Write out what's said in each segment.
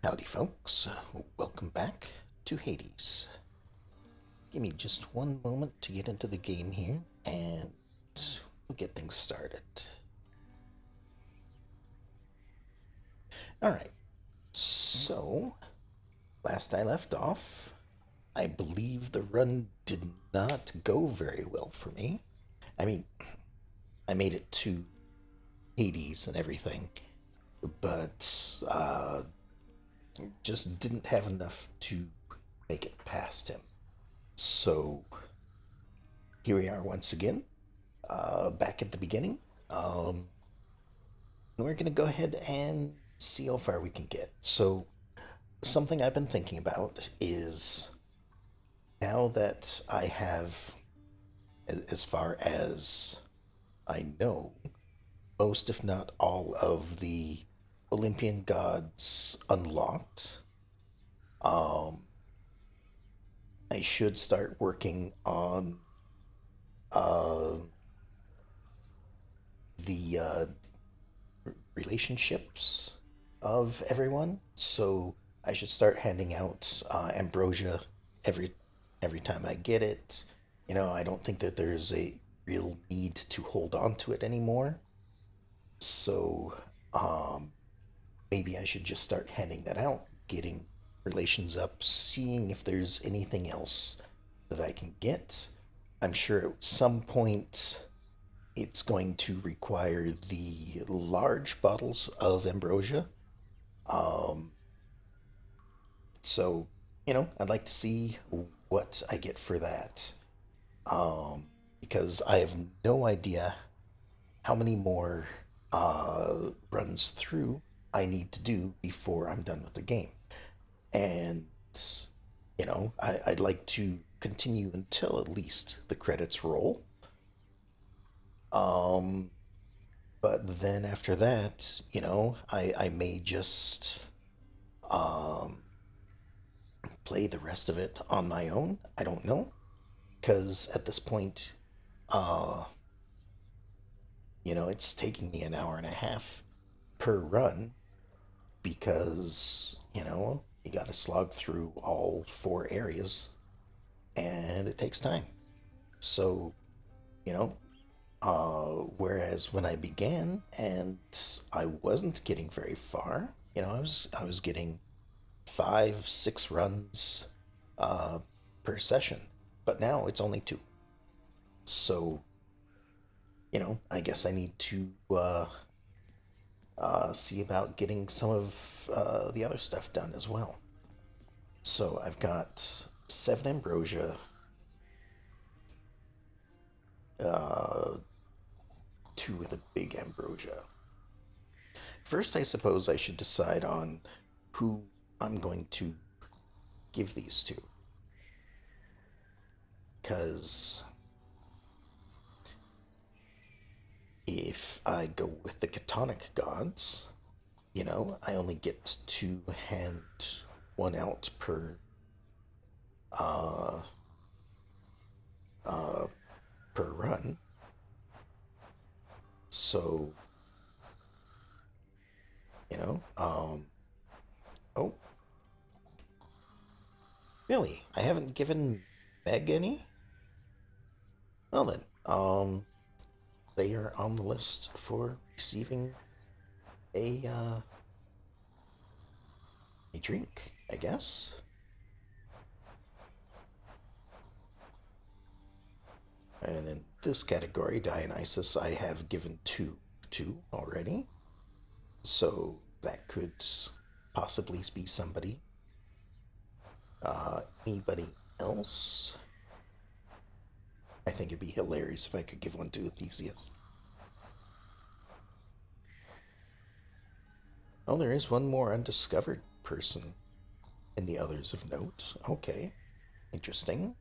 Howdy, folks. Welcome back to Hades. Give me just one moment to get into the game here, and we'll get things started. Alright, so last I left off, I believe the run did not go very well for me. I mean, I made it to Hades and everything, but just didn't have enough to make it past him. So here we are once again, back at the beginning. We're going to go ahead and see how far we can get. So, something I've been thinking about is now that I have, as far as I know, most, if not all, of the Olympian gods unlocked, um, I should start working on uh, the relationships of everyone. So I should start handing out ambrosia every every time I get it. I don't think that there's a real need to hold on to it anymore. So um, maybe I should just start handing that out, getting relations up, seeing if there's anything else that I can get. I'm sure at some point it's going to require the large bottles of ambrosia. Um, so, I'd like to see what I get for that. Because I have no idea how many more runs through I need to do before I'm done with the game. And, I'd like to continue until at least the credits roll. Um, But then after that, I may just um, play the rest of it on my own. I don't know. Because at this point, uh, it's taking me an hour and a half per run because, you got to slog through all four areas and it takes time. So, you know, whereas when I began and I wasn't getting very far, I was getting 5, 6 runs uh, per session, but now it's only two. So I guess I need to see about getting some of the other stuff done as well. So I've got 7 ambrosia, uh, 2 of the big ambrosia. First, I suppose I should decide on who I'm going to give these to. Because if I go with the Catonic gods, I only get to hand one out uh, uh, per run. So, oh, really? I haven't given Meg any? Well then, they are on the list for receiving a a drink, I guess. And in this category, Dionysus, I have given two already. So that could possibly be somebody. Anybody else? I think it'd be hilarious if I could give one to Theseus. Oh, there is one more undiscovered person in the others of note. Okay, interesting.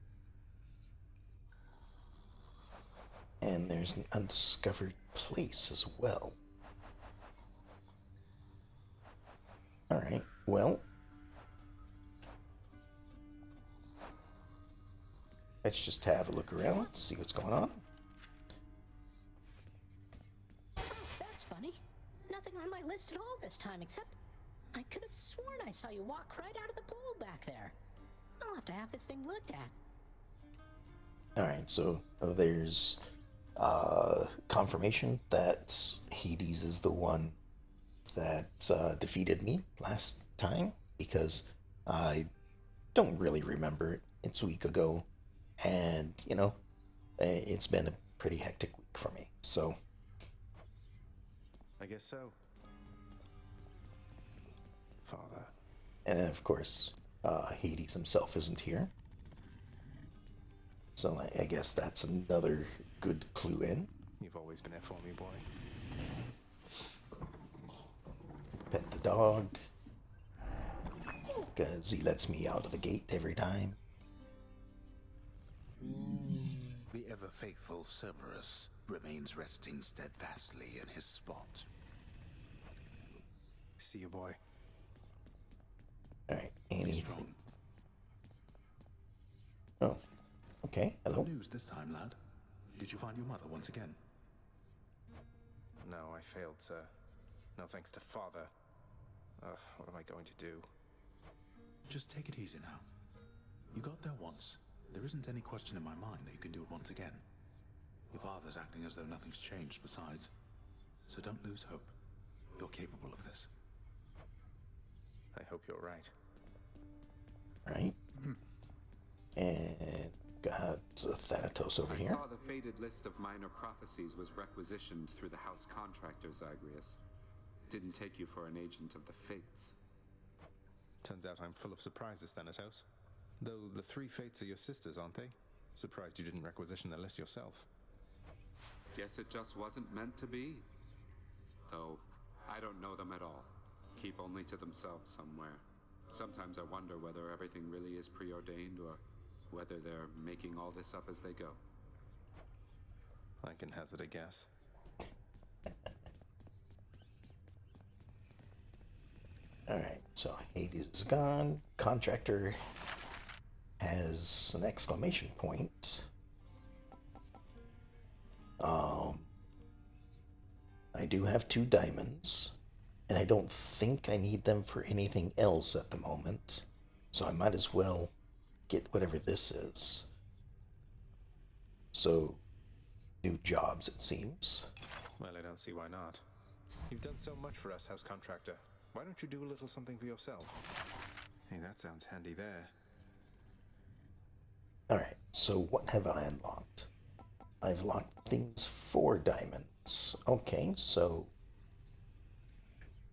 And there's an undiscovered place as well. Alright, well, let's just have a look around, see what's going on. Oh, that's funny. Nothing on my list at all this time except I could have sworn I saw you walk right out of the pool back there. I'll have to have this thing looked at. Alright, so there's confirmation that Hades is the one that defeated me last time, because I don't really remember it. It's a week ago, and it's been a pretty hectic week for me. So I guess so. Father. And then, of course, Hades himself isn't here. So I guess that's another good clue in. You've always been there for me, boy. Pet the dog, because he lets me out of the gate every time. The ever-faithful Cerberus remains resting steadfastly in his spot. See you, boy. Alright, Be anything. strong. Oh, okay, hello. No news this time, lad. Did you find your mother once again? No, I failed, sir. No thanks to Father. What am I going to do? Just take it easy now. You got there once. There isn't any question in my mind that you can do it once again. Your father's acting as though nothing's changed besides. So don't lose hope. You're capable of this. I hope you're right. Right. And got Thanatos over I here. saw the faded list of minor prophecies was requisitioned through the house contractor, Zagreus. Didn't take you for an agent of the fates. Turns out I'm full of surprises, Thanatos. Though the three fates are your sisters, aren't they? Surprised you didn't requisition the list yourself. Guess it just wasn't meant to be. Though, I don't know them at all. Keep only to themselves somewhere. Sometimes I wonder whether everything really is preordained or whether they're making all this up as they go. I can hazard a guess. Alright, so Hades is gone. Contractor has an exclamation point. I do have 2 diamonds, and I don't think I need them for anything else at the moment, so I might as well get whatever this is. So, new jobs, it seems. Well, I don't see why not. You've done so much for us, house contractor. Why don't you do a little something for yourself? Hey, that sounds handy there. Alright, so what have I unlocked? I've locked things for diamonds. Okay, so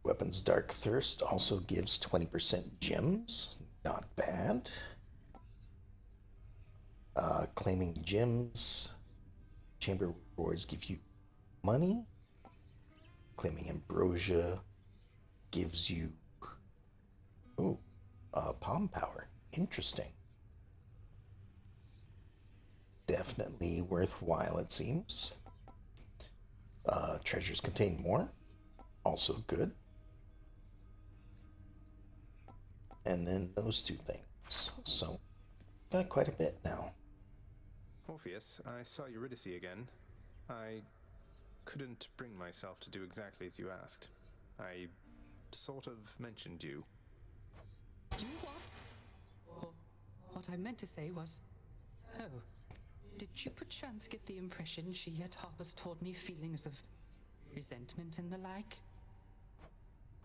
Weapons Dark Thirst also gives 20% gems. Not bad. Claiming gems. Chamber rewards give you money. Claiming ambrosia gives you palm power. Interesting. Definitely worthwhile, it seems. Treasures contain more. Also good. And then those 2 things. So, got quite a bit now. Orpheus, I saw Eurydice again. I couldn't bring myself to do exactly as you asked. I sort of mentioned you. You what? Or what I meant to say was... Oh, did you perchance get the impression she yet harbors toward me feelings of resentment and the like?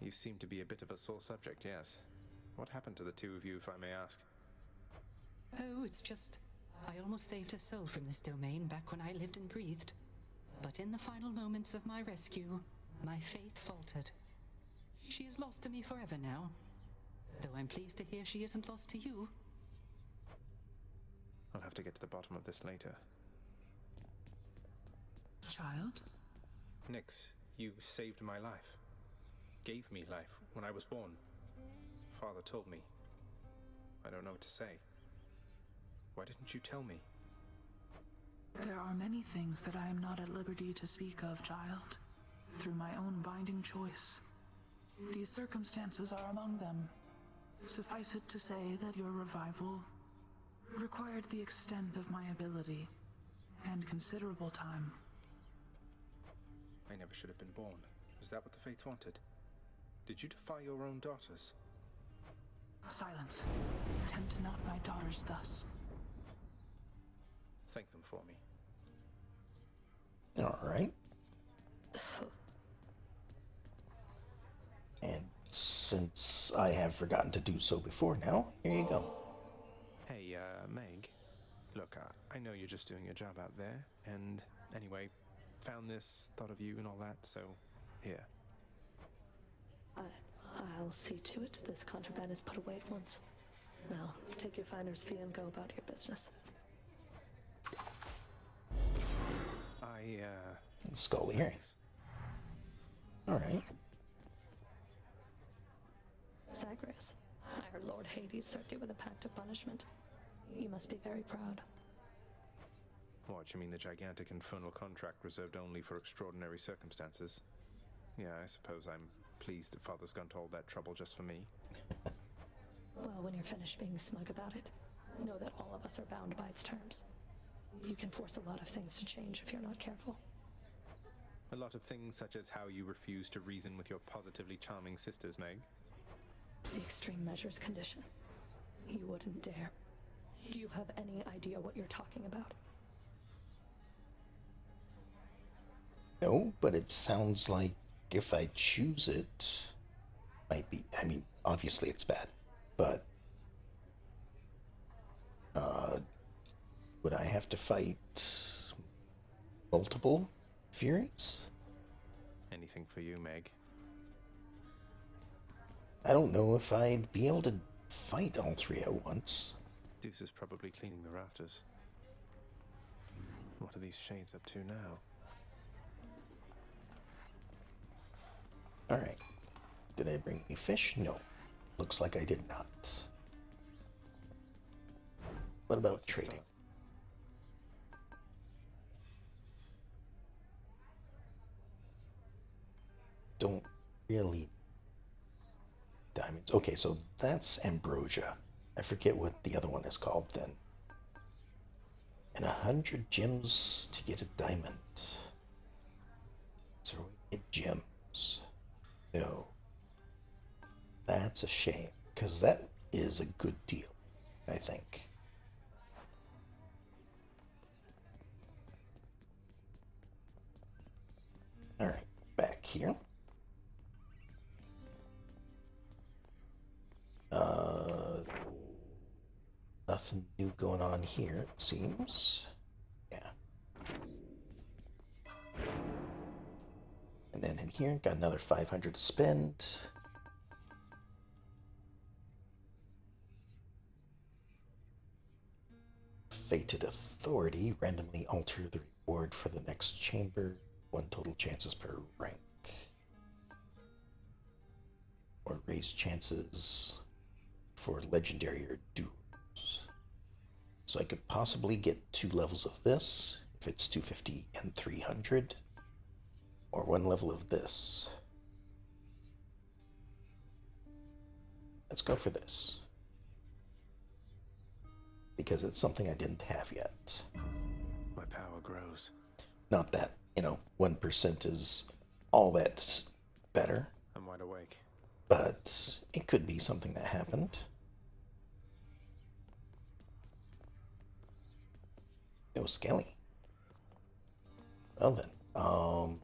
You seem to be a bit of a sore subject, yes. What happened to the two of you, if I may ask? Oh, it's just... I almost saved her soul from this domain back when I lived and breathed. But in the final moments of my rescue, my faith faltered. She is lost to me forever now. Though I'm pleased to hear she isn't lost to you. I'll have to get to the bottom of this later. Child? Nyx, you saved my life. Gave me life when I was born. Father told me. I don't know what to say. Why didn't you tell me? There are many things that I am not at liberty to speak of, child. Through my own binding choice. These circumstances are among them. Suffice it to say that your revival required the extent of my ability and considerable time. I never should have been born. Was that what the Fates wanted? Did you defy your own daughters? Silence. Tempt not my daughters thus. Thank them for me. All right. And since I have forgotten to do so before now, here you go. Hey, Meg. Look, I know you're just doing your job out there, and anyway, found this, thought of you and all that, so here. I'll see to it this contraband is put away at once. Now, take your finder's fee and go about your business. Skull here. All right. Zagreus, our Lord Hades served you with a pact of punishment. You must be very proud. What, you mean the gigantic infernal contract reserved only for extraordinary circumstances? Yeah, I suppose I'm pleased that Father's gone to all that trouble just for me. Well, when you're finished being smug about it, know that all of us are bound by its terms. You can force a lot of things to change if you're not careful. A lot of things such as how you refuse to reason with your positively charming sisters, Meg. The extreme measures condition. You wouldn't dare. Do you have any idea what you're talking about? No, but it sounds like if I choose it, might be. I mean, obviously it's bad, but would I have to fight multiple Furies? Anything for you, Meg. I don't know if I'd be able to fight all three at once. Deuce is probably cleaning the rafters. What are these shades up to now? Alright. Did I bring me fish? No. Looks like I did not. What about What's in trading? stock? Don't really. Diamonds. Okay, so that's ambrosia. I forget what the other one is called then. And 100 gems to get a diamond. So we get gems. No. That's a shame, because that is a good deal, I think. Alright, back here. Nothing new going on here, it seems. Yeah. And then in here, got another 500 to spend. Fated Authority, randomly alter the reward for the next chamber. 1 total chances per rank. Or raise chances for legendary or duels. So I could possibly get 2 levels of this, if it's 250 and 300. Or 1 level of this. Let's go for this. Because it's something I didn't have yet. My power grows. Not that, 1% is all that better, I'm wide awake. but it could be something that happened. No Skelly. Well then,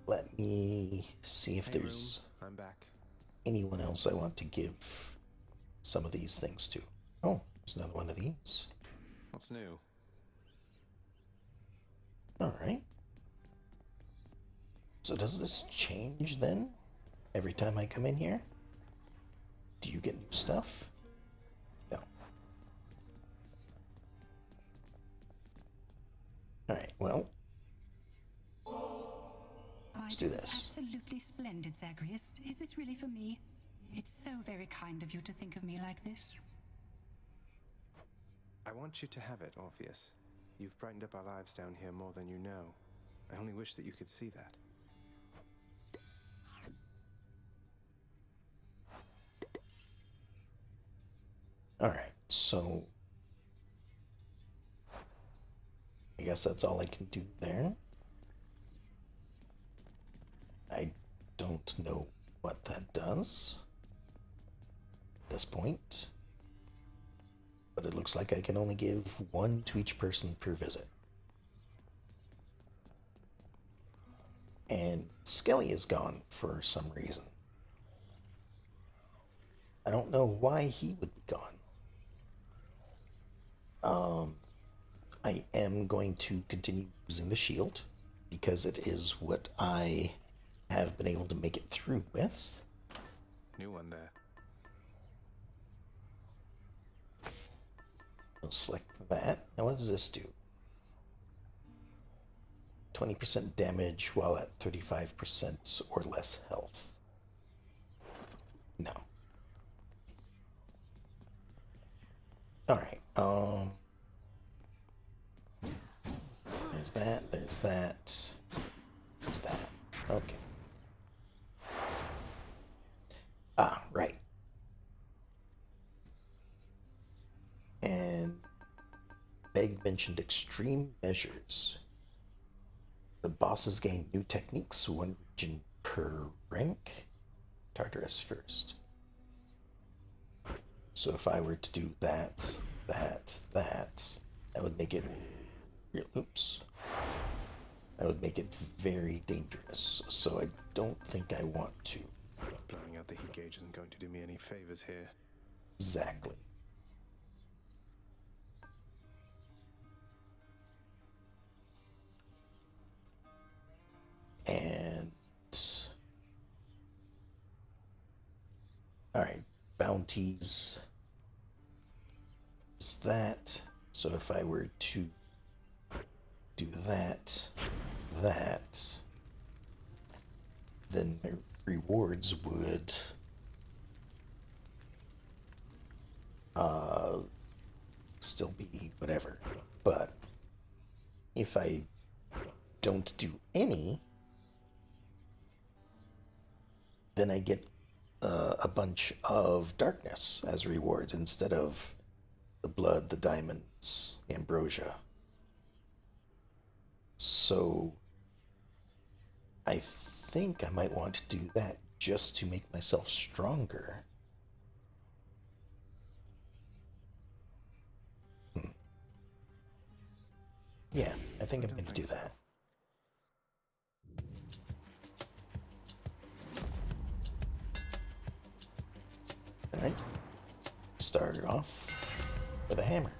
let me see if Hey, there's room. I'm back. anyone else I want to give some of these things to. Oh, there's another one of these. What's new? Alright. So does this change then? Every time I come in here? Do you get new stuff? No. Alright, well, Why, do this this. is absolutely splendid, Zagreus. Is this really for me? It's so very kind of you to think of me like this. I want you to have it, Orpheus. You've brightened up our lives down here more than you know. I only wish that you could see that. alright, so I guess that's all I can do there. I don't know what that does at this point. But it looks like I can only give one to each person per visit. And Skelly is gone for some reason. I don't know why he would be gone. I am going to continue using the shield because it is what I have been able to make it through with. New one there. I'll select that. Now what does this do? 20% damage while at 35% or less health. No. Alright, there's that, there's that, there's that. Okay. Ah, right. And Beg mentioned extreme measures. The bosses gain new techniques, one region per rank. Tartarus first. So if I were to do that, that would make it, oops, that would make it very dangerous. So I don't think I want to. Blowing out the heat gauge isn't going to do me any favors here. Exactly. And all right, bounties is that. So if I were to do that, then my rewards would still be whatever. But if I don't do any, then I get a bunch of darkness as rewards instead of the blood, the diamonds, the ambrosia. So I think I might want to do that just to make myself stronger. Yeah, I think I'm going to do that. Alright, start off with a hammer.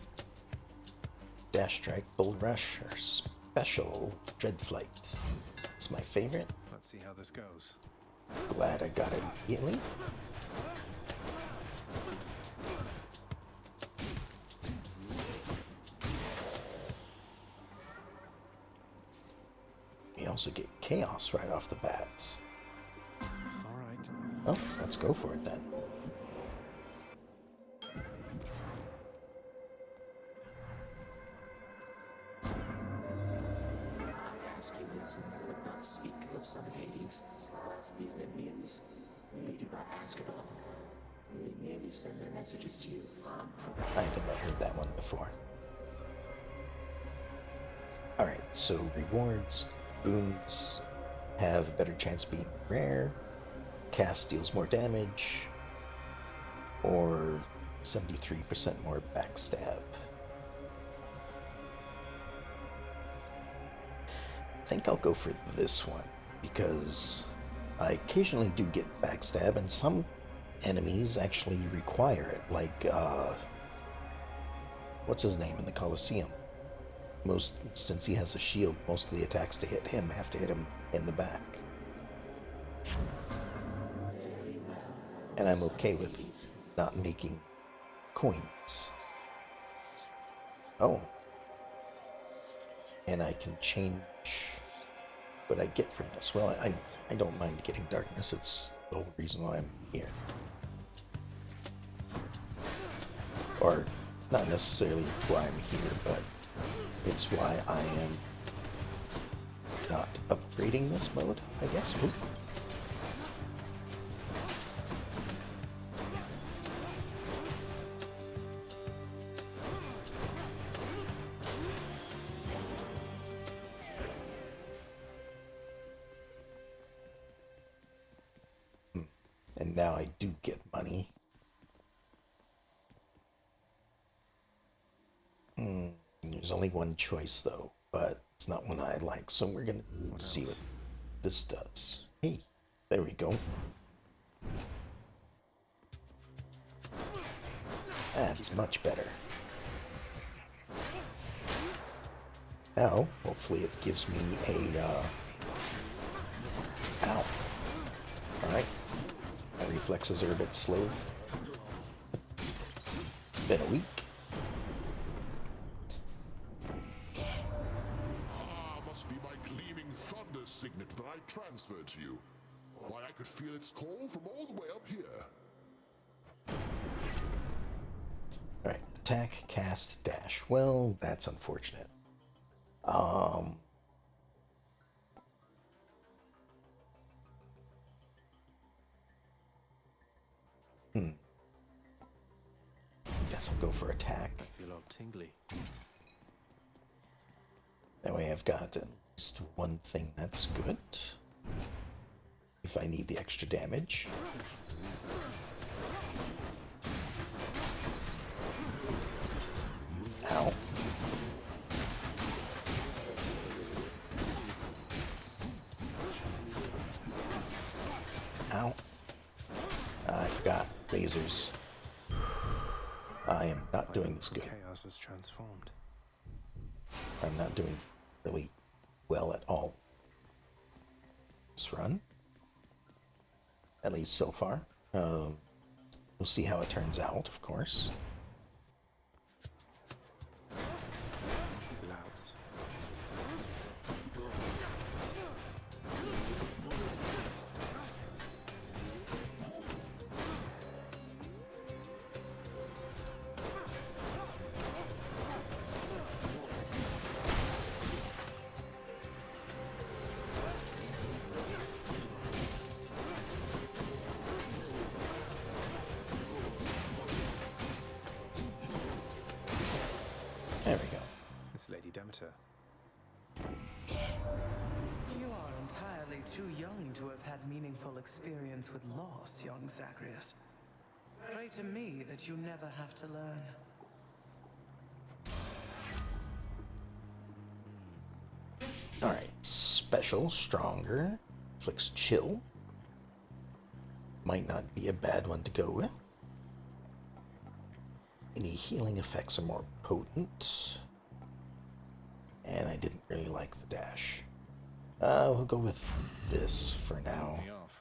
Dash Strike, Bold Rush, or Special Dreadflight. It's my favorite. Let's see how this goes. Glad I got it immediately. We also get Chaos right off the bat. Alright. Oh, let's go for it then. Son of Hades, bless the Olympians. They do not ask at all. They merely send their messages to you. I think I've heard that one before. Alright, so rewards, boons have a better chance of being rare, cast deals more damage, or 73% more backstab. I think I'll go for this one, because I occasionally do get backstab, and some enemies actually require it, like, what's his name in the Colosseum? Since he has a shield, most of the attacks to hit him have to hit him in the back. And I'm okay with not making coins. Oh. And I can change what I get from this. Well, I don't mind getting darkness. It's the whole reason why I'm here. Or not necessarily why I'm here, but it's why I am not upgrading this mode, I guess. Oop. And now I do get money. There's only one choice though, but it's not one I like, so we're gonna see what this does. Hey, there we go. That's much better. Now, hopefully it gives me a, ow. Alright. My reflexes are a bit slow. Been a week. Must be my gleaming thunder signet that I transferred to you. Why, I could feel its call from all the way up here. Alright, attack, cast, dash. Well, that's unfortunate. Guess I'll go for attack. I feel all tingly. That way I've got at least one thing that's good. If I need the extra damage. Ow. Ow. I forgot. Lasers. I am not doing this good. Chaos has transformed. I'm not doing really well at all. Let's run. At least so far. We'll see how it turns out, of course. Louds. There we go. It's Lady Demeter. You are entirely too young to have had meaningful experience with loss, young Zagreus. Pray to me that you never have to learn. Alright, special, stronger, inflicts chill. Might not be a bad one to go with. Any healing effects are more potent. And I didn't really like the dash. We'll go with this for now. Me off.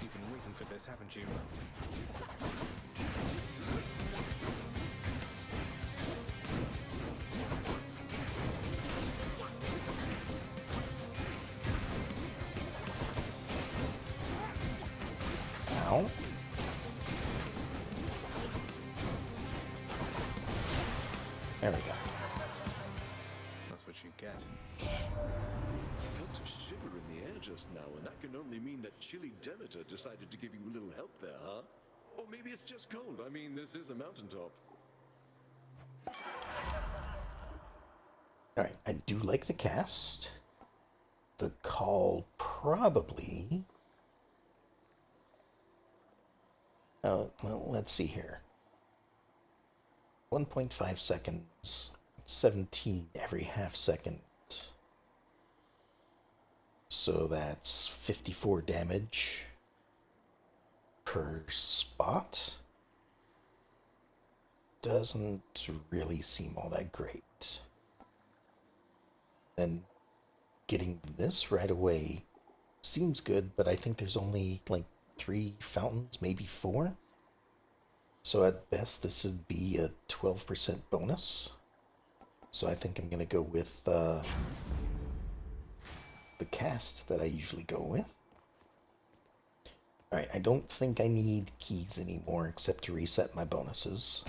You've been waiting for this, haven't you? Ow. There we go. That's what you get. I felt a shiver in the air just now, and that can only mean that chilly Demeter decided to give you a little help there, huh? Or maybe it's just cold. I mean, this is a mountaintop. Alright, I do like the cast. The call probably... Oh, well, let's see here. 1.5 seconds. 17 every half second. So that's 54 damage per spot. Doesn't really seem all that great. Then getting this right away seems good, but I think there's only like 3 fountains, maybe 4. So at best this would be a 12% bonus. So I think I'm going to go with the cast that I usually go with. Alright, I don't think I need keys anymore except to reset my bonuses.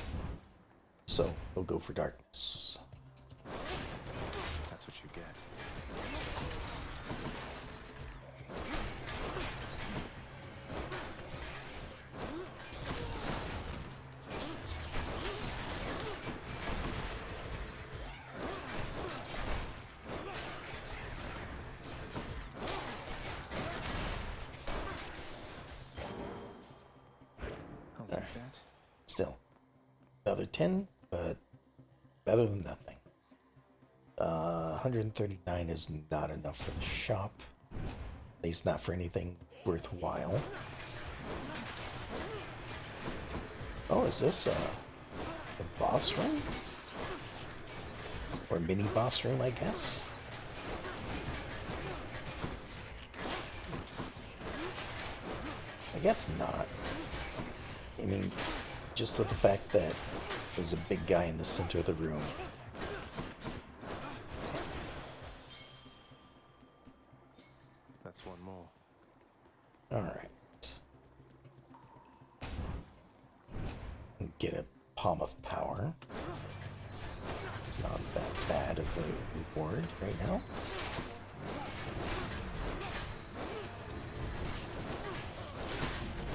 So we'll go for darkness. That's what you get. another 10, but better than nothing. 139 is not enough for the shop. At least not for anything worthwhile. Oh, is this a boss room? Or mini boss room, I guess? I guess not. I mean, just with the fact that there's a big guy in the center of the room. That's one more. Alright. Get a Palm of Power. It's not that bad of a reward right now.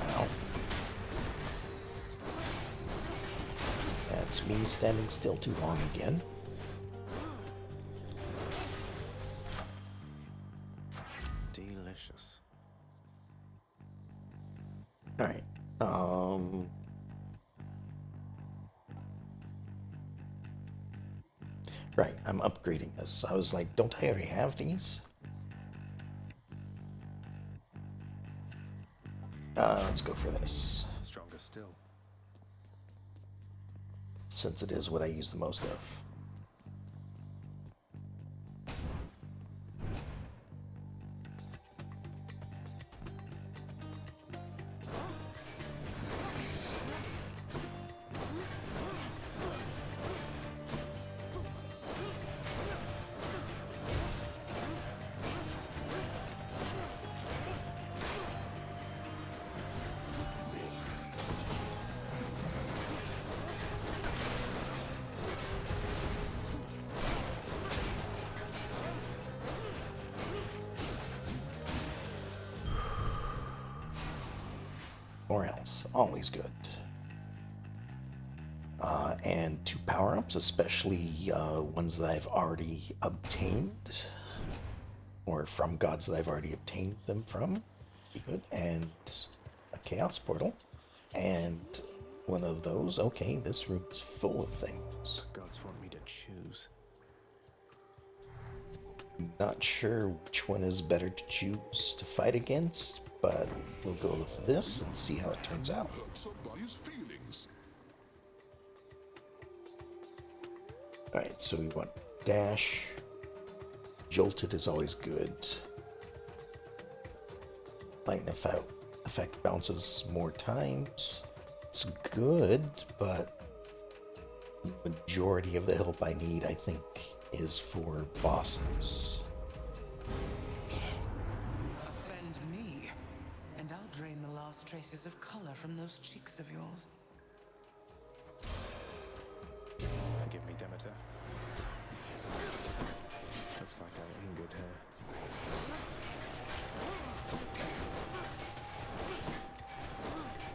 Ow. That's me standing still too long again. Delicious. Alright. Right, I'm upgrading this. I was like, don't I already have these? Let's go for this. Stronger still. Since it is what I use the most of. Or else, always good. And 2 power-ups, especially ones that I've already obtained, or from gods that I've already obtained them from, be good. And a Chaos Portal, and one of those. Okay, this room is full of things. Gods want me to choose. Not sure which one is better to choose to fight against, but we'll go with this and see how it turns out. Hurt somebody's feelings. Alright, so we want dash. Jolted is always good. Lightning effect bounces more times. It's good, but the majority of the help I need, I think, is for bosses. Offend me, and I'll drain the last traces of color from those cheeks of yours. Forgive me, Demeter. Looks like I'm in good hair.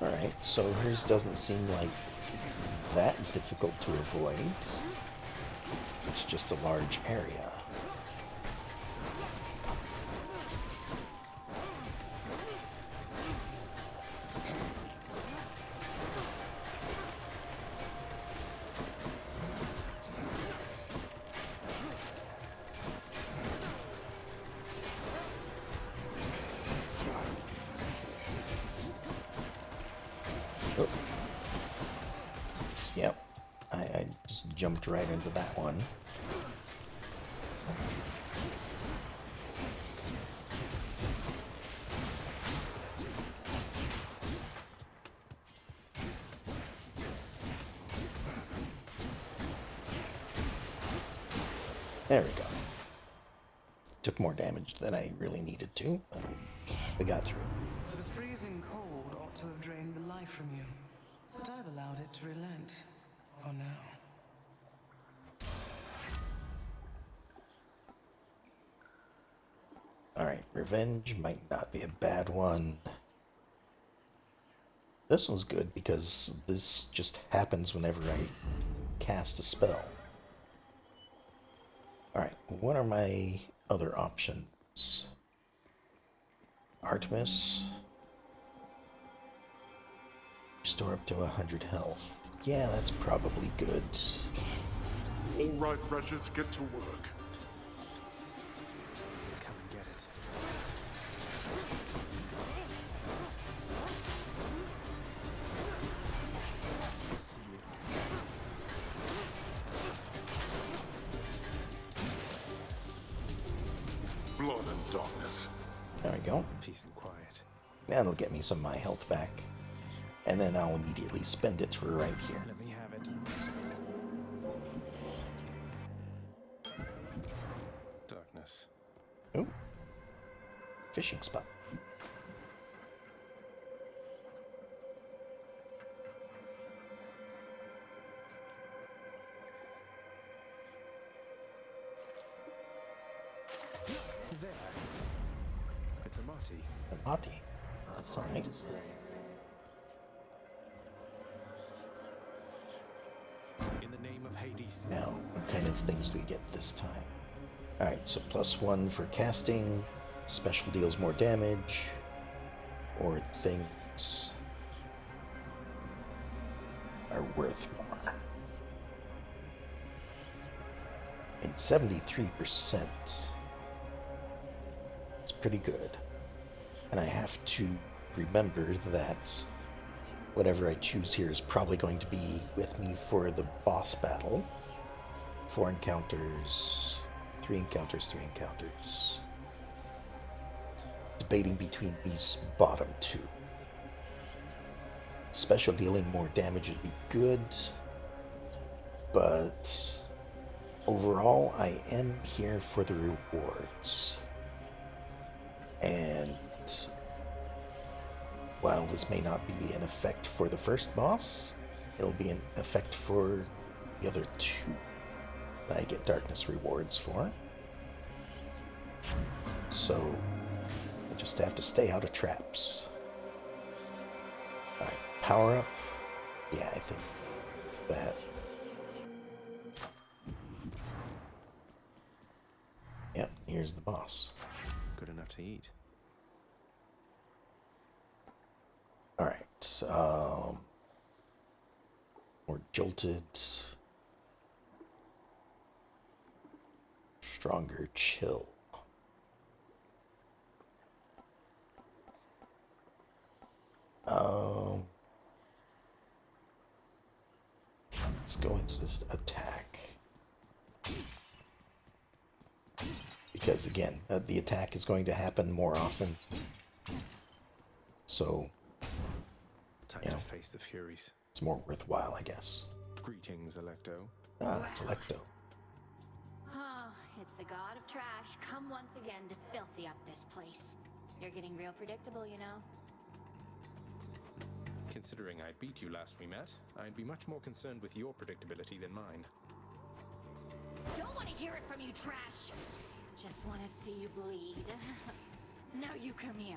Alright, so hers doesn't seem like that difficult to avoid. It's just a large area. Oh. Yep, I just jumped right into that one. There we go. Took more damage than I really needed to, but we got through. The freezing cold ought to have drained the life from you, but I've allowed it to relent, for now. Alright, revenge might not be a bad one. This one's good because this just happens whenever I cast a spell. Alright, what are my other options? Artemis. Restore up to 100 health. Yeah, that's probably good. All right, Regis, get to work. Come and get it. See you. Blood and darkness. There we go. Peace and quiet. That'll get me some of my health back. And then I'll immediately spend it right here. Let me have it. Darkness. Ooh. Fishing spot. There. It's a Marty. A Marty. Fine. In the name of Hades. Now, what kind of things do we get this time? Alright, so +1 for casting. Special deals more damage. Or things are worth more. And 73%. It's pretty good. And I have to remember that whatever I choose here is probably going to be with me for the boss battle. 4 encounters, 3 encounters, 3 encounters. Debating between these bottom 2. Special dealing more damage would be good, but overall I am here for the rewards. And while this may not be an effect for the first boss, it'll be an effect for the other 2 that I get darkness rewards for. So I just have to stay out of traps. Alright, power up. Yeah, I think that. Yep, here's the boss. Good enough to eat. Alright, more jolted. Stronger chill. Let's go into this attack. Because again, the attack is going to happen more often. So, Time you know, to face the Furies. it's more worthwhile, I guess. Greetings, Electo. Ah, that's Electo. Oh, it's the god of trash come once again to filthy up this place. You're getting real predictable, you know. Considering I beat you last we met, I'd be much more concerned with your predictability than mine. Don't want to hear it from you, trash. Just want to see you bleed. Now you come here.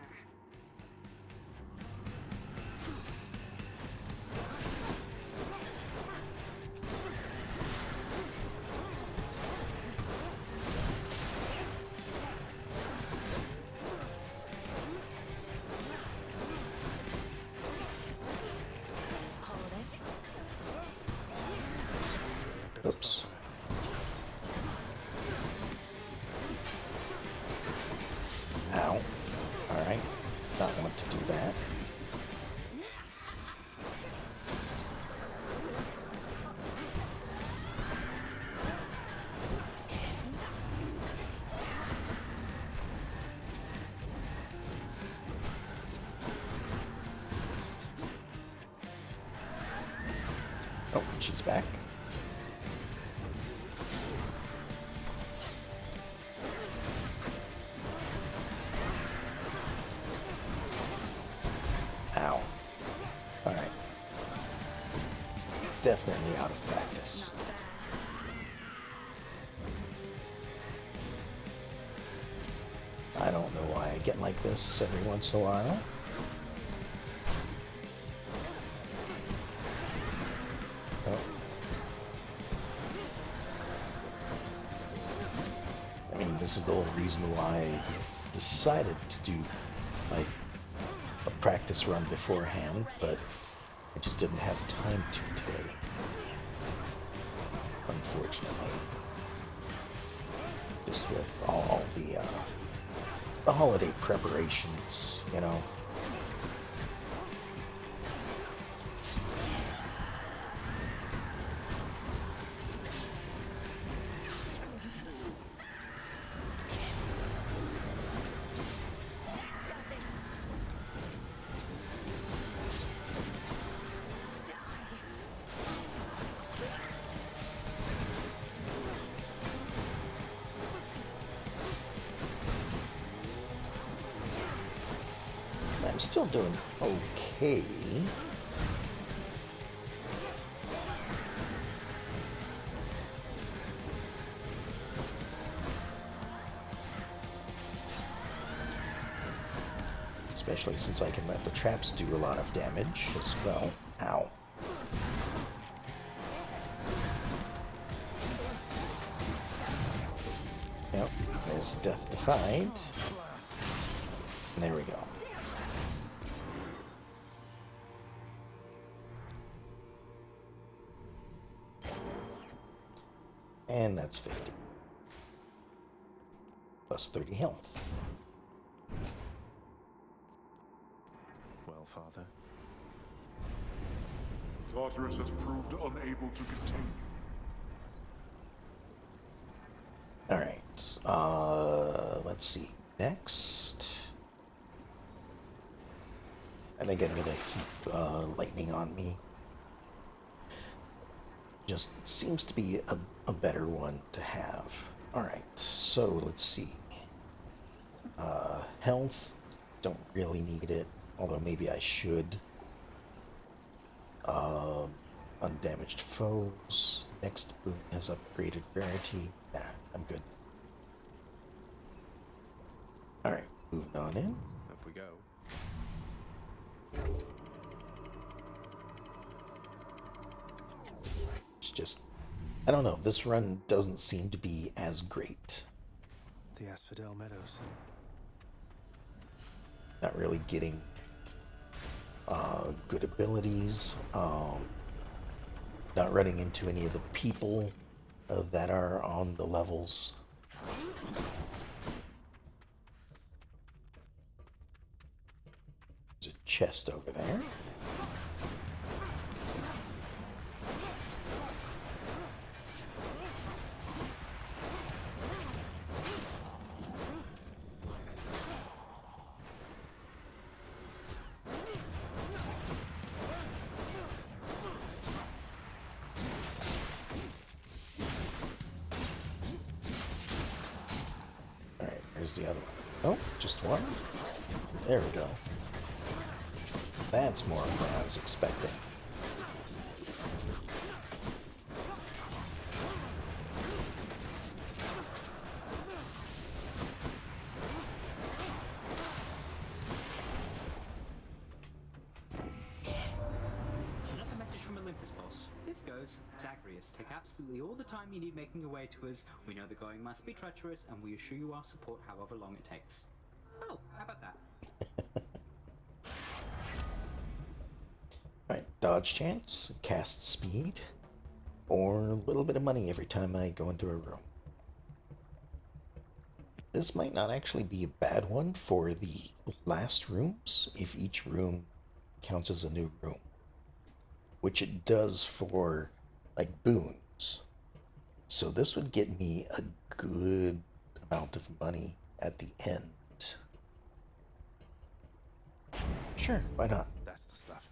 Oops. Ow. Alright. Not want to do that. Oh, she's back. Ow. Alright. Definitely out of practice. I don't know why I get like this every once in a while. Oh. I mean, this is the whole reason why I decided to do, like, a practice run beforehand, but I just didn't have time to today. Unfortunately. Just with all the holiday preparations, you know. I'm still doing okay. Especially since I can let the traps do a lot of damage as well. Ow. Yep, there's Death Defied. And there we go. And that's 50. Plus 30 health. Well, Father. Tartarus has proved unable to contain you. Alright, let's see. Next. I think I'm gonna keep lightning on me. Just seems to be a better one to have. Alright, so let's see. Health, don't really need it, although maybe I should. Undamaged foes. Next boon has upgraded rarity. Nah, I'm good. Alright, moving on in. Up we go. It's just, I don't know, this run doesn't seem to be as great. The Asphodel Meadows. Not really getting good abilities. Not running into any of the people that are on the levels. There's a chest over there. There's the other one. Oh, just one? There we go. That's more than I was expecting. Another message from Olympus, boss. This goes, Zagreus, take absolutely all the time you need making your way to us. We know the going must be treacherous, and we assure you our support however long it takes. Oh, how about that? Alright, dodge chance, cast speed, or a little bit of money every time I go into a room. This might not actually be a bad one for the last rooms, if each room counts as a new room. Which it does for, like, boons. So this would get me a good amount of money at the end. Sure, why not? That's the stuff.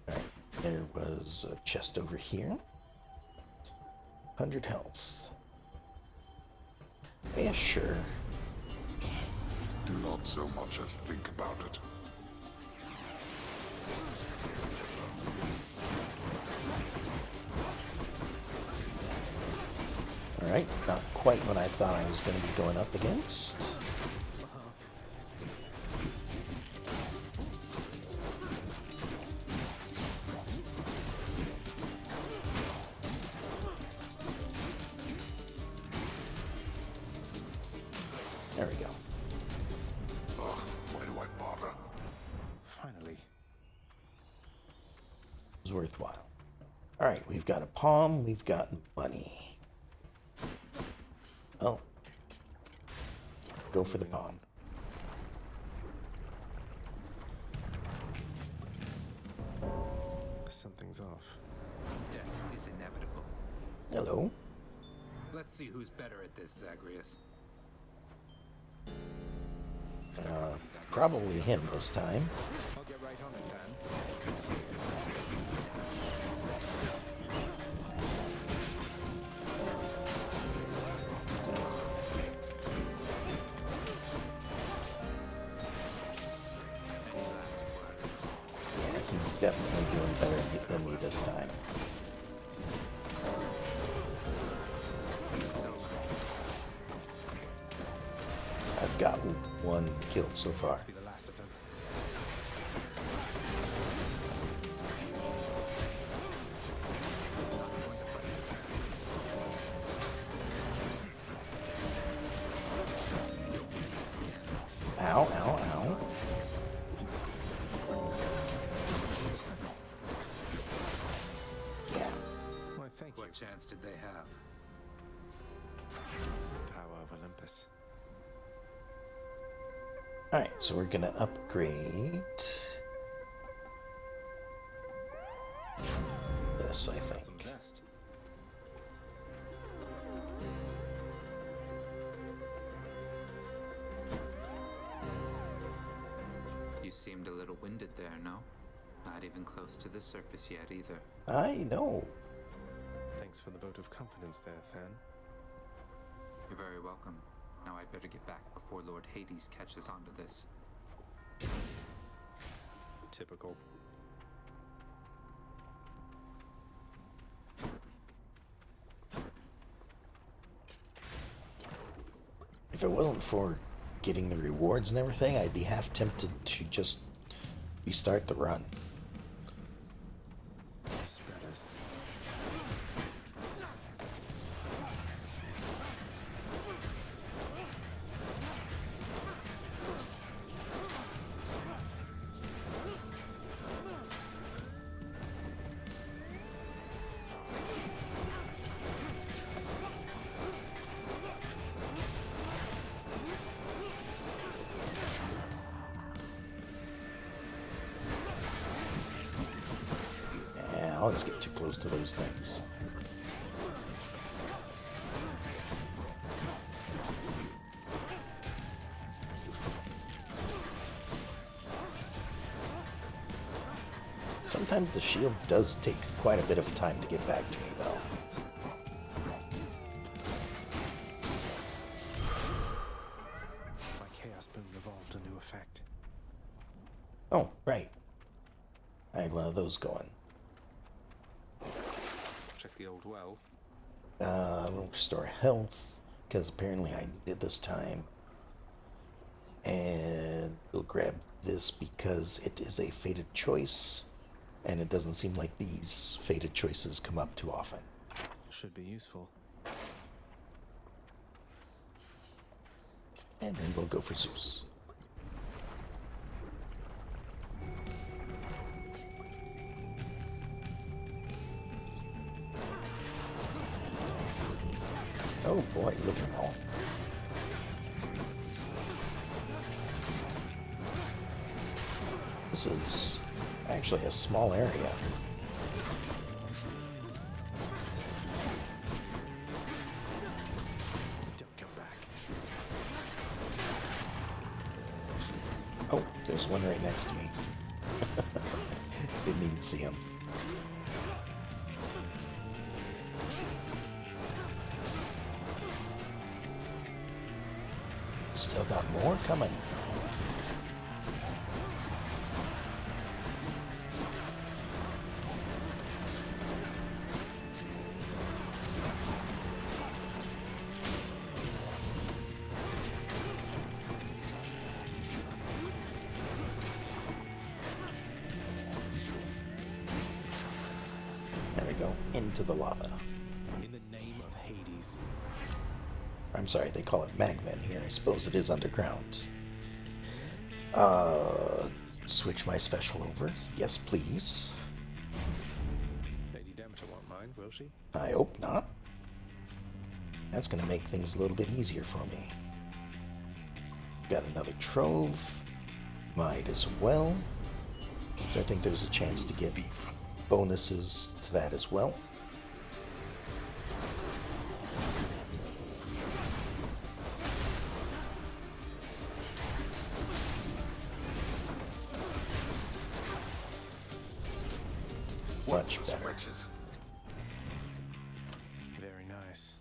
Alright, there was a chest over here. 100 health. Yeah, sure. Do not so much as think about it. Alright, not quite what I thought I was going to be going up against. There we go. Ugh, why do I bother? was worthwhile. Alright, we've got a palm, we've got money. Oh. Go for the palm. Something's off. Death is inevitable. Hello. Let's see who's better at this, Zagreus. Probably him this time. I'll get right on it, Dan. Yeah, he's definitely doing better than me this time. I've got one kill so far. Be the last of them. Ow, ow, ow. Yeah. Why, thank you. What chance did they have? Power of Olympus. Alright, so we're gonna upgrade this, I think. Some zest. You seemed a little winded there, no? Not even close to the surface yet, either. I know. Thanks for the vote of confidence there, Than. You're very welcome. Now I'd better get back before Lord Hades catches on to this. Typical. If it wasn't for getting the rewards and everything, I'd be half tempted to just restart the run. Spreaders. Yeah, I always get too close to those things. Sometimes the shield does take quite a bit of time to get back to me, though. My Chaos Boom evolved a new effect. Oh, right. I had one of those going. Check the old well. Restore health, because apparently I need it this time. And we'll grab this because it is a fated choice, and it doesn't seem like these fated choices come up too often. Should be useful. And then we'll go for Zeus. Oh boy, look at them all. This is actually a small area. Don't come back. Oh, there's one right next to me. Didn't even see him. Still got more coming. There we go, into the lava. In the name of Hades. I'm sorry, they call it magma in here. I suppose it is underground. Switch my special over. Yes, please. will she? I hope not. That's going to make things a little bit easier for me. Got another trove. Might as well. Because I think there's a chance to get bonuses to that as well. Much better. Very nice.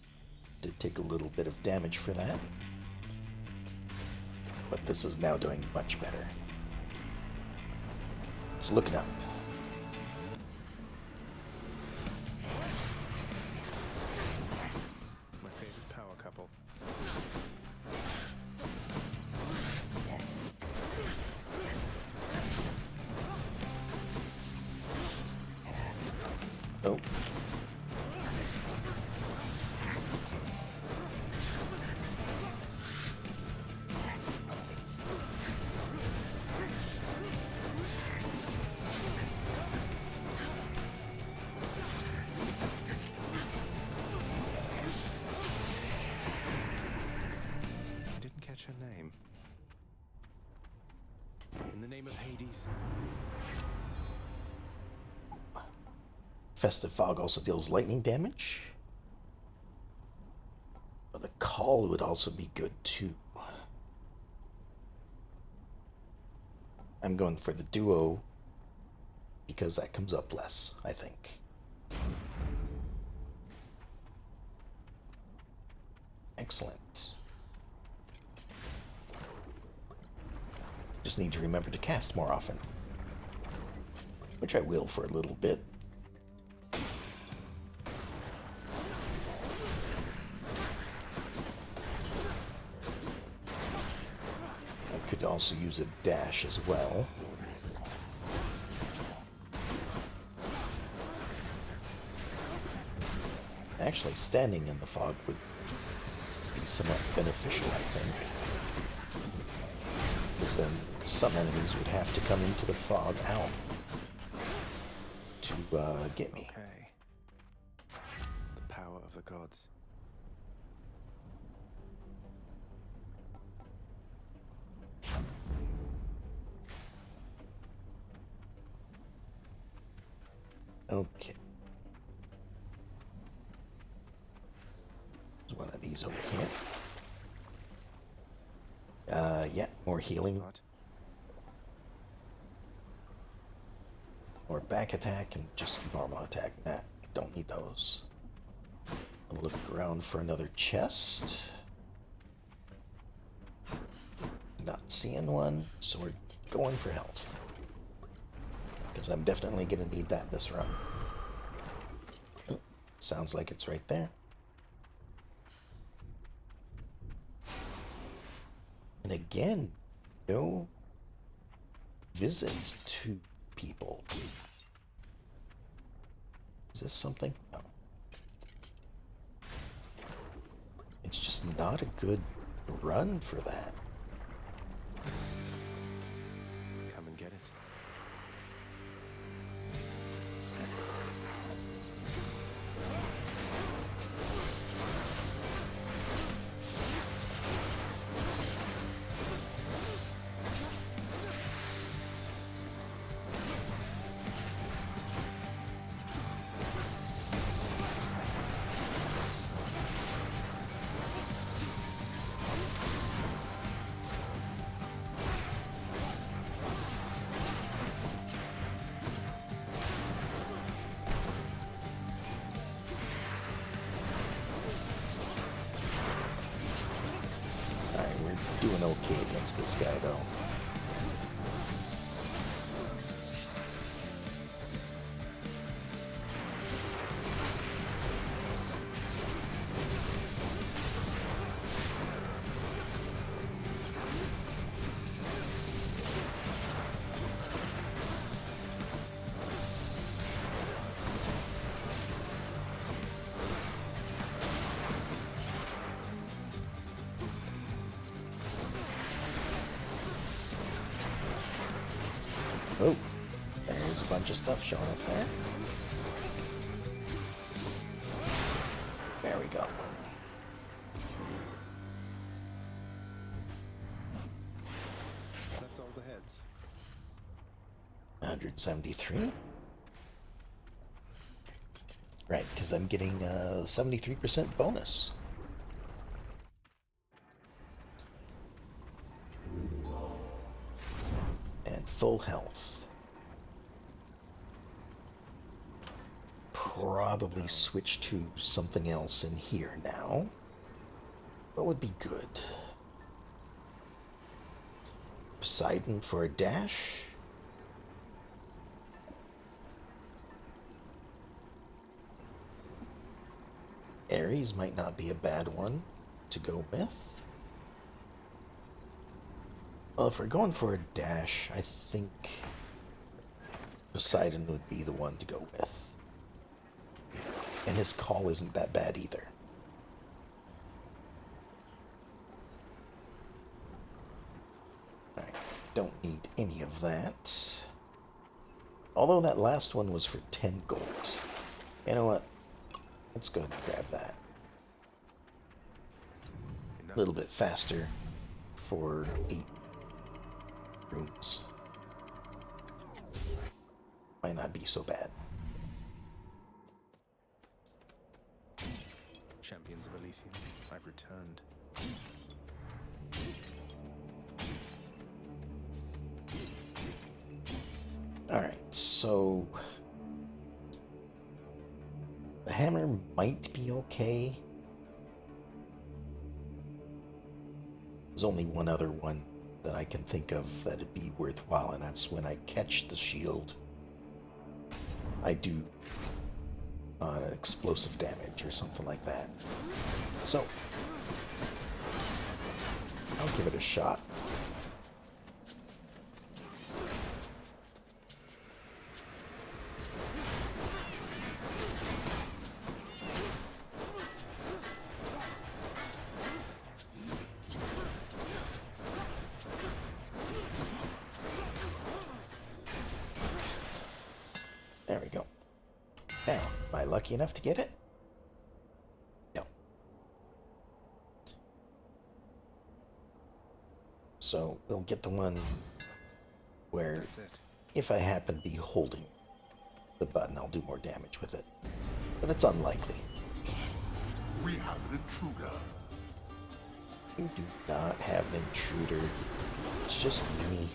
Did take a little bit of damage for that. But this is now doing much better. It's looking up. My favorite power couple. Oh. I didn't catch her name. In the name of Hades. Festive Fog also deals lightning damage. But the call would also be good too. I'm going for the duo because that comes up less, I think. Excellent. Just need to remember to cast more often. Which I will for a little bit. I could also use a dash as well. Actually, standing in the fog would be somewhat beneficial, I think. Because then some enemies would have to come into the fog out to get me. Okay. The power of the gods. Okay. There's one of these over here. Yeah, more healing. More back attack and just normal attack. Nah, don't need those. I'll look around for another chest. Not seeing one, so we're going for health. Because I'm definitely going to need that this run. Oh, sounds like it's right there. And again, no visits to people. Is this something? No. It's just not a good run for that. Come and get it. Doing okay against this guy, though. Oh, there's a bunch of stuff showing up there. There we go. That's all the heads. 173. Right, because I'm getting a 73% bonus. And full health. Probably switch to something else in here now. What would be good? Poseidon for a dash. Ares might not be a bad one to go with. Well, if we're going for a dash, I think Poseidon would be the one to go with. And his call isn't that bad either. Alright, don't need any of that. Although that last one was for 10 gold. You know what? Let's go ahead and grab that. A little bit faster for 8 rooms. Might not be so bad. Champions of Elysium, I've returned. Alright, so the hammer might be okay. There's only one other one that I can think of that'd be worthwhile, and that's when I catch the shield. I do explosive damage or something like that. So I'll give it a shot. There we go. Now, am I lucky enough to get it? No. So, we'll get the one where if I happen to be holding the button, I'll do more damage with it. But it's unlikely. We have an intruder. You do not have an intruder. It's just me.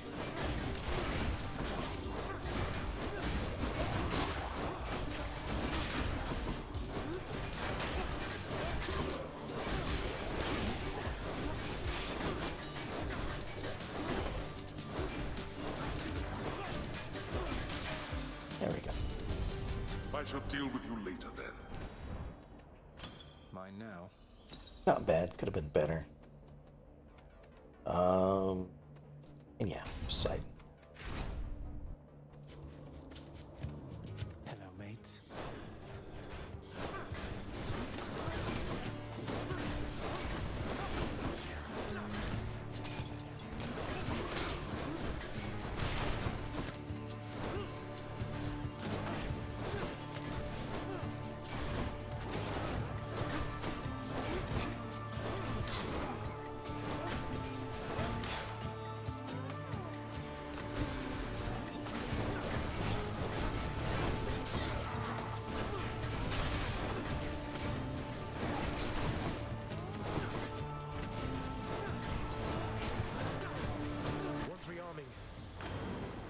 There we go. I shall deal with you later then. Mine now. Not bad. Could have been better. And yeah, Poseidon. Hello, mates.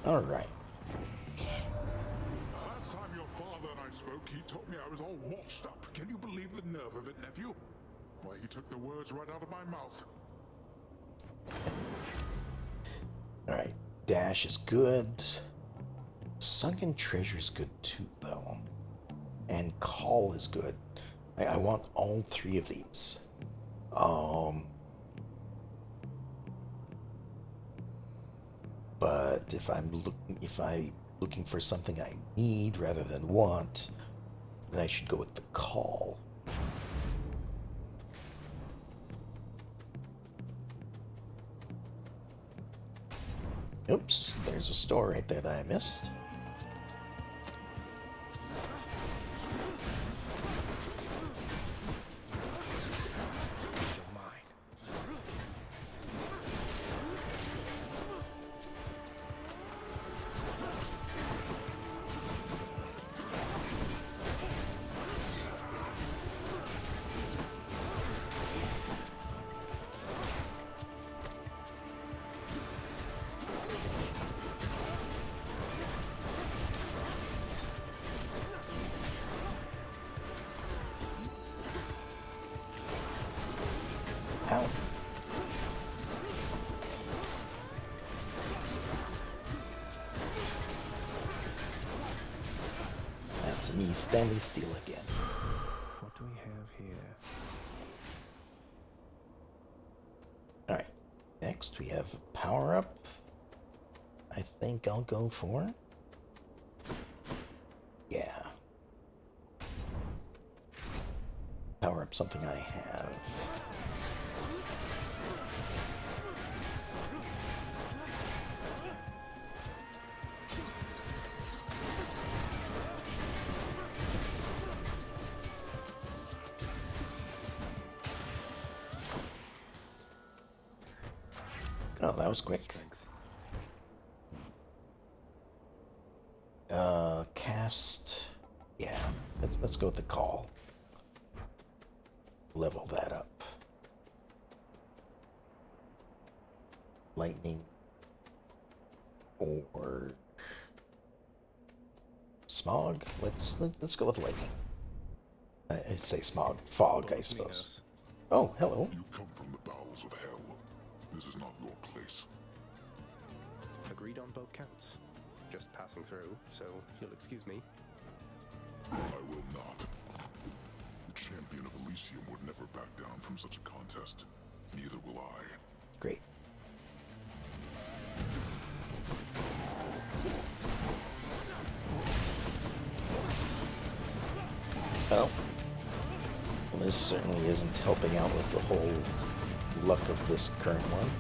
All right. Last time your father and I spoke, he told me I was all washed up. Can you believe the nerve of it, nephew? Why, he took the words right out of my mouth. All right. Dash is good. Sunken Treasure is good too, though. And Call is good. I want all 3 of these. But if I'm looking for something I need rather than want, then I should go with the Call. Oops, there's a store right there that I missed. That's me standing still again. What do we have here? Alright, next we have power up. I think I'll go for. Yeah. Power up something I have. Oh, that was quick. Cast. Yeah, let's go with the call. Level that up. Lightning or smog. Let's go with lightning. I'd say smog, fog, I suppose. Oh, hello. You come from the bowels of hell. This is not your place. Agreed on both counts. Just passing through, so if you'll excuse me. I will not. The champion of Elysium would never back down from such a contest. Neither will I. Great. Oh. Well, this certainly isn't helping out with the whole luck of this current one.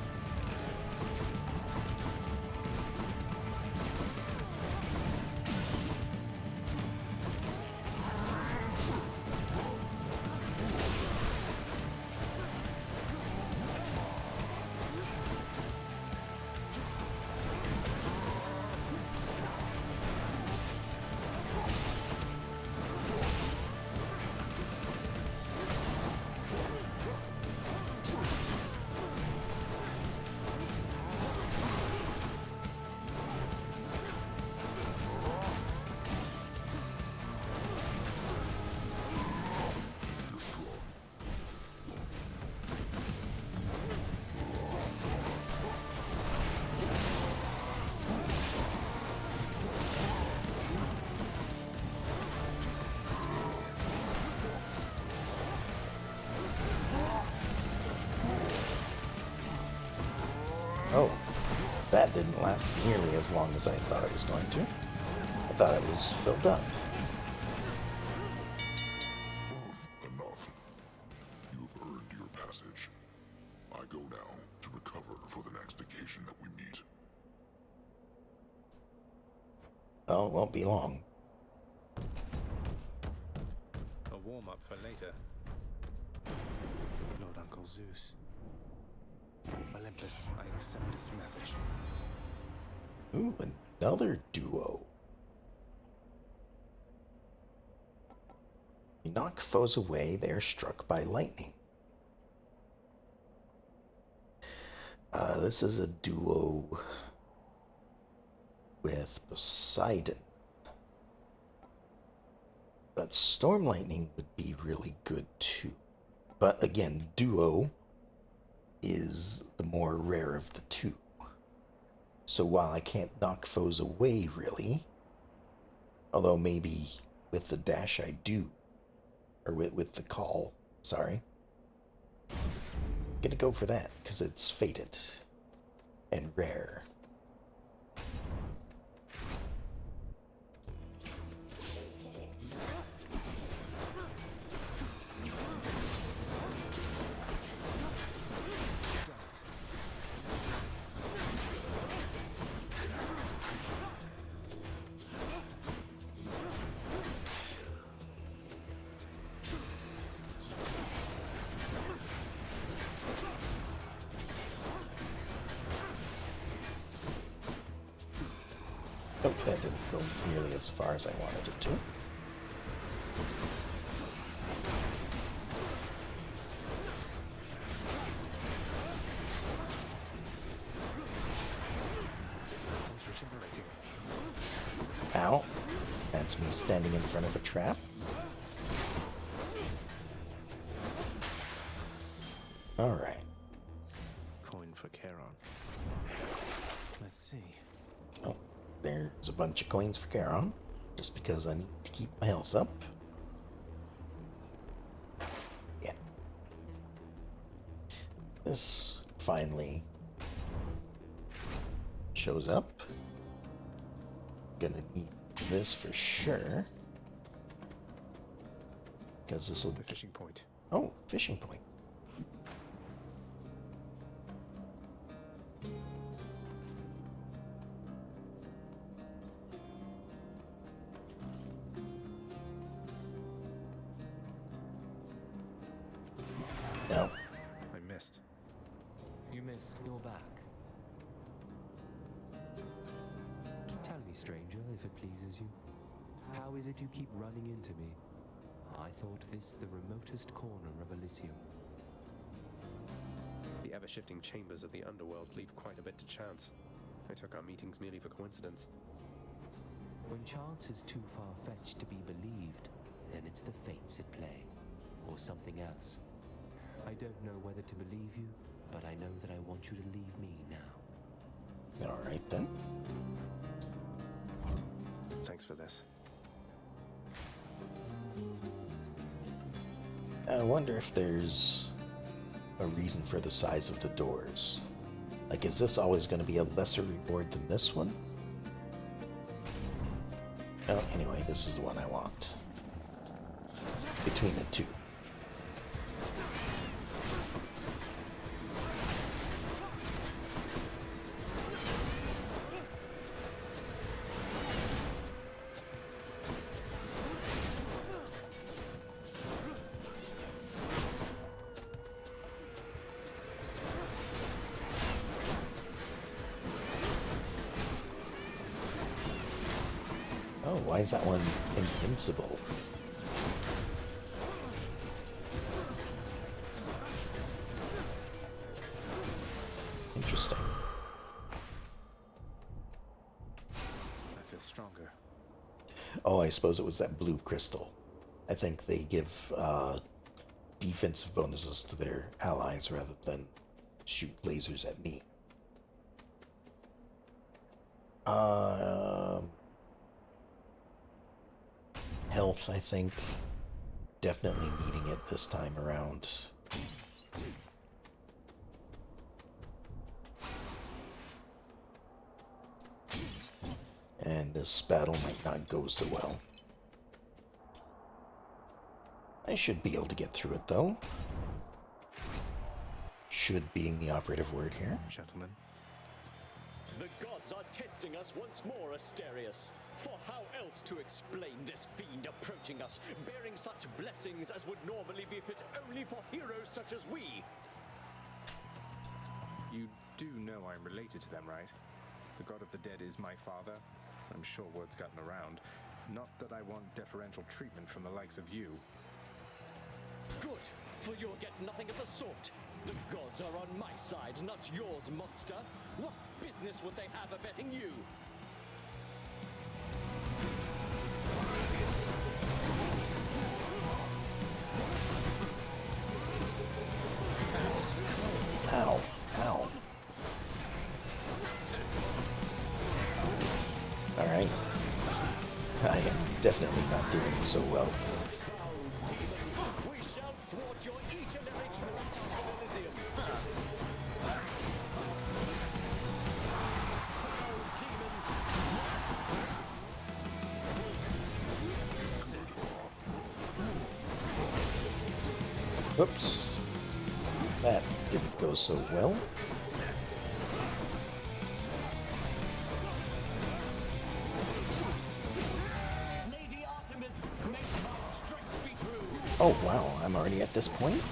Oh, that didn't last nearly as long as I thought it was going to. I thought it was filled up. Enough. You've earned your passage. I go now to recover for the next occasion that we meet. Oh, it won't be long. A warm-up for later. Lord Uncle Zeus. Olympus, I accept this message. Ooh, another duo. You knock foes away, they are struck by lightning. This is a duo with Poseidon. But Storm Lightning would be really good too. But again, duo is the more rare of the two. So while I can't knock foes away really, although maybe with the dash I do, or with the call, sorry, I'm gonna go for that because it's fated and rare. Oh, that didn't go nearly as far as I wanted it to. Ow. That's me standing in front of a trap. Alright. Coin for Charon. Let's see. Oh, there's a bunch of coins for Charon. just because I need to keep my health up. Yeah. This finally shows up. Gonna need this for sure. Because this will be... fishing point. Oh, fishing point. No. I missed. You missed. You're back. Tell me, stranger, if it pleases you. How is it you keep running into me? I thought this the remotest corner of Elysium. The ever-shifting chambers of the underworld leave quite a bit to chance. I took our meetings merely for coincidence. When chance is too far-fetched to be believed, then it's the fates at play, or something else. I don't know whether to believe you, but I know that I want you to leave me now. All right, then. Thanks for this. I wonder if there's a reason for the size of the doors. Like, is this always going to be a lesser reward than this one? Well, anyway, this is the one I want. Between the two. Oh, why is that one invincible? Interesting. I feel stronger. Oh, I suppose it was that blue crystal. I think they give defensive bonuses to their allies rather than shoot lasers at me. Health, I think. Definitely needing it this time around. And this battle might not go so well. I should be able to get through it, though. Should being the operative word here. Gentlemen. The gods are testing us once more, Asterius. For how else to explain this fiend approaching us, bearing such blessings as would normally befit only for heroes such as we? You do know I'm related to them, right? The god of the dead is my father. I'm sure word's gotten around. Not that I want deferential treatment from the likes of you. Good, for you'll get nothing of the sort. The gods are on my side, not yours, monster. What business would they have abetting you? Ow, ow. Alright. I am definitely not doing so well. We shall thwart your each and every trespass of Elysium. Whoops. That didn't go so well. Lady Artemis, make my strength be true. Oh wow, I'm already at this point?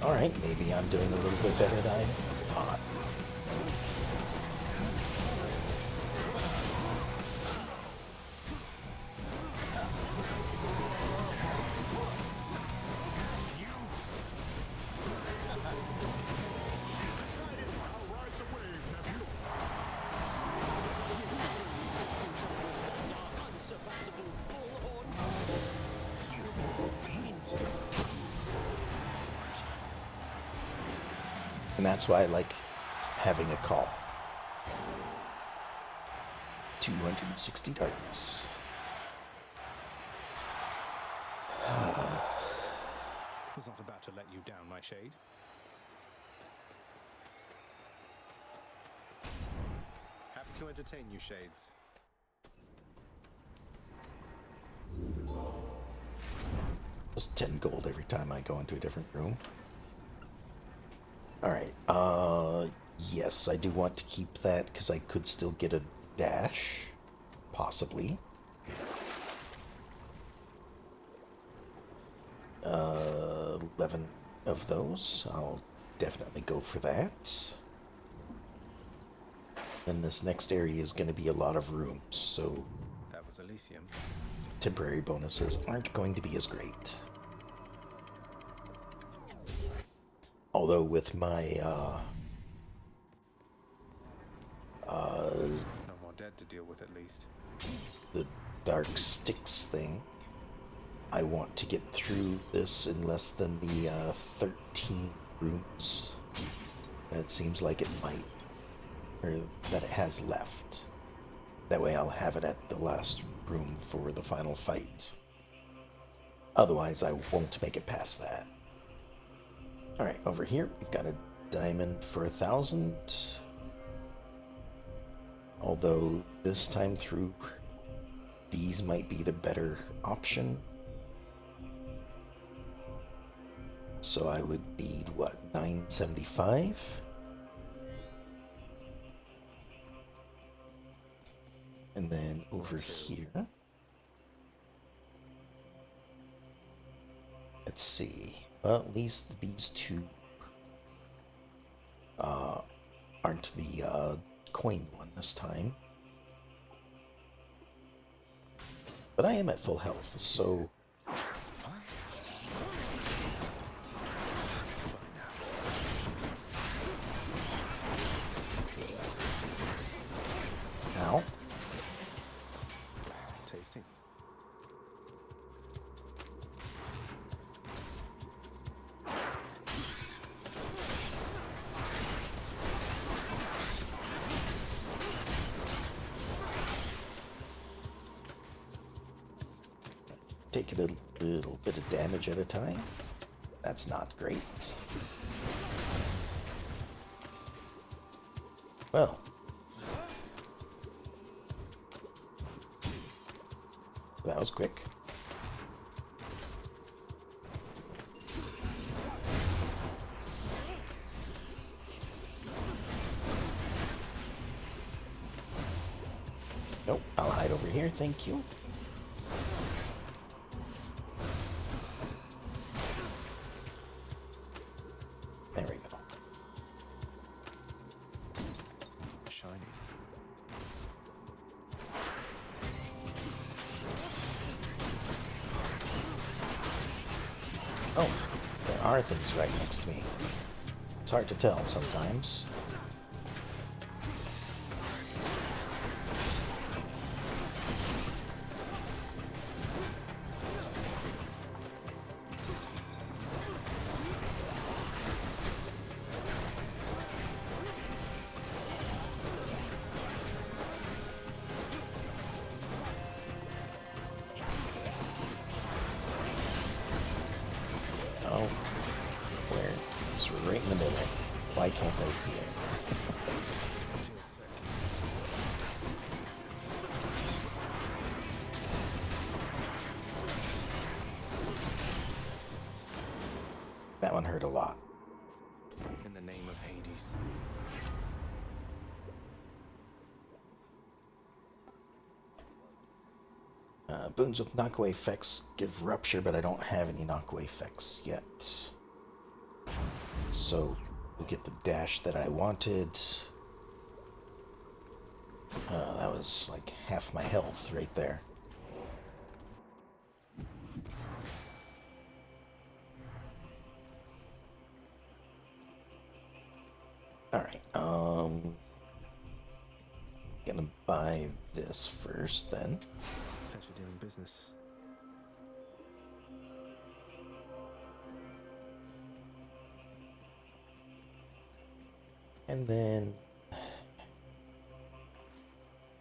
Alright, maybe I'm doing a little bit better than I thought. And that's why I like having a call. 260 darkness. Was not about to let you down, my shade. Happy to entertain you, shades. Just 10 gold every time I go into a different room. Alright, yes, I do want to keep that because I could still get a dash. Possibly. 11 of those. I'll definitely go for that. Then this next area is going to be a lot of rooms, so That was Elysium. temporary bonuses aren't going to be as great. Although with my No more dead to deal with, at least. the dark sticks thing, I want to get through this in less than the 13 rooms that it seems like it might, or that it has left. That way I'll have it at the last room for the final fight. Otherwise I won't make it past that. Alright, over here we've got a diamond for 1,000. Although this time through these might be the better option. So I would need, what, 975? And then over here, let's see. Well, at least these two aren't the coin one this time. But I am at full health, so ow. Tasty. Taking a little bit of damage at a time. That's not great. Well. That was quick. Nope, I'll hide over here, thank you. There we go. Shiny. Oh, there are things right next to me. It's hard to tell sometimes. Oh, where? It's right in the middle. Why can't I see it? Feels sick. That one hurt a lot. In the name of Hades. Boons with knockaway effects give rupture, but I don't have any knockaway effects yet. So we'll get the dash that I wanted. That was like half my health right there. Alright, gonna buy this first then. Pleasure doing business. And then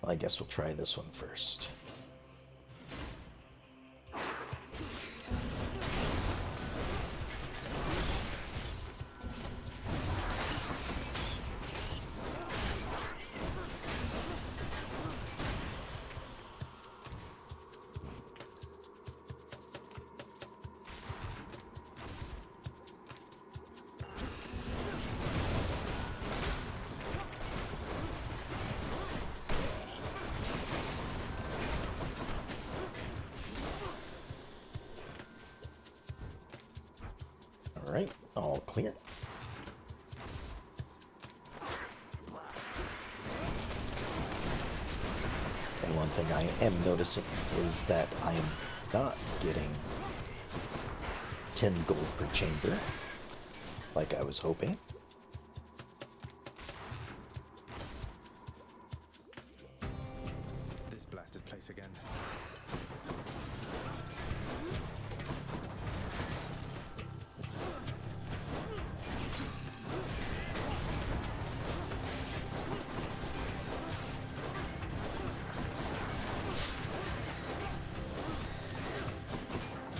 Well, I guess we'll try this one first. Alright, all clear. And one thing I am noticing is that I am not getting 10 gold per chamber, like I was hoping. This blasted place again.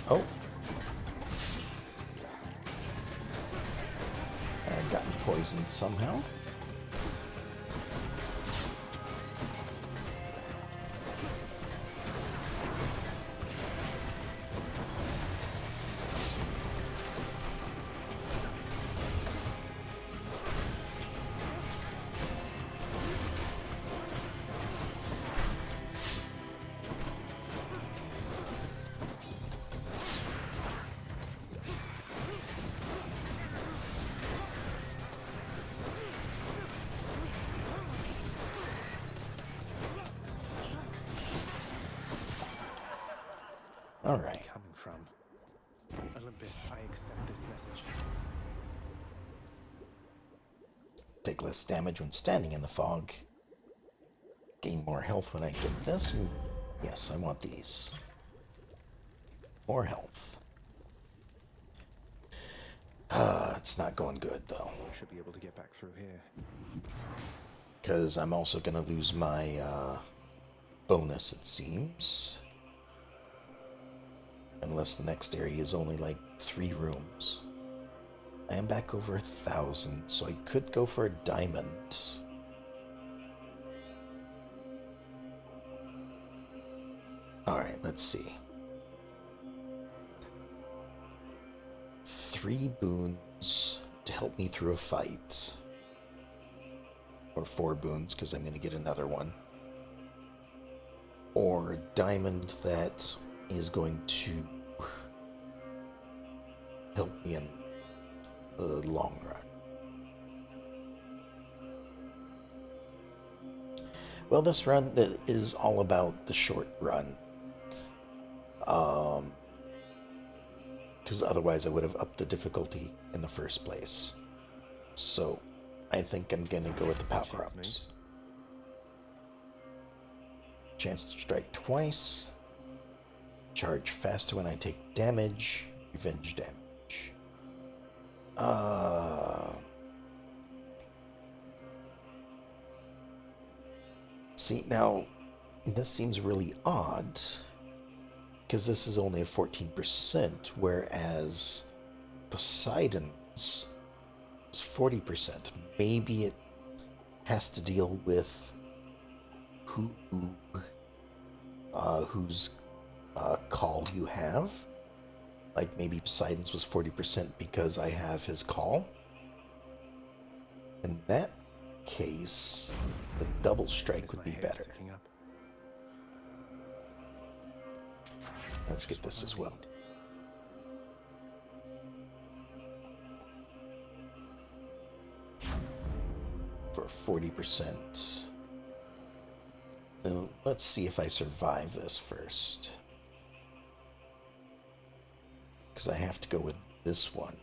Oh. I've gotten poisoned somehow. All right. Coming from Olympus, I accept this message. Take less damage when standing in the fog. Gain more health when I get this. And yes, I want these. More health. It's not going good though. Should be able to get back through here. Because I'm also going to lose my bonus, it seems. Unless the next area is only like 3 rooms. I am back over 1,000, so I could go for a diamond. Alright, let's see. 3 boons to help me through a fight. Or 4 boons, because I'm going to get another one. Or a diamond that is going to help me in the long run. Well, this run is all about the short run. Because otherwise I would have upped the difficulty in the first place. So, I think I'm going to go with the power-ups. Chance to strike twice. Charge faster when I take damage. Revenge damage. See, now, this seems really odd. Because this is only a 14%, whereas Poseidon's is 40%. Maybe it has to deal with whose call you have. Like maybe Poseidon's was 40% because I have his call. In that case, the double strike would be better. Let's get this as well. For 40%. Now, let's see if I survive this first. Because I have to go with this one.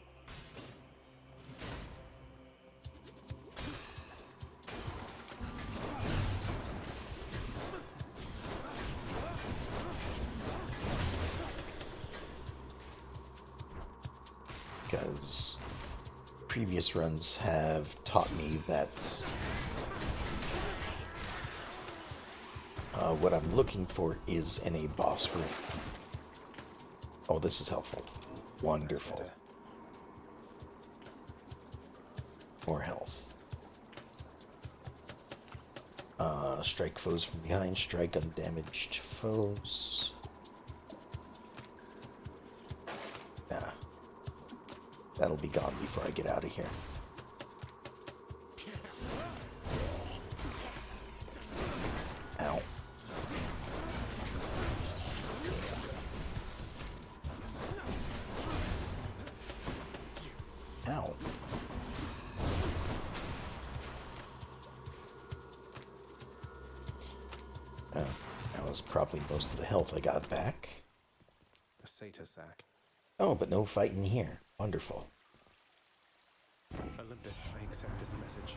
Because previous runs have taught me that What I'm looking for is in a boss room. Oh, this is helpful. Wonderful. More health. Strike foes from behind. Strike undamaged foes. Nah. That'll be gone before I get out of here. Ow. Ow. That was probably most of the health I got back. A satyr sack. Oh, but no fighting here. Wonderful. Olympus, I accept this message.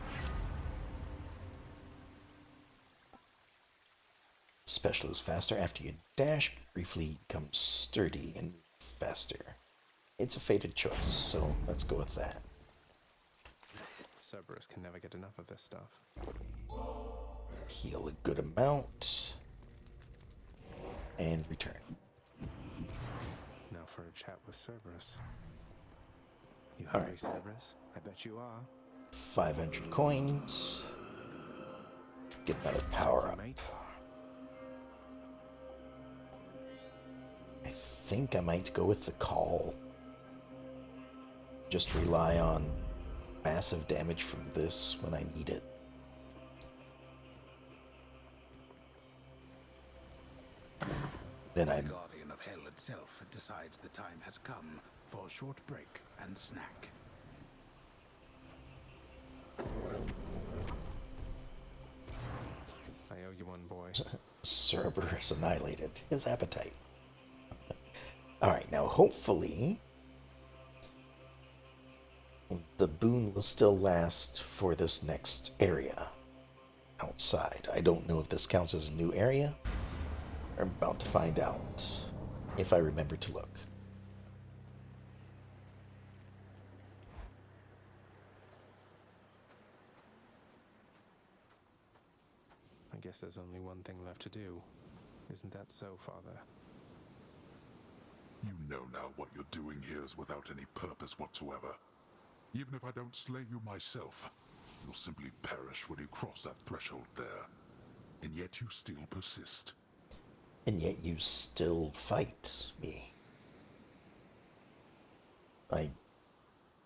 Special is faster after you dash, briefly becomes sturdy and faster. It's a fated choice, so let's go with that. Cerberus can never get enough of this stuff. Heal a good amount. And return. Now for a chat with Cerberus. You All hungry, right. Cerberus? I bet you are. 500 coins. Get another power up. I think I might go with the call. Just rely on massive damage from this when I need it. Then The I'm Guardian of Hell itself decides the time has come for a short break and snack. I owe you one, boy. Cerberus annihilated his appetite. Alright, now hopefully the boon will still last for this next area outside. I don't know if this counts as a new area. I'm about to find out if I remember to look. I guess there's only one thing left to do. Isn't that so, Father? You know now what you're doing here is without any purpose whatsoever. Even if I don't slay you myself, you'll simply perish when you cross that threshold there. And yet you still persist. And yet you still fight me. Like,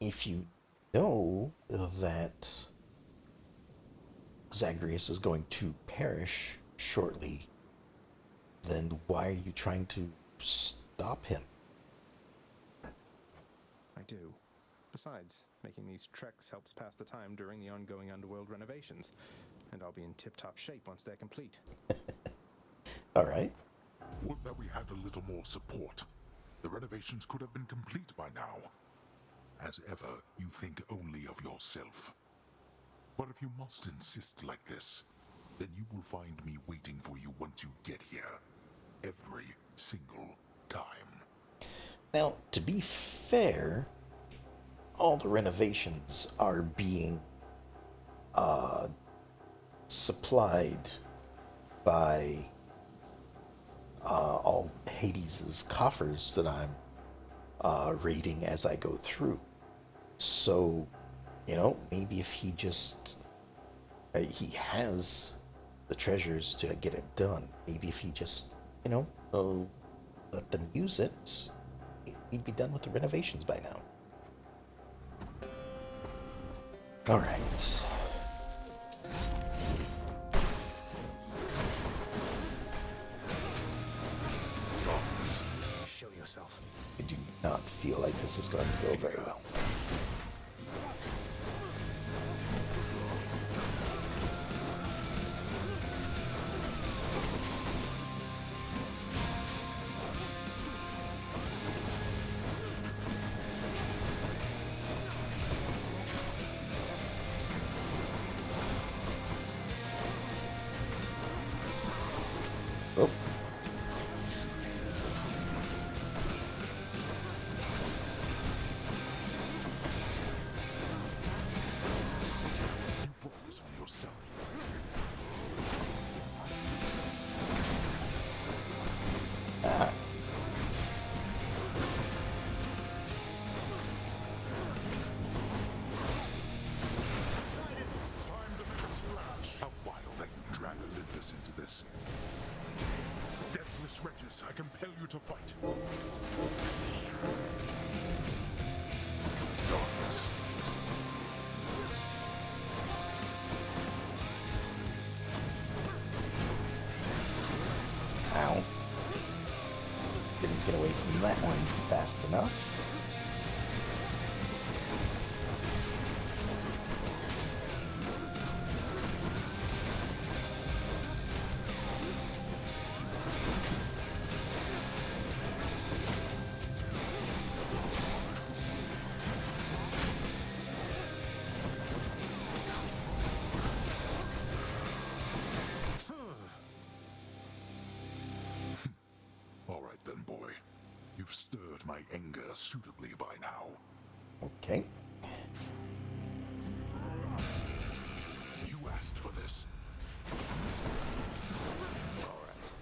if you know that Zagreus is going to perish shortly, then why are you trying to stop him? I do. Besides, making these treks helps pass the time during the ongoing underworld renovations, and I'll be in tip-top shape once they're complete. Alright. Would that we had a little more support. The renovations could have been complete by now. As ever, you think only of yourself. But if you must insist like this, then you will find me waiting for you once you get here. Every single time. Now, to be fair, all the renovations are being supplied by all Hades' coffers that I'm raiding as I go through. So, you know, maybe if he just he has the treasures to get it done. Maybe if he just, you know, let them use it, he'd be done with the renovations by now. All right. Show yourself. I do not feel like this is going to go very well. Oh. Yes, Regis, I compel you to fight. Darkness. Ow. Didn't get away from that one fast enough. All right then, boy. You've stirred my anger suitably by now. Okay. You asked for this. All right.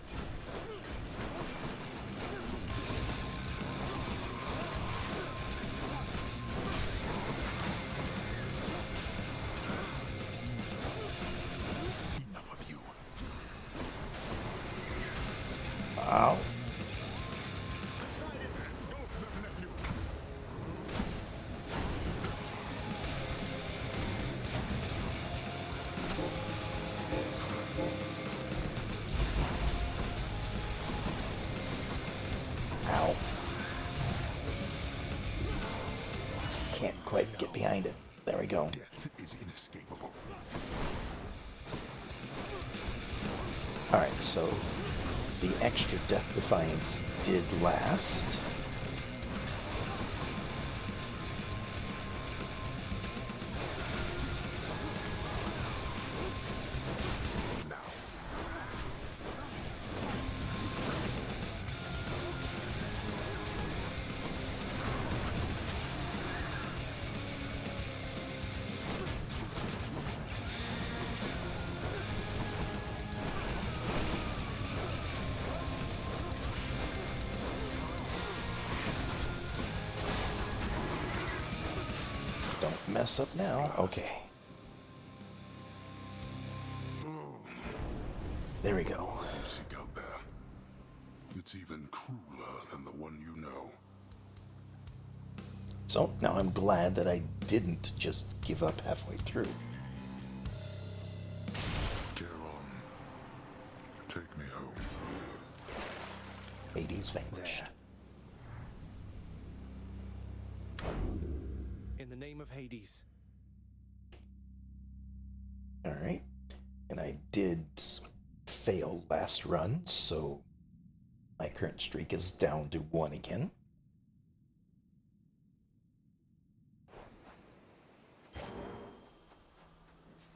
Enough of you. Ow. Ow. Can't quite get behind it. There we go. Death is inescapable. Alright, so the extra Death Defiance did last. Don't mess up now. Okay. There we go. Seek out there. It's even crueler than the one you know. So now I'm glad that I didn't just give up halfway through. Charon, take me home. Hades vanquished. In the name of Hades. Alright. And I did fail last run, so my current streak is down to 1 again.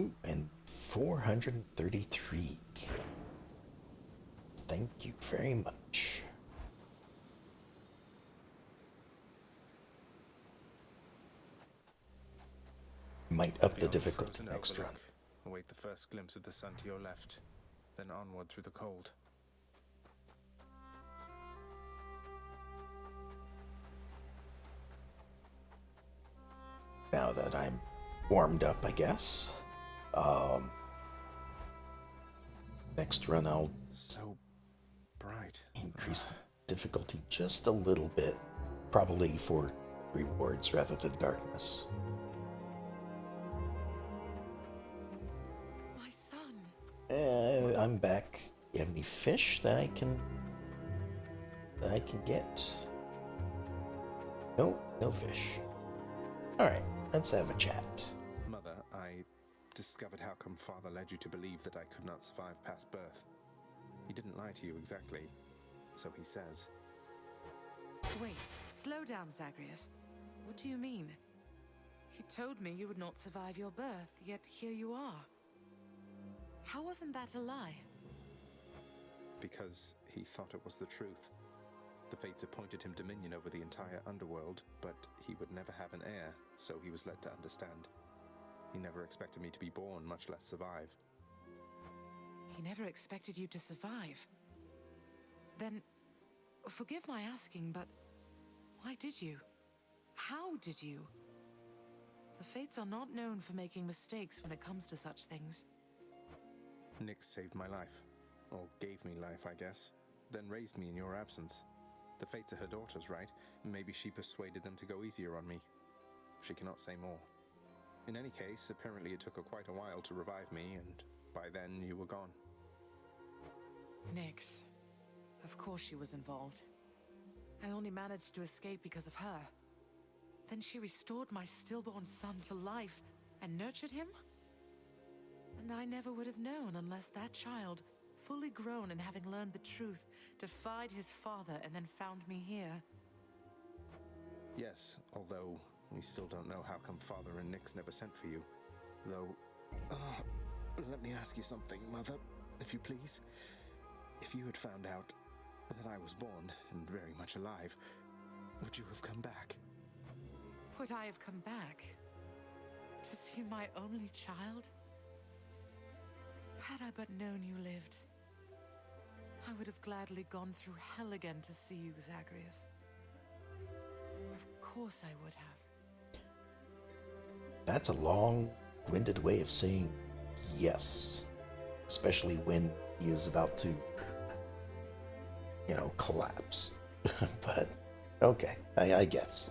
Ooh, and 433. Thank you very much. Might up the Beyond difficulty frozen next run. overlook, await the first glimpse of the sun to your left, then onward through the cold. Now that I'm warmed up, I guess. Next run I'll So bright. increase the difficulty just a little bit, probably for rewards rather than darkness. My son. I'm back. You have any fish that I can get? No, no fish. All right, let's have a chat. Mother, I discovered how come Father led you to believe that I could not survive past birth. He didn't lie to you exactly, so he says. Wait, slow down, Zagreus. What do you mean? He told me you would not survive your birth, yet here you are. How wasn't that a lie? Because he thought it was the truth. The Fates appointed him dominion over the entire underworld, but he would never have an heir, so he was led to understand. He never expected me to be born, much less survive. He never expected you to survive. Then, forgive my asking, but why did you? How did you? The Fates are not known for making mistakes when it comes to such things. Nyx saved my life. Or gave me life, I guess. then raised me in your absence. The fates are her daughters, right? Maybe she persuaded them to go easier on me. She cannot say more. In any case, apparently it took her quite a while to revive me, and by then you were gone. Nyx. Of course she was involved. I only managed to escape because of her. Then she restored my stillborn son to life and nurtured him? And I never would have known unless that child, fully grown and having learned the truth, defied his father and then found me here. Yes, although we still don't know how come Father and Nyx never sent for you. Though, let me ask you something, Mother, if you please. If you had found out that I was born and very much alive, would you have come back? Would I have come back? To see my only child? Had I but known you lived, I would have gladly gone through hell again to see you, Zagreus. Of course I would have. That's a long-winded way of saying yes. Especially when he is about to, collapse. But, okay, I guess.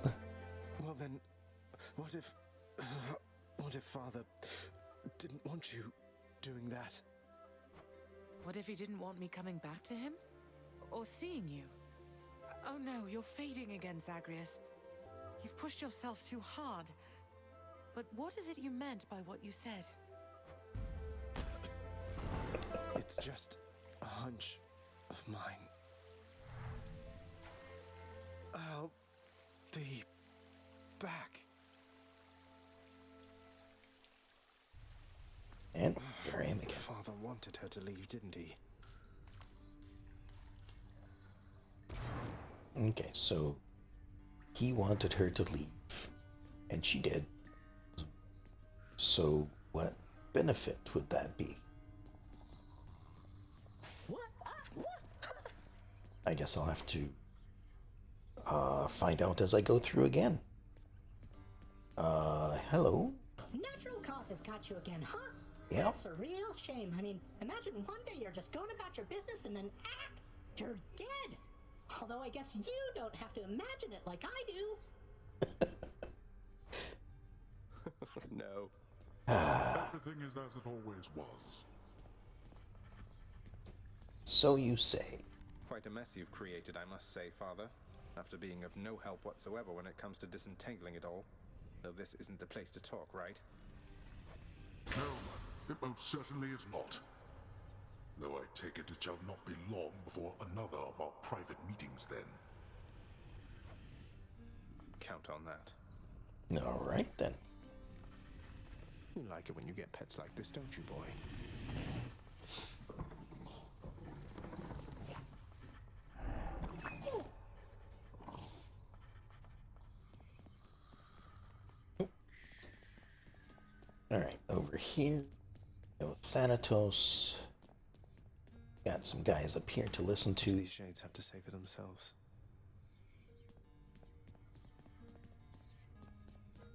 Well then, what if Father didn't want you doing that? What if he didn't want me coming back to him? Or seeing you? Oh no, you're fading again, Zagreus. You've pushed yourself too hard. But what is it you meant by what you said? It's just a hunch of mine. I'll be back. And here I am again. Father wanted her to leave, didn't he? Okay, so he wanted her to leave, and she did. So what benefit would that be? What? I guess I'll have to find out as I go through again. Hello? Natural causes got you again, huh? Yeah. That's a real shame. I mean, imagine one day you're just going about your business and then you're dead. Although I guess you don't have to imagine it like I do. No. Everything is as it always was. So you say. Quite a mess you've created, I must say, Father. After being of no help whatsoever when it comes to disentangling it all. Though this isn't the place to talk, right? No, it most certainly is not. Though I take it shall not be long before another of our private meetings then. Count on that. All right then. You like it when you get pets like this, don't you, boy? Alright, over here. No Thanatos. Got some guys up here to listen to. These shades have to say for themselves.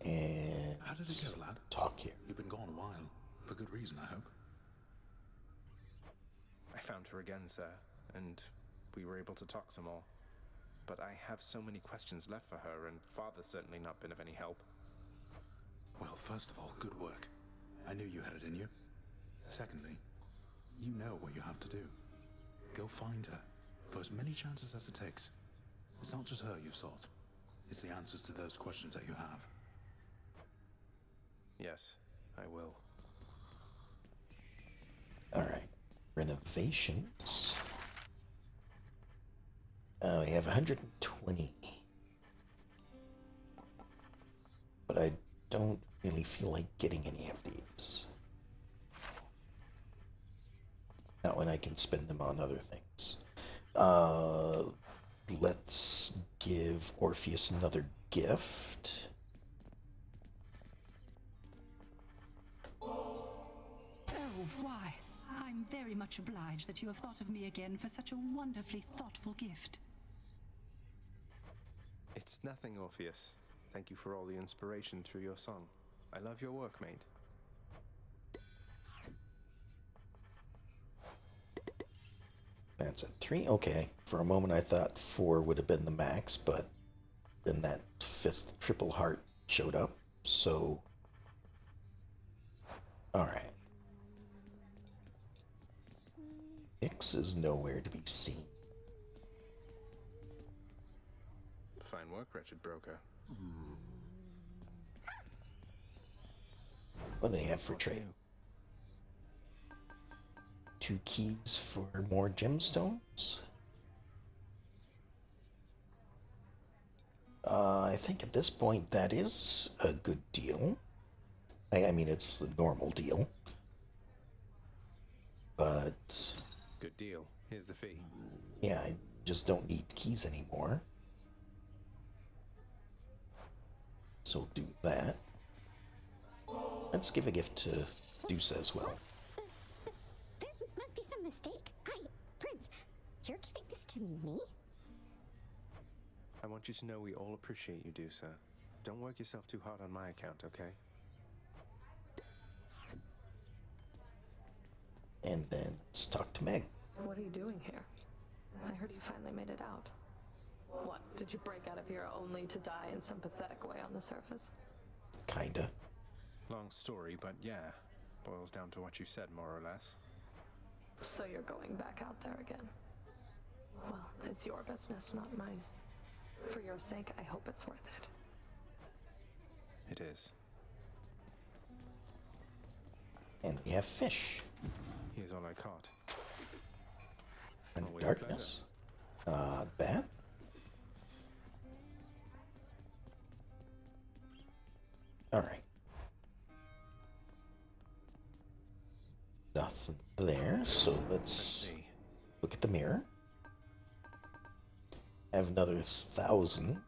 And how did it go, lad? Talk here. You've been gone a while. For good reason, I hope. I found her again, sir, and we were able to talk some more. But I have so many questions left for her, and Father's certainly not been of any help. Well, first of all, good work. I knew you had it in you. Secondly, you know what you have to do. Go find her, for as many chances as it takes. It's not just her you've sought. It's the answers to those questions that you have. Yes, I will. Alright. Renovations. We have 120. But I don't really feel like getting any of these. Not when I can spend them on other things. Let's give Orpheus another gift. Oh, why? I'm very much obliged that you have thought of me again for such a wonderfully thoughtful gift. It's nothing, Orpheus. Thank you for all the inspiration through your song. I love your work, mate. That's at 3. Okay. For a moment I thought 4 would have been the max, but then that 5th triple heart showed up. So, alright. Nyx is nowhere to be seen. Fine work, wretched broker. What do they have for trade? 2 keys for more gemstones? I think at this point that is a good deal. I mean, it's the normal deal. But... Good deal. Here's the fee. yeah, I just don't need keys anymore. So do that. Let's give a gift to Dusa as well. There must be some mistake. Prince, you're giving this to me? I want you to know we all appreciate you, Dusa. Don't work yourself too hard on my account, okay? And then let's talk to Meg. What are you doing here? I heard you finally made it out. What, did you break out of here only to die in some pathetic way on the surface? Kinda. Long story, but yeah. Boils down to what you said, more or less. So you're going back out there again? Well, it's your business, not mine. For your sake, I hope it's worth it. It is. And we have fish. Here's all I caught. And Always a darkness. Bad. Alright. Nothing there, so let's look at the mirror. I have another 1,000,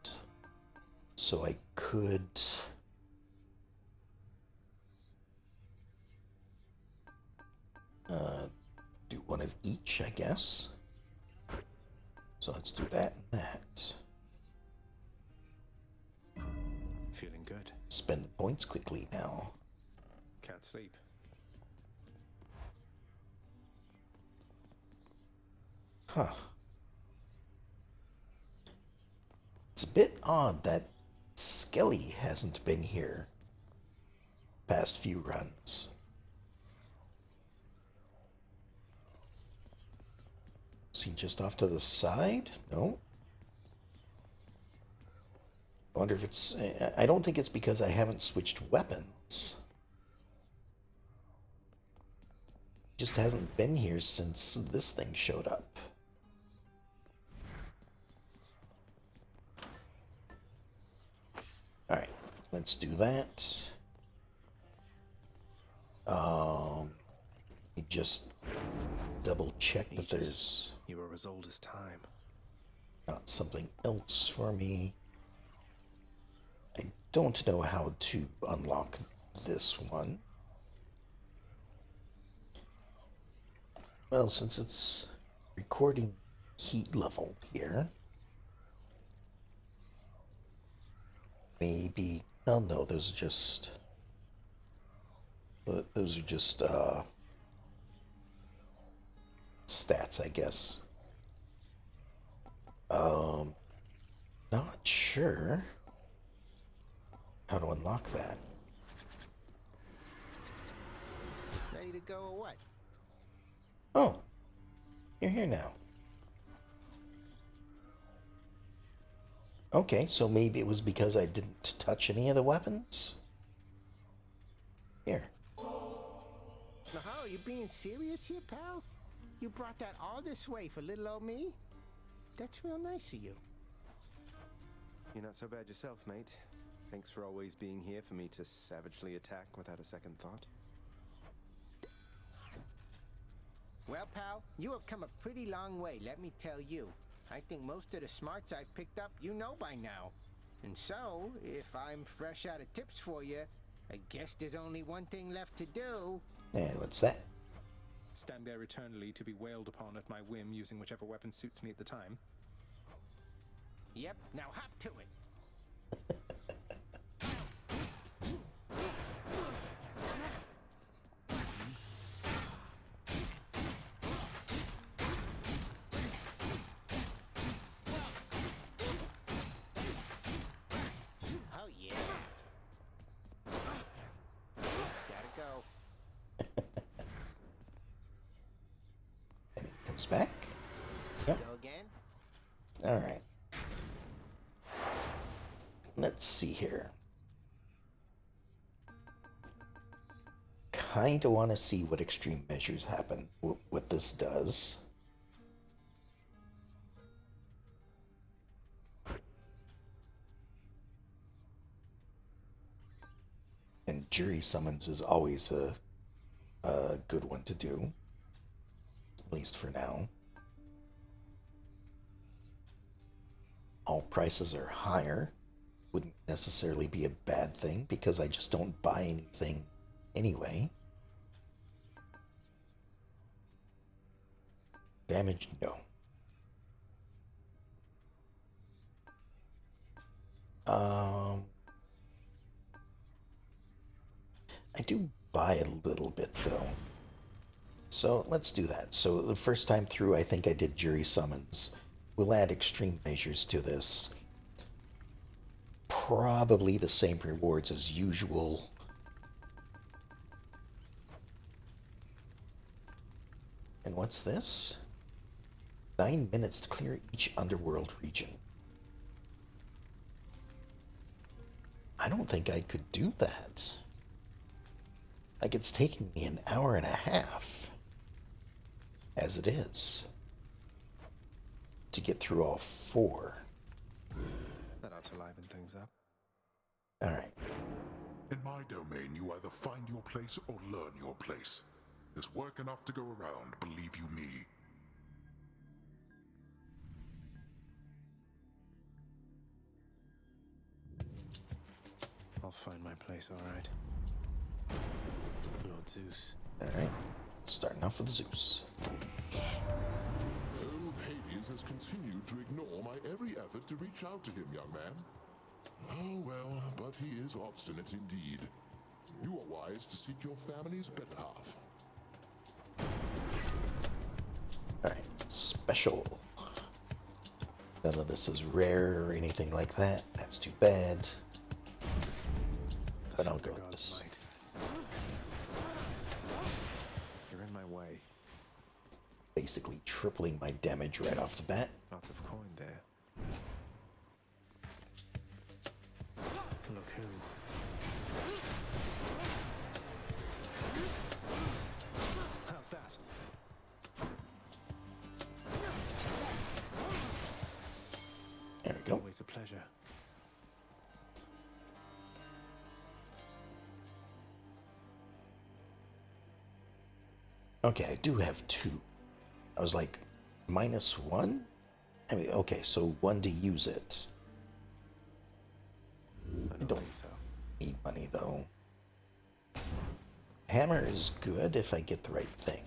so I could... do one of each, I guess. So let's do that and that. Feeling good. Spend the points quickly now. Can't sleep. Huh. It's a bit odd that Skelly hasn't been here past few runs. Is he just off to the side? No. I wonder if it's... I don't think it's because I haven't switched weapons. Just hasn't been here since this thing showed up. Alright, let's do that. Just double check that there's... You are as old as time. Not something else for me. I don't know how to unlock this one. Well, since it's recording heat level here, maybe... Oh no, those are just... stats, I guess. Not sure how to unlock that. Ready to go or what? Oh, you're here now. Okay, so maybe it was because I didn't touch any of the weapons? Here. Now, you being serious here, pal? You brought that all this way for little old me? That's real nice of you. You're not so bad yourself, mate. Thanks for always being here for me to savagely attack without a second thought. Well, pal, you have come a pretty long way, let me tell you. I think most of the smarts I've picked up you know by now. And so, if I'm fresh out of tips for you, I guess there's only one thing left to do. And what's that? Stand there eternally to be wailed upon at my whim using whichever weapon suits me at the time. Yep, now hop to it. It's back? Yep. Go again? Alright. Let's see here. Kinda want to see what extreme measures happen, what this does. And jury summons is always a good one to do, at least for now. All prices are higher. Wouldn't necessarily be a bad thing because I just don't buy anything anyway. Damage, no. I do buy a little bit though. So let's do that. So the first time through, I think I did jury summons. We'll add extreme measures to this. Probably the same rewards as usual. And what's this? 9 minutes to clear each underworld region. I don't think I could do that. Like, it's taking me an hour and a half, as it is, to get through all 4. That ought to liven things up. Alright. In my domain, you either find your place or learn your place. There's work enough to go around, believe you me. I'll find my place, alright. Lord Zeus. Alright. Starting off with Zeus. Old Hades has continued to ignore my every effort to reach out to him, young man. Oh well, but he is obstinate indeed. You are wise to seek your family's better half. Alright, special. None of this is rare or anything like that. That's too bad. But I'll go with this. You're in my way. Basically tripling my damage right off the bat. Lots of coin there. Look who. How's that? There we go. Always a pleasure. Okay, I do have 2. I was like, -1? I mean, okay, so 1 to use it. I don't think so. Need money, though. Hammer is good if I get the right thing.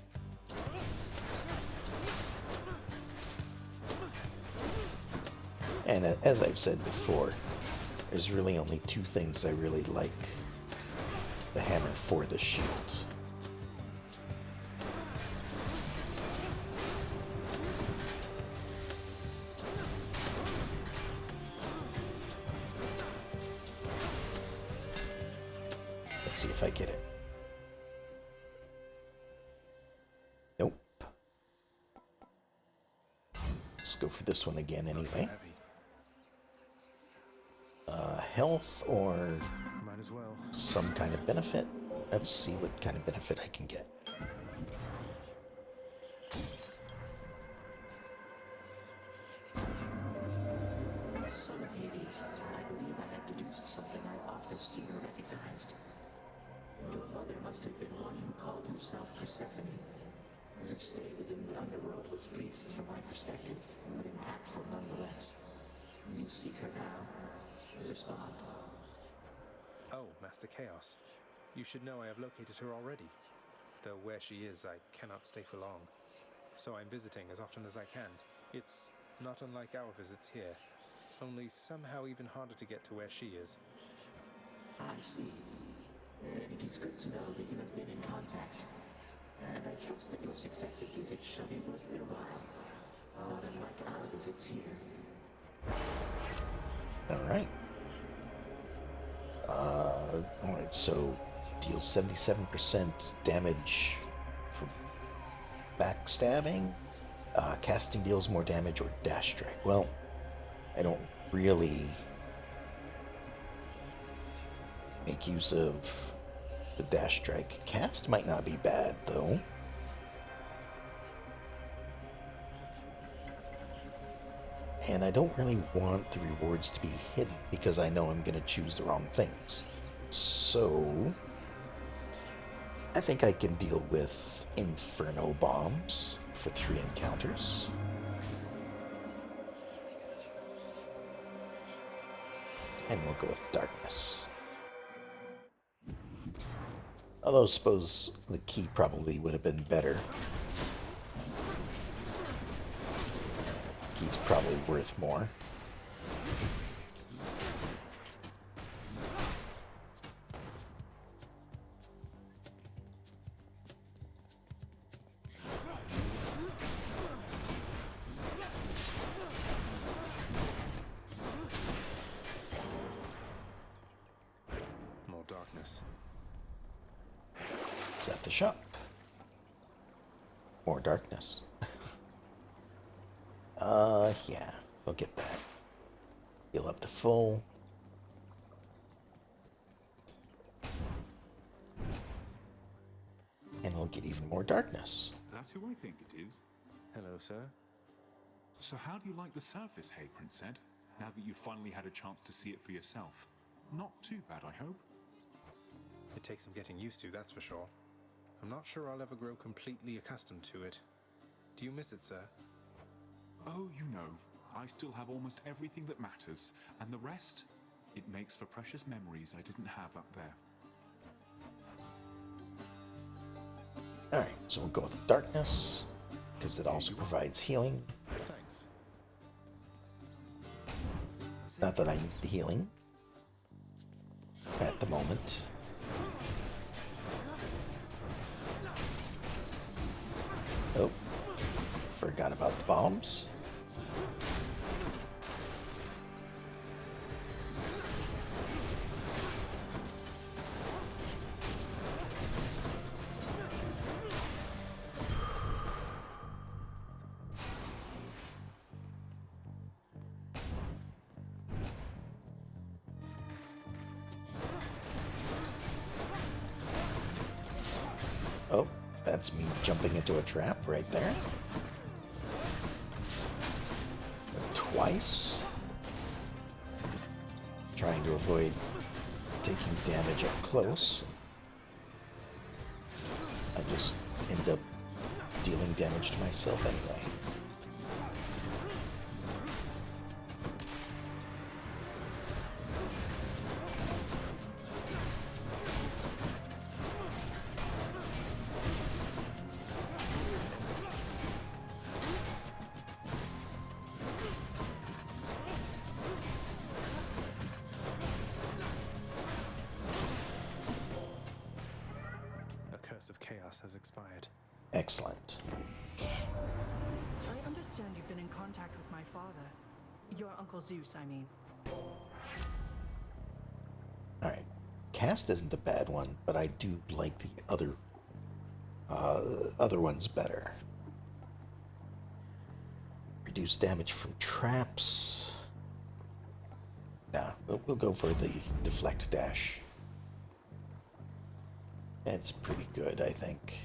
And as I've said before, there's really only 2 things I really like the hammer for: the shield. Let's see if I get it. Nope. Let's go for this one again anyway. Health or might as well. Some kind of benefit. Let's see what kind of benefit I can get. Son of Hades, I believe I have deduced something I ought to have sooner recognized. Your mother must have been one who called herself Persephone. Her stay within the underworld was brief from my perspective, but impactful nonetheless. You seek her now. Respond. Oh, Master Chaos. You should know I have located her already. Though where she is, I cannot stay for long. So I'm visiting as often as I can. It's not unlike our visits here. Only somehow even harder to get to where she is. I see. Then it is good to know that you have been in contact. And I trust that your successive visits shall be worth their while. Not unlike our visits here. Alright. Alright, so deals 77% damage for backstabbing. Casting deals more damage or dash strike. Well, I don't really make use of the dash strike. Cast might not be bad, though. And I don't really want the rewards to be hidden because I know I'm going to choose the wrong things. So I think I can deal with Inferno Bombs for 3 encounters. And we'll go with Darkness. Although I suppose the key probably would have been better. Key's probably worth more. More darkness. It's at the shop. More darkness. Yeah, we'll get that. Heal up to full. And we'll get even more darkness. That's who I think it is. Hello, sir. So how do you like the surface, hey, Prince Zed? Now that you've finally had a chance to see it for yourself. Not too bad, I hope. It takes some getting used to, that's for sure. I'm not sure I'll ever grow completely accustomed to it. Do you miss it, sir? Oh, you know, I still have almost everything that matters, and the rest, it makes for precious memories I didn't have up there. Alright, so we'll go with darkness, because it also provides healing. Thanks. Not that I need the healing at the moment. Oh, forgot about the bombs. Oh, that's me jumping into a trap right there. Twice. Trying to avoid taking damage up close. I just end up dealing damage to myself anyway. Of chaos has expired. Excellent. I understand you've been in contact with my father. Your Uncle Zeus, I mean. Alright. Cast isn't a bad one, but I do like the other ones better. Reduce damage from traps. Nah, we'll go for the deflect dash. It's pretty good, I think.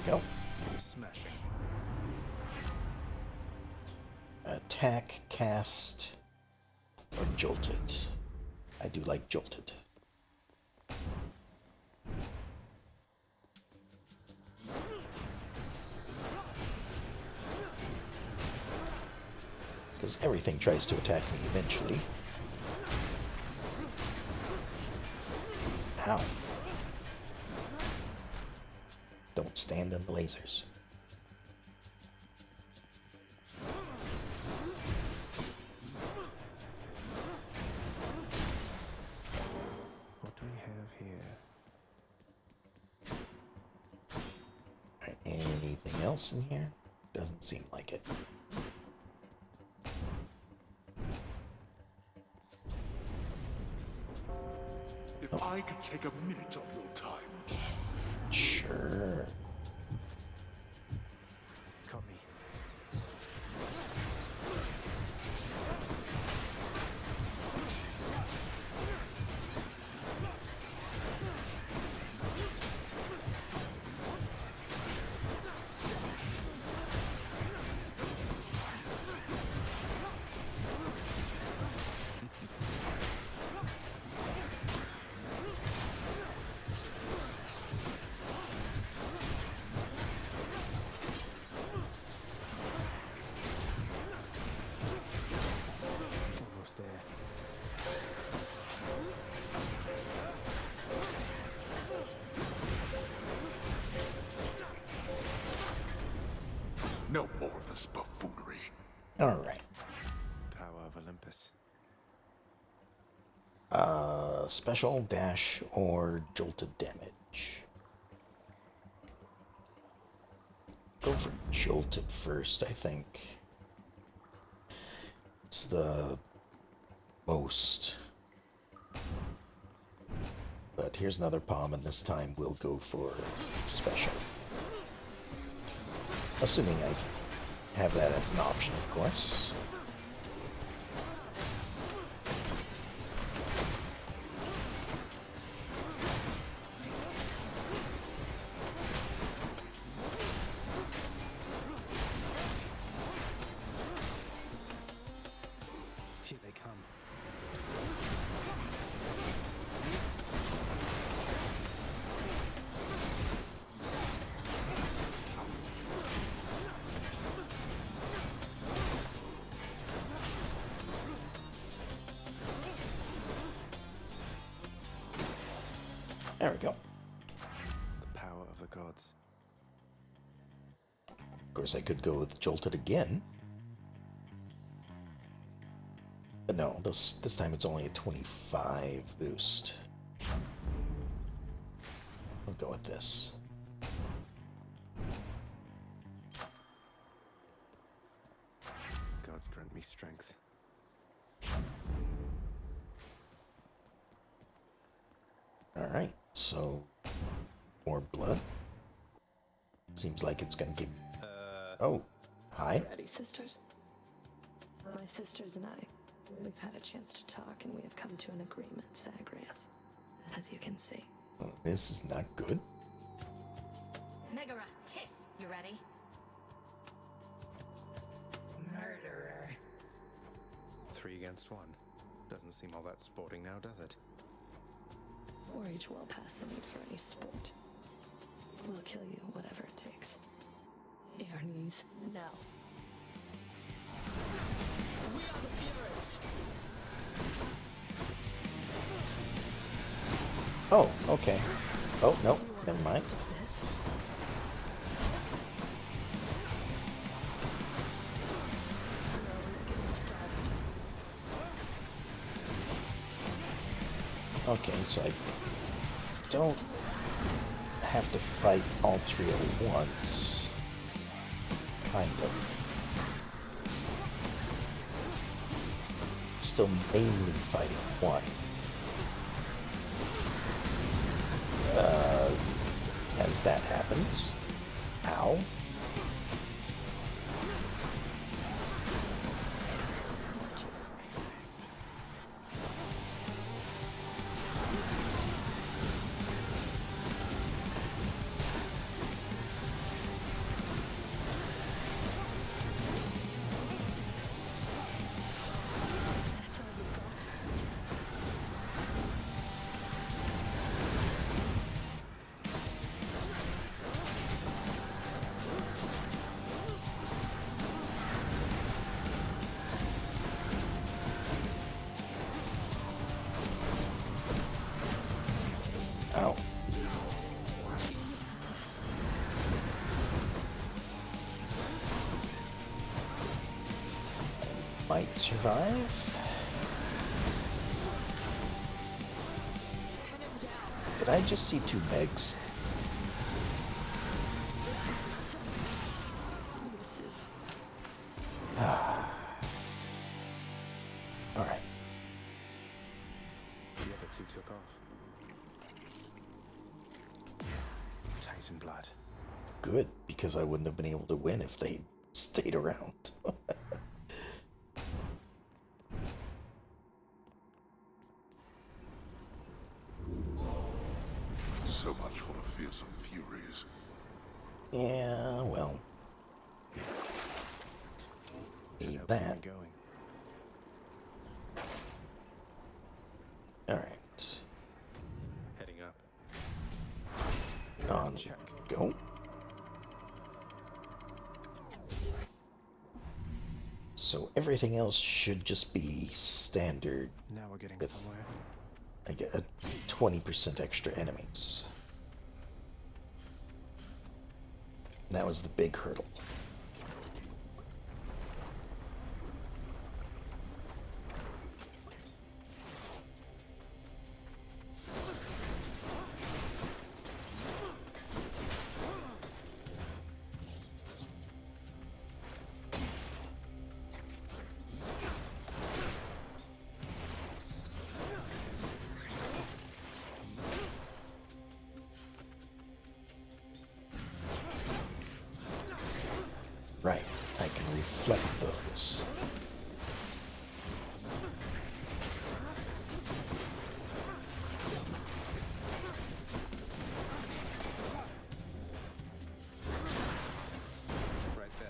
Go. Smashing. Attack, cast, or jolted. I do like jolted. Because everything tries to attack me eventually. Ow. Don't stand in the lasers. What do we have here? Alright, anything else in here? Doesn't seem like it. If I could take a minute of your time. Sure. Caught me. Almost there. No more of this buffoonery. Alright. Power of Olympus. Special, dash, or jolted damage. Go for jolted first, I think. It's the most. But here's another palm, and this time we'll go for special. Assuming I have that as an option, of course. Here they come. There we go. The power of the gods. Of course, I could go with jolted again. But no, this time it's only a 25 boost. I'll go with this. Gods grant me strength. Alright, so more blood. Seems like it's gonna give. Oh, hi. Ready, sisters? My sisters and I, we've had a chance to talk, and we have come to an agreement, Zagreus. As you can see. Oh, this is not good. Megara, Tiss, you ready? Murderer. 3 against 1. Doesn't seem all that sporting now, does it? We're each well past the need for any sport. We'll kill you, whatever it takes. Ionis, now. We are the Furies! Oh, okay. Oh, no, never mind. Okay, so I don't have to fight all 3 at once. Kind of. Still mainly fighting one. As that happens. Ow. Ow. Might survive. Did I just see 2 Megs? Alright. The other 2 took off. Titan blood. Good, because I wouldn't have been able to win if they stayed around. So much for the fearsome furies. Yeah, well. Need that. Alright. Heading up. On go. So everything else should just be standard. Now we're getting with, somewhere. I get a 20% extra enemies. That was the big hurdle. Right, I can reflect those. Right there.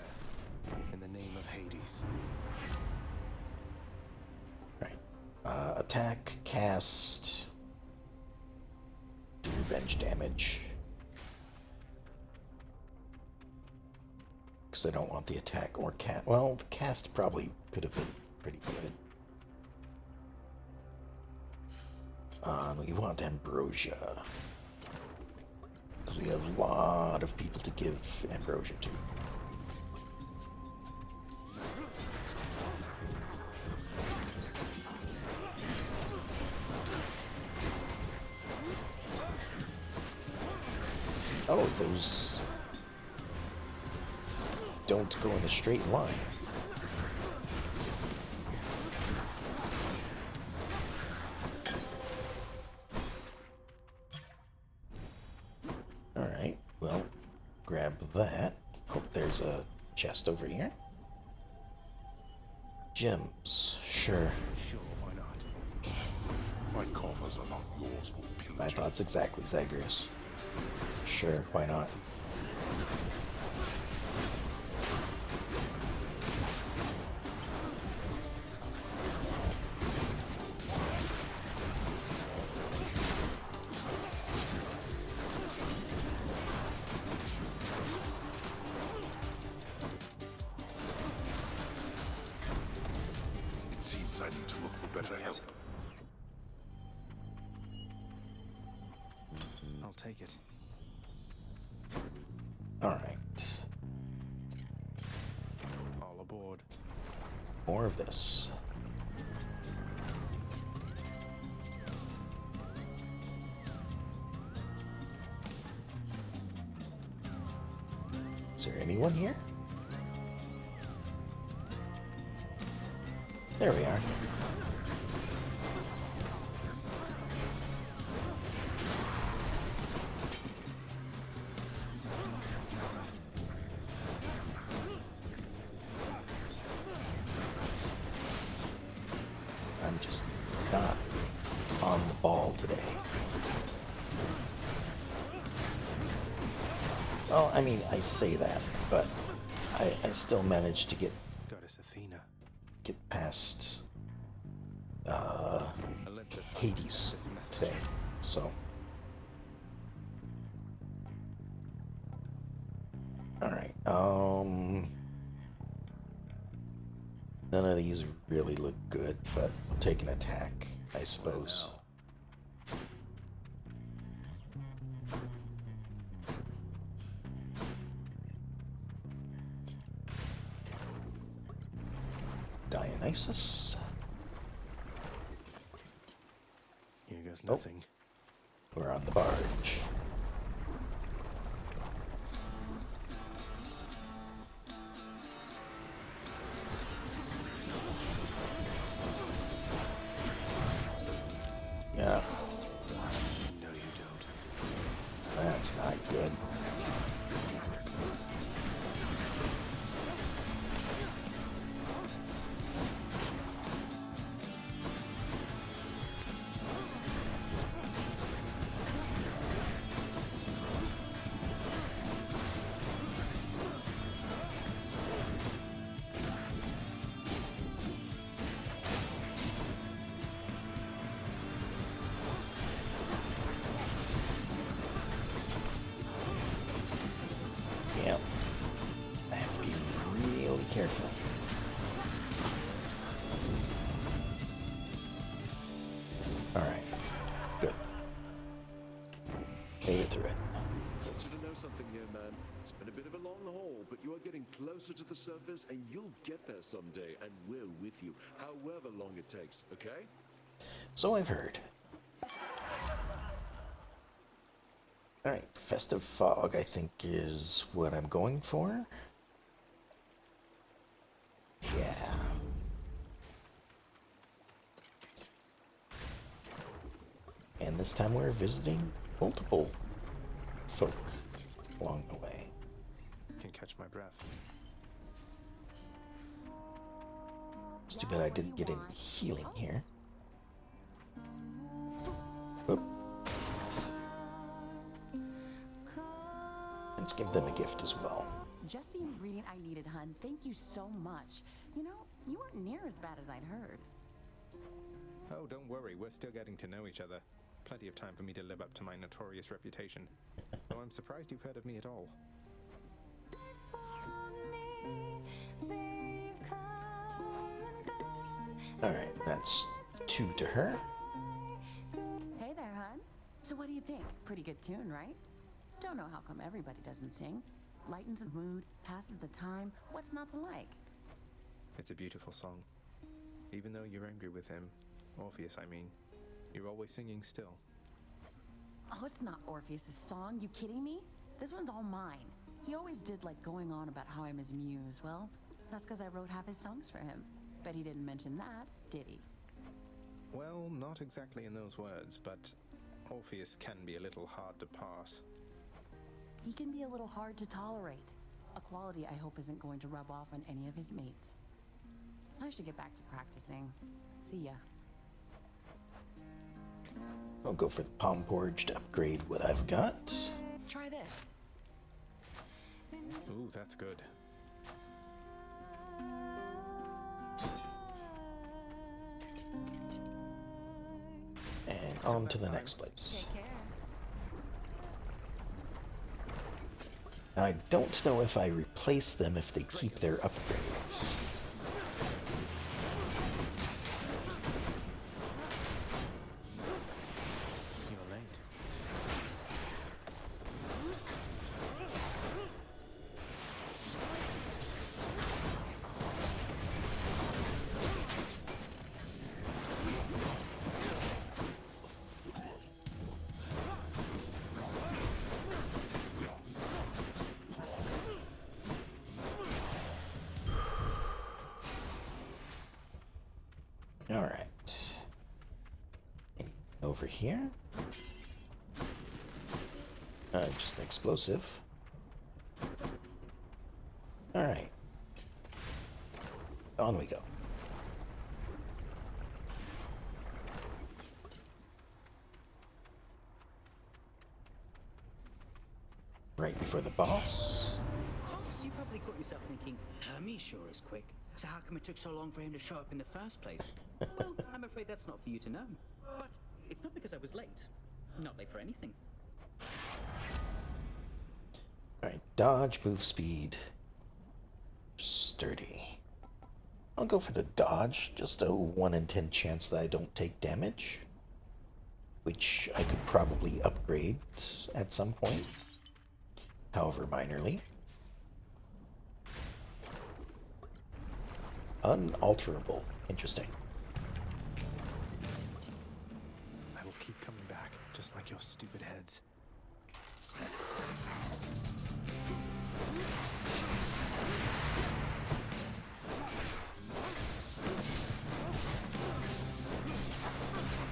In the name of Hades. Right. Attack, cast, do revenge damage. Because I don't want the attack or cat. Well, the cast probably could have been pretty good. We want Ambrosia. Because we have a lot of people to give Ambrosia to. Oh, those don't go in a straight line. Alright, well, grab that. Oh, there's a chest over here. Gems, sure. Sure, why not? My coffers are not yours for pillaging. My thoughts exactly, Zagreus. Sure, why not? It seems I need to look for better help. I'll take it. Alright. All aboard. More of this. Is there anyone here? There we are. I'm just not on the ball today. Well, I mean, I say that, but I still managed to get Goddess Athena. past Olympus Hades this message. today, so. Alright, none of these really look good, but I'll take an attack, I suppose. Dionysus. Here goes nothing. We're on the barge. Yeah. No, you don't. That's not good. Yep. I have to be really careful. Alright. Good. Made it through it. I want you to know something, young man. It's been a bit of a long haul, but you are getting closer to the surface, and you'll get there someday, and we're with you, however long it takes, okay? So I've heard. Alright, Festive Fog, I think, is what I'm going for. Yeah. And this time we're visiting multiple folk along the way. Can catch my breath. It's too bad I didn't get any healing here. Oop. Let's give them a gift as well. Just the ingredient I needed, hun. Thank you so much. You know, you weren't near as bad as I'd heard. Oh, don't worry. We're still getting to know each other. Plenty of time for me to live up to my notorious reputation. Though I'm surprised you've heard of me at all. Alright, that's 2 to her. Hey there, hun. So what do you think? Pretty good tune, right? Don't know how come everybody doesn't sing. Lightens the mood, passes the time. What's not to like? It's a beautiful song. Even though you're angry with him, Orpheus, I mean, you're always singing still. Oh, it's not Orpheus' song. You kidding me? This one's all mine. He always did like going on about how I'm his muse. Well, that's because I wrote half his songs for him. Bet he didn't mention that, did he? Well, not exactly in those words, but Orpheus can be a little hard to pass. He can be a little hard to tolerate. A quality I hope isn't going to rub off on any of his mates. I should get back to practicing. See ya. I'll go for the Palm Porge to upgrade what I've got. Try this. Ooh, that's good. And on to the next place. Now, I don't know if I replace them if they keep their upgrades. You're late. Alright. Over here. Just an explosive. Alright. On we go. Right before the boss. You probably caught yourself thinking, Hermes sure is quick. So how come it took so long for him to show up in the first place? Well, I'm afraid that's not for you to know. But it's not because I was late. Not late for anything. Alright, dodge, move speed. Sturdy. I'll go for the dodge, just a 1 in 10 chance that I don't take damage. Which I could probably upgrade at some point. However minorly. Unalterable. Interesting. I will keep coming back, just like your stupid heads.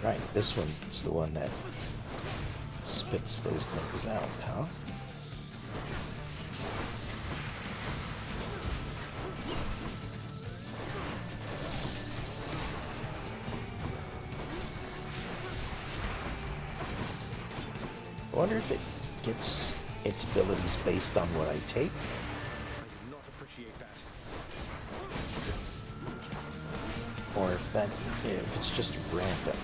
Right, this one's the one that spits those things out, huh? I wonder if it gets its abilities based on what I take. I do not appreciate that. Or if it's just random.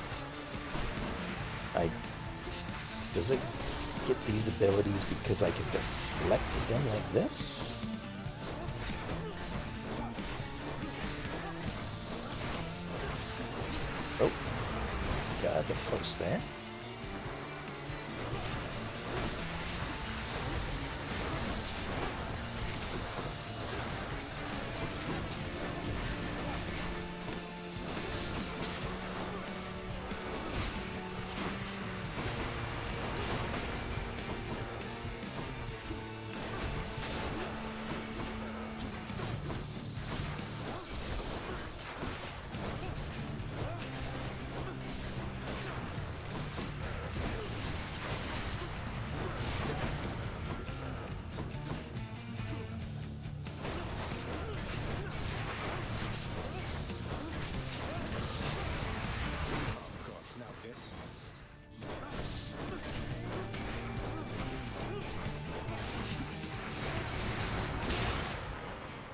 Does it get these abilities because I can deflect them like this? Oh, got a bit close there.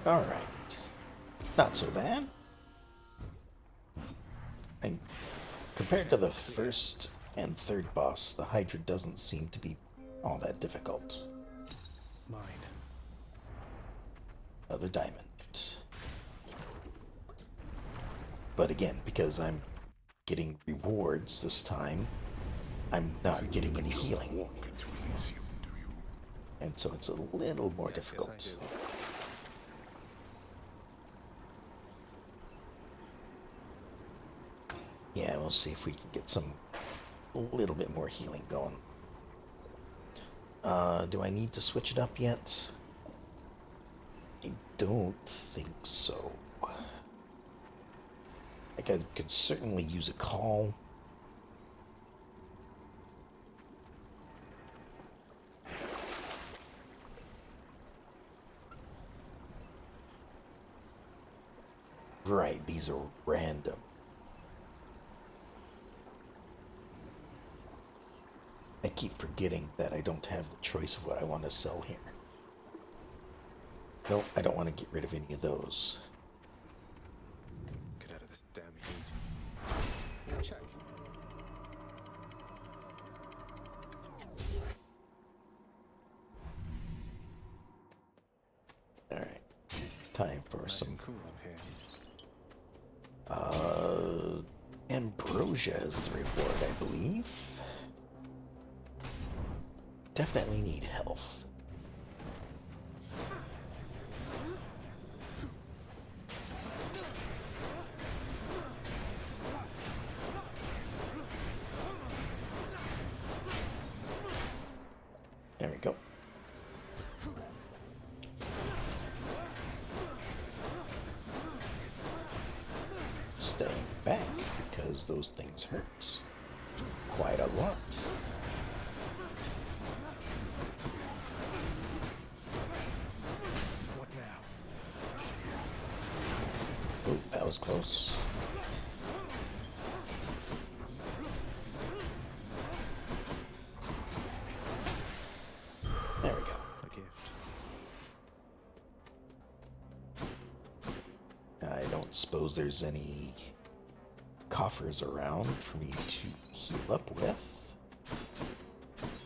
Alright. Not so bad. And compared to the first and third boss, the Hydra doesn't seem to be all that difficult. Mine. Another diamond. But again, because I'm getting rewards this time, I'm not getting any healing. And so it's a little more difficult. Yeah, we'll see if we can get a little bit more healing going. Do I need to switch it up yet? I don't think so. Like, I could certainly use a call. Right, these are random. I keep forgetting that I don't have the choice of what I want to sell here. Nope, I don't want to get rid of any of those. Get out of this damn heat. Check. Alright. Time for some... Cool up here. Ambrosia is the reward, I believe. Definitely need health. There we go. Staying back because those things hurt quite a lot. What now? Oh, that was close. There we go. A gift. I don't suppose there's any coffers around for me to heal up with.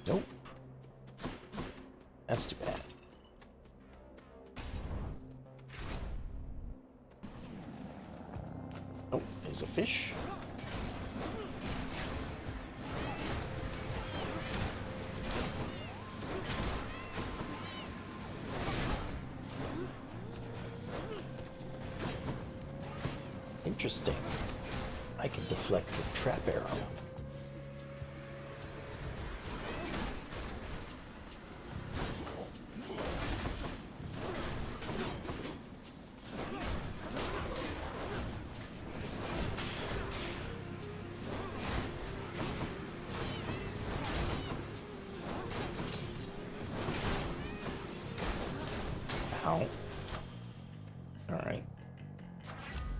Nope. That's too bad. Oh, there's a fish. Interesting. I can deflect the trap arrow. Ow. Alright.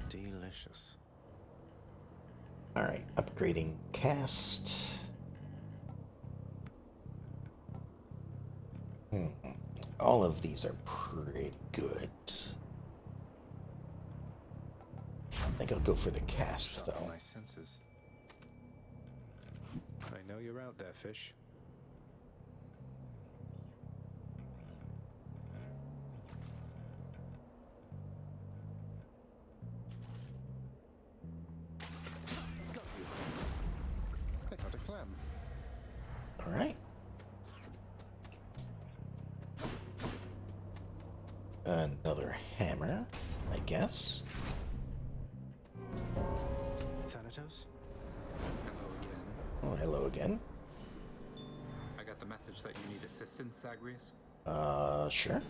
Delicious. Alright, upgrading cast. All of these are pretty good. I think I'll go for the cast, though. My senses. I know you're out there, fish. I caught a clam. Alright. Another hammer, I guess. Thanatos? Hello again. Oh, hello again. I got the message that you need assistance, Zagreus. Sure.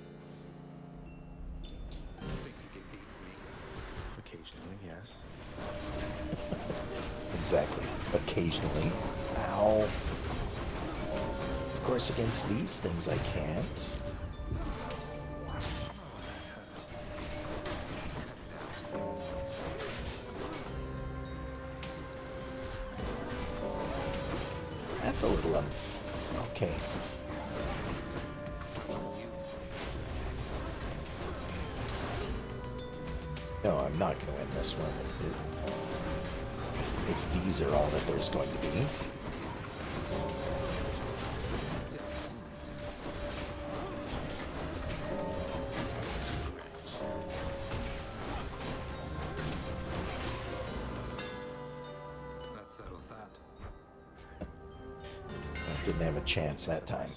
Think you can beat me? Occasionally, yes. Exactly. Occasionally. Ow. Of course, against these things I can't. That's a little okay. No, I'm not going to win this one. If these are all that there's going to be. That settles that. Didn't have a chance that time.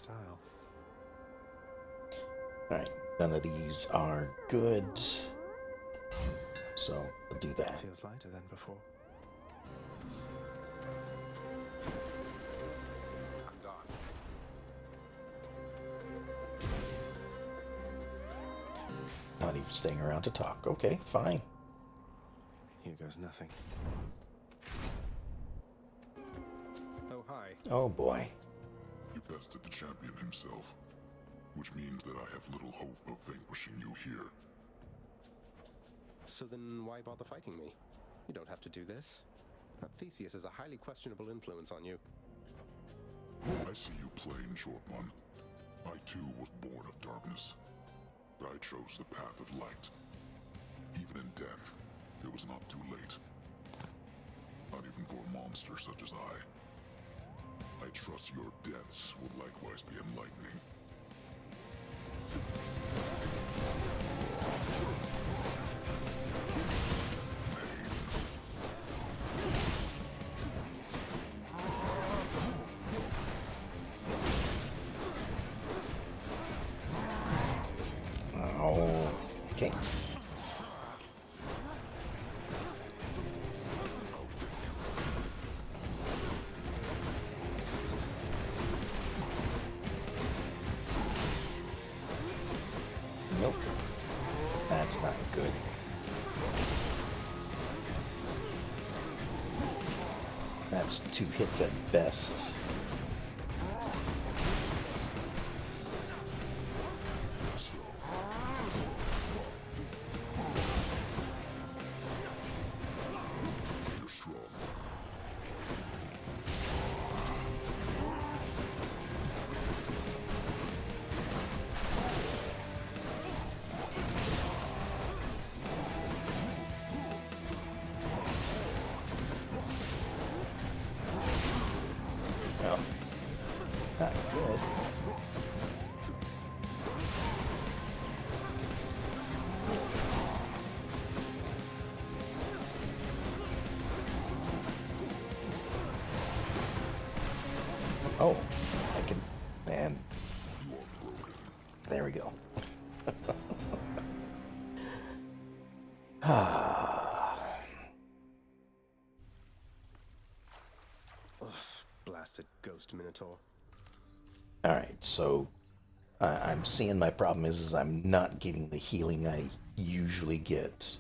Alright, none of these are good. So, I'll do that. Feels lighter than before. I'm gone. Not even staying around to talk. Okay, fine. Here goes nothing. Oh, hi. Oh boy. You bested the champion himself, which means that I have little hope of vanquishing you here. So then why bother fighting me? You don't have to do this. Theseus has a highly questionable influence on you. I see you plain, short one. I too was born of darkness, but I chose the path of light. Even in death, it was not too late. Not even for a monster such as I trust your deaths will likewise be enlightening. Oh, okay. Nope. That's not good. That's 2 hits at best. You're strong. Oh, not good. Oh, I can, man. There we go. bastard ghost minotaur. Alright, so I'm seeing my problem is I'm not getting the healing I usually get.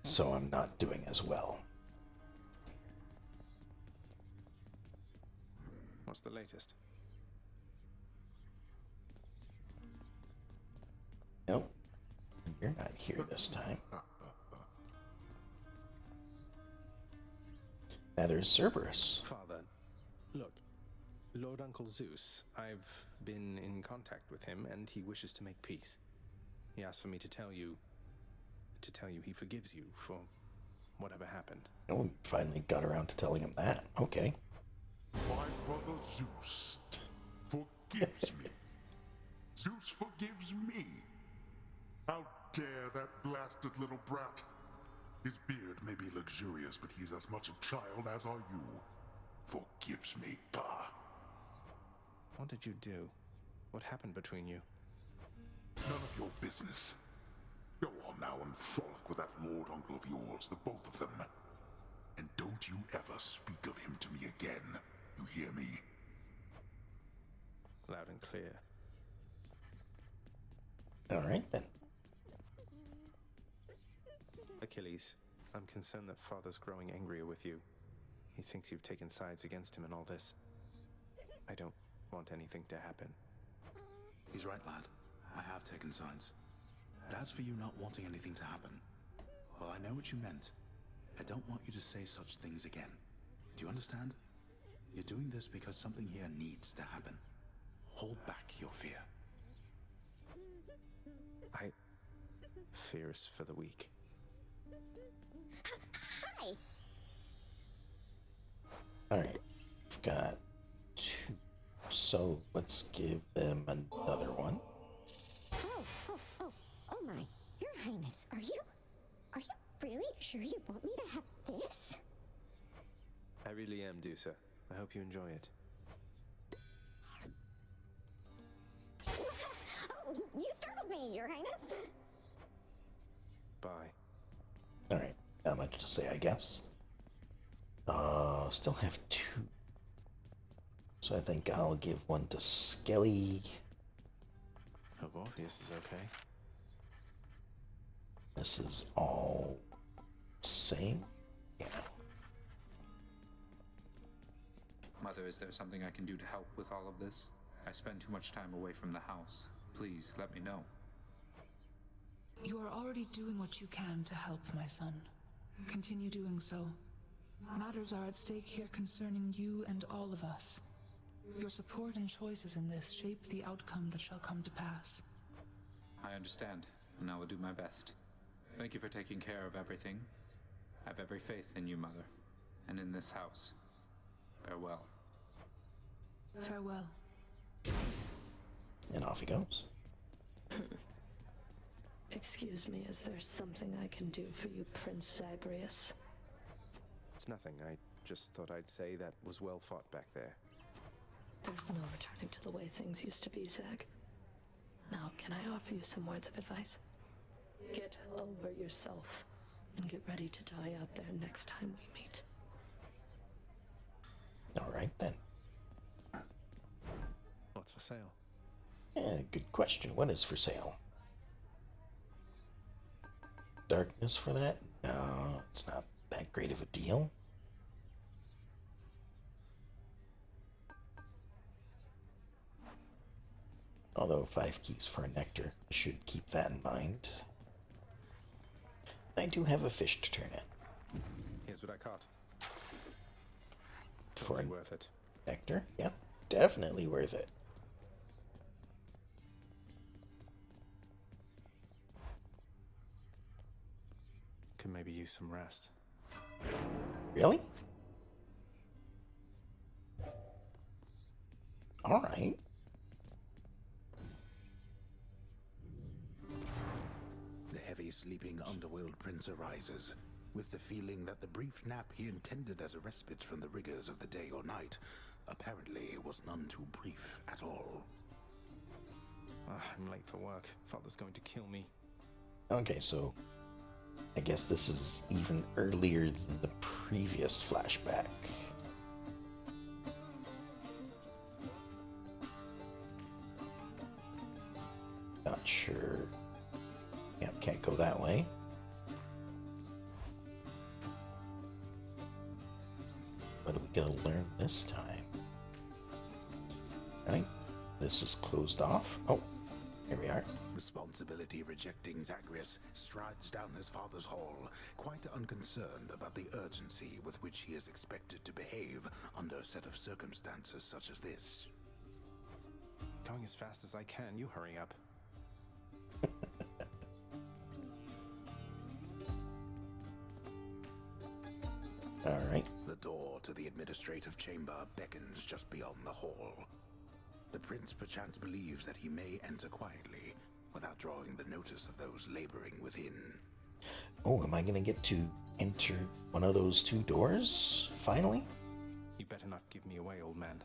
So I'm not doing as well. What's the latest? Nope. You're not here this time. Neither is Cerberus. Father, look, Lord Uncle Zeus, I've been in contact with him and he wishes to make peace. He asked for me to tell you he forgives you for whatever happened. Oh, finally got around to telling him that. Okay. My brother Zeus forgives me. Zeus forgives me. How dare that blasted little brat? His beard may be luxurious, but he's as much a child as are you. Forgives me, bah. What did you do? What happened between you? None of your business. Go on now and frolic with that lord uncle of yours, the both of them. And don't you ever speak of him to me again. You hear me? Loud and clear. Alright then. Achilles, I'm concerned that Father's growing angrier with you. He thinks you've taken sides against him in all this. I don't want anything to happen. He's right, lad. I have taken sides. But as for you not wanting anything to happen, well, I know what you meant. I don't want you to say such things again. Do you understand? You're doing this because something here needs to happen. Hold back your fear. Fear is for the weak. Hi. Alright. We've got 2. So let's give them another one. Oh my. Your Highness, are you really sure you want me to have this? I really am, Dusa. I hope you enjoy it. Oh, you startled me, Your Highness. Bye. Alright. Not much to say, I guess. Still have 2. So I think I'll give one to Skelly. Hope Orpheus is okay. This is all same? Yeah. Mother, is there something I can do to help with all of this? I spend too much time away from the house. Please, let me know. You are already doing what you can to help, my son. Continue doing so. Matters are at stake here concerning you and all of us. Your support and choices in this shape the outcome that shall come to pass. I understand, and I will do my best. Thank you for taking care of everything. I have every faith in you, Mother, and in this house. Farewell. Farewell. And off he goes. Excuse me, is there something I can do for you, Prince Zagreus? It's nothing. I just thought I'd say that was well fought back there. There's no returning to the way things used to be, Zag. Now, can I offer you some words of advice? Get over yourself and get ready to die out there next time we meet. Alright then. What's for sale? Yeah, good question. What is for sale? Darkness for that? No, it's not that great of a deal. Although 5 keys for a nectar, I should keep that in mind. I do have a fish to turn in. Here's what I caught. For Totally worth it. nectar? Yeah, definitely worth it. Could maybe use some rest. Really? Alright. The heavy sleeping underworld prince arises, with the feeling that the brief nap he intended as a respite from the rigors of the day or night apparently was none too brief at all. I'm late for work. Father's going to kill me. Okay, so I guess this is even earlier than the previous flashback. Not sure. Yep, can't go that way. What are we gonna learn this time? Right, this is closed off. Oh, here we are. Responsibility rejecting Zagreus strides down his father's hall, quite unconcerned about the urgency with which he is expected to behave under a set of circumstances such as this. Going as fast as I can, you hurry up. All right. The door to the administrative chamber beckons just beyond the hall. The prince perchance believes that he may enter quietly without drawing the notice of those laboring within. Oh, am I gonna get to enter one of those two doors finally? You better not give me away, old man.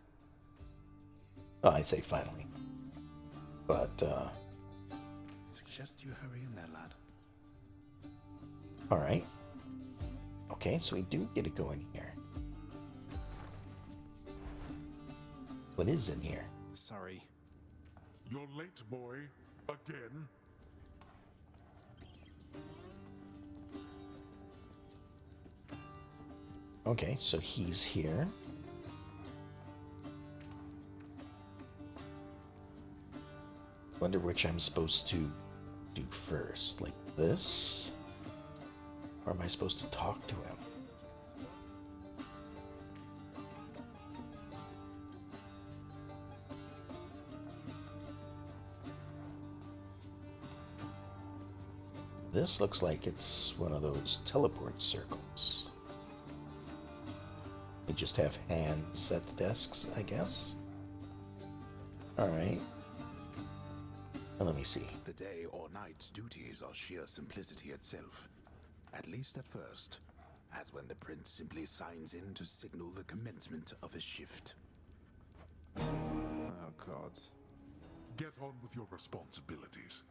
Oh, I say finally. But, Suggest you hurry in there, lad. alright. Okay, so we do get to go in here. What is in here? Sorry. You're late, boy. Again. Okay, so he's here. Wonder which I'm supposed to do first. Like this? Or am I supposed to talk to him? This looks like it's one of those teleport circles. We just have hands at the desks, I guess. Alright. Let me see. The day or night's duties are sheer simplicity itself. At least at first, as when the prince simply signs in to signal the commencement of his shift. Oh, gods. Get on with your responsibilities.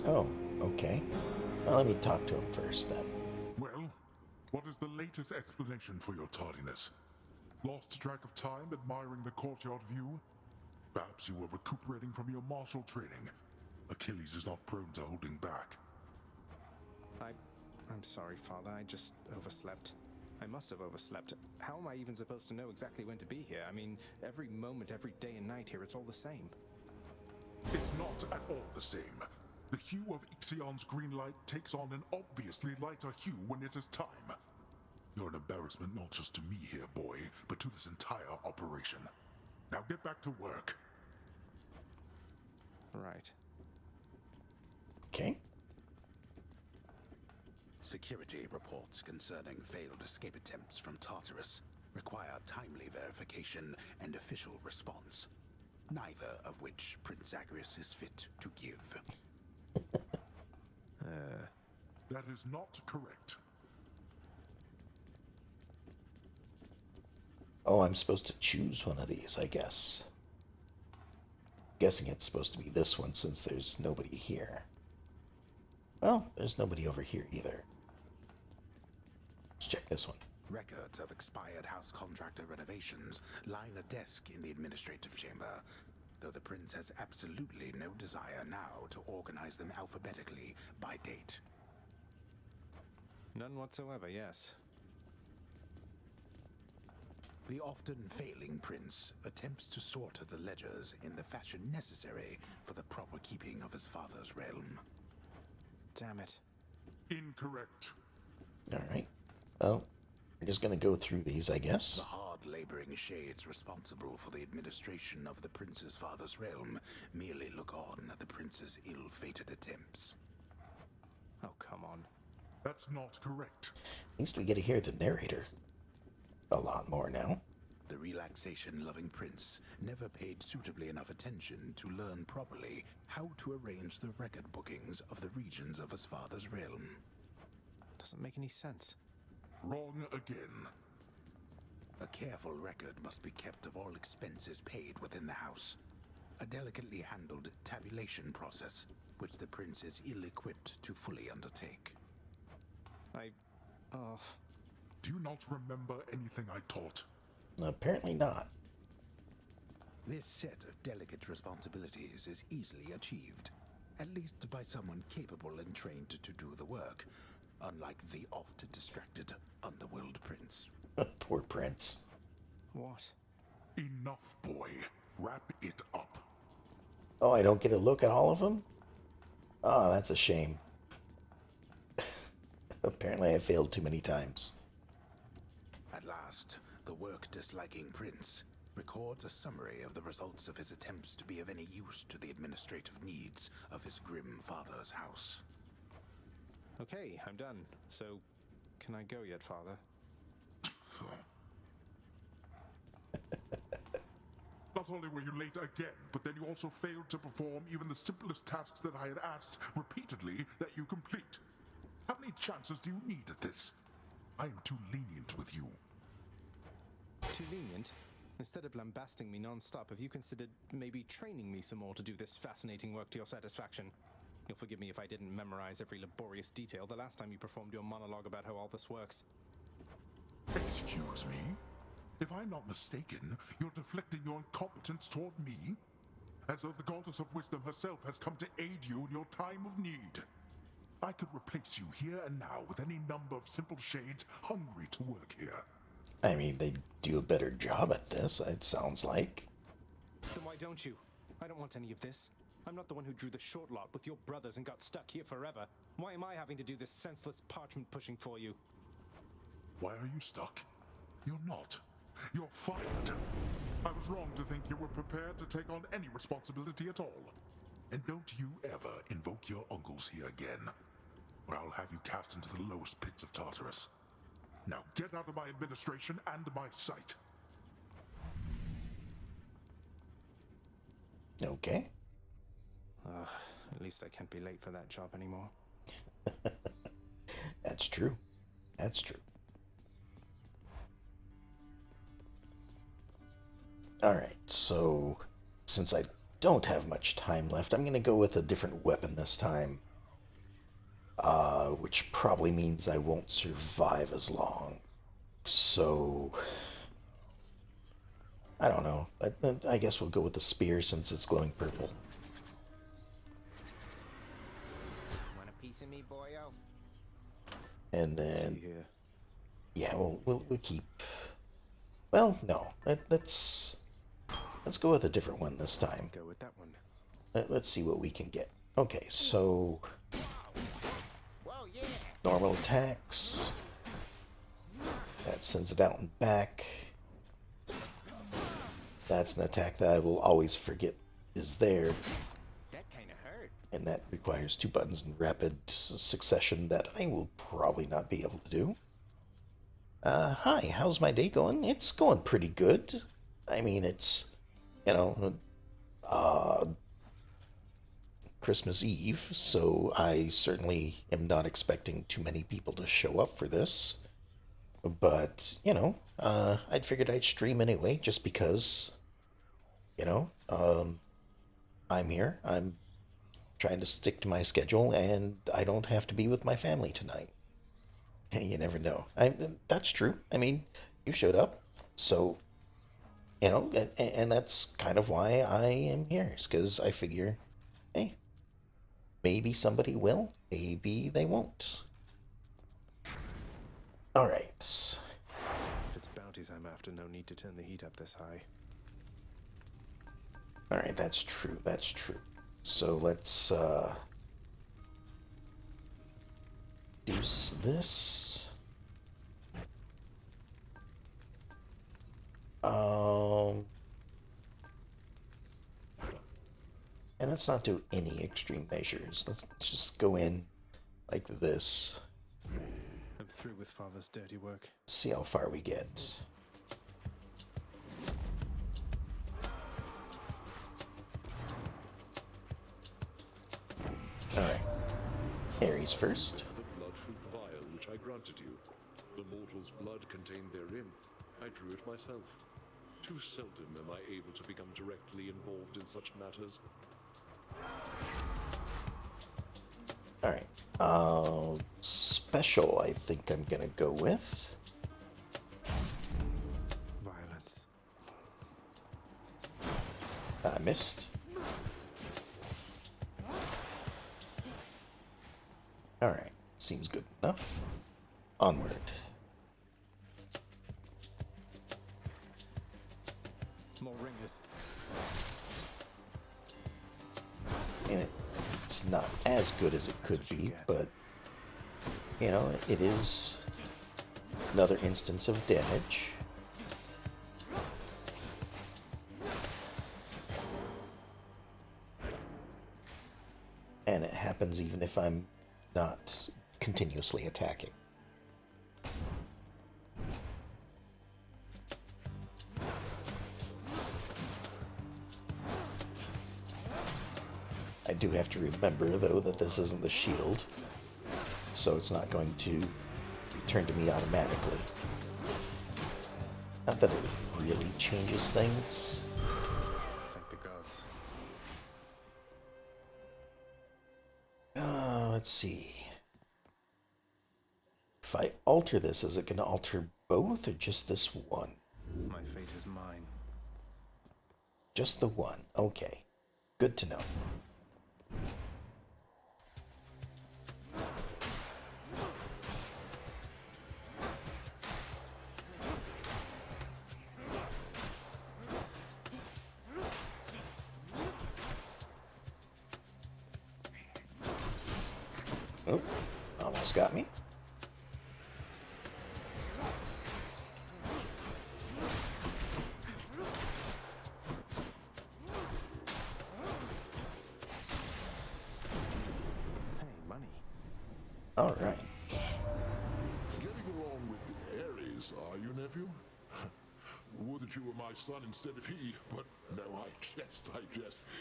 Oh, okay. Well, let me talk to him first then. Well, what is the latest explanation for your tardiness? Lost track of time admiring the courtyard view? Perhaps you were recuperating from your martial training. Achilles is not prone to holding back. I'm sorry, Father. I just overslept. I must have overslept. How am I even supposed to know exactly when to be here? I mean, every moment, every day and night here, it's all the same. It's not at all the same. The hue of Ixion's green light takes on an obviously lighter hue when it is time. You're an embarrassment not just to me here, boy, but to this entire operation. Now get back to work. Right. Okay. Security reports concerning failed escape attempts from Tartarus require timely verification and official response, neither of which Prince Zagreus is fit to give. That is not correct. Oh, I'm supposed to choose one of these, I guess. Guessing it's supposed to be this one since there's nobody here. Well, there's nobody over here either. Let's check this one. Records of expired house contractor renovations line a desk in the administrative chamber, though the prince has absolutely no desire now to organize them alphabetically by date. None whatsoever, yes. The often failing prince attempts to sort the ledgers in the fashion necessary for the proper keeping of his father's realm. Damn it. Incorrect. Alright. Well, we're just gonna go through these, I guess. The hard-laboring shades responsible for the administration of the prince's father's realm merely look on at the prince's ill-fated attempts. Oh, come on. That's not correct. At least we get to hear the narrator a lot more now. The relaxation-loving prince never paid suitably enough attention to learn properly how to arrange the record bookings of the regions of his father's realm. Doesn't make any sense. Wrong again. A careful record must be kept of all expenses paid within the house. A delicately handled tabulation process, which the prince is ill-equipped to fully undertake. Do you not remember anything I taught? Apparently not. This set of delicate responsibilities is easily achieved, at least by someone capable and trained to do the work, unlike the oft-distracted Underworld Prince. Poor Prince. What? Enough, boy. Wrap it up. Oh, I don't get a look at all of them? Oh, that's a shame. Apparently I failed too many times. At last, the work-disliking prince records a summary of the results of his attempts to be of any use to the administrative needs of his grim father's house. Okay, I'm done. So, can I go yet, Father? Not only were you late again, but then you also failed to perform even the simplest tasks that I had asked repeatedly that you complete. How many chances do you need at this? I am too lenient with you. Too lenient? Instead of lambasting me non-stop, have you considered maybe training me some more to do this fascinating work to your satisfaction? You'll forgive me if I didn't memorize every laborious detail the last time you performed your monologue about how all this works. Excuse me? If I'm not mistaken, you're deflecting your incompetence toward me? As though the goddess of wisdom herself has come to aid you in your time of need. I could replace you here and now with any number of simple shades hungry to work here. I mean, they do a better job at this, it sounds like. Then why don't you? I don't want any of this. I'm not the one who drew the short lot with your brothers and got stuck here forever. Why am I having to do this senseless parchment pushing for you? Why are you stuck? You're not. You're fired. I was wrong to think you were prepared to take on any responsibility at all. And don't you ever invoke your uncles here again, or I'll have you cast into the lowest pits of Tartarus. Now get out of my administration and my sight. Okay. At least I can't be late for that job anymore. That's true. That's true. Alright, so since I don't have much time left, I'm going to go with a different weapon this time. Which probably means I won't survive as long. So, I don't know. I guess we'll go with the spear since it's glowing purple. Want a piece of me, boyo? And then, yeah, we'll keep. Well, no, let's go with a different one this time. Go with that one. Let's see what we can get. Okay, so normal attacks. That sends it out and back. That's an attack that I will always forget is there. That kind of hurt. And that requires 2 buttons in rapid succession that I will probably not be able to do. Hi, how's my day going? It's going pretty good. I mean, it's, you know, Christmas Eve, so I certainly am not expecting too many people to show up for this. But, you know, I'd figured I'd stream anyway, just because, you know, I'm here. I'm trying to stick to my schedule, and I don't have to be with my family tonight. You never know. That's true. I mean, you showed up, so, you know, and that's kind of why I am here, is because I figure, hey, maybe somebody will, maybe they won't. Alright. If it's bounties I'm after, no need to turn the heat up this high. Alright, that's true, that's true. So let's, use this. And let's not do any extreme measures. Let's just go in like this. I'm through with Father's dirty work. See how far we get. Alright. Ares first. The blood fruit vial which I granted you. The mortal's blood contained therein. I drew it myself. Too seldom am I able to become directly involved in such matters. Alright. Special, I think I'm gonna go with. Violence. I missed. Alright, seems good enough. Onward. More ringers. And it's not as good as it could be, but, you know, it is another instance of damage. And it happens even if I'm not continuously attacking. I do have to remember, though, that this isn't the shield, so it's not going to return to me automatically. Not that it really changes things. Thank the gods. Let's see. If I alter this, is it going to alter both or just this one? My fate is mine. Just the one. Okay. Good to know. Oh, almost got me. Hey, money. All right. Getting along with Ares, are you, nephew? Would that you were my son instead of he, but no, I jest.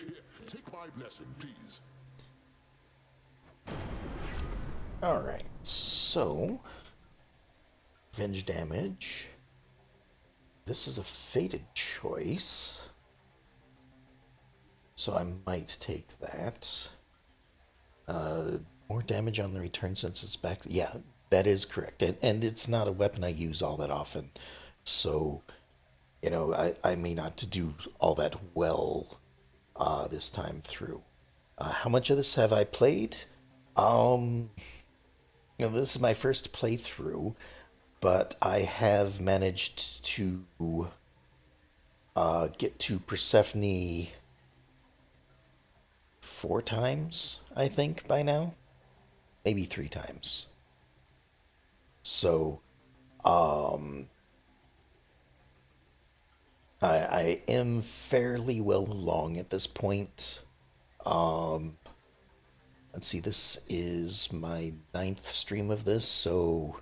Here, take my blessing, please. Alright, so revenge damage. This is a fated choice, so I might take that. More damage on the return since it's back. Yeah, that is correct. And it's not a weapon I use all that often, so, you know, I may not do all that well this time through. How much of this have I played? You know, this is my first playthrough, but I have managed to get to Persephone 4 times, I think, by now. Maybe 3 times. So, I am fairly well along at this point. Let's see, this is my 9th stream of this, so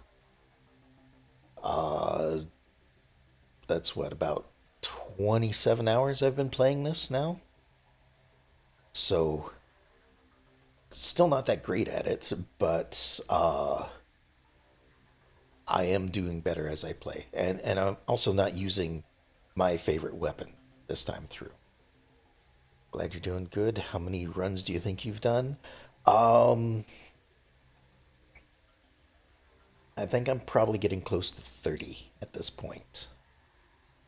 that's what, about 27 hours I've been playing this now? So, still not that great at it, but I am doing better as I play. And I'm also not using my favorite weapon this time through. Glad you're doing good. How many runs do you think you've done? I think I'm probably getting close to 30 at this point.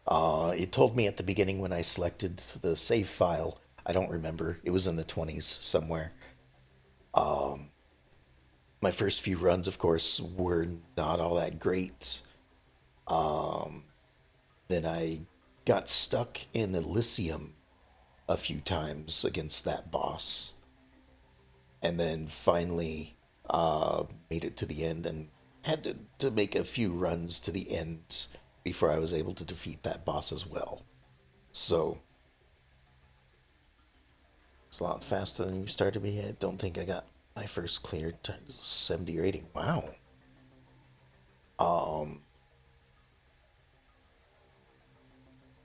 It told me at the beginning when I selected the save file, I don't remember, it was in the 20s somewhere. My first few runs, of course, were not all that great. Then I got stuck in Elysium a few times against that boss. And then finally made it to the end and had to make a few runs to the end before I was able to defeat that boss as well. So, it's a lot faster than you started me. I don't think I got my first clear to 70 or 80. Wow.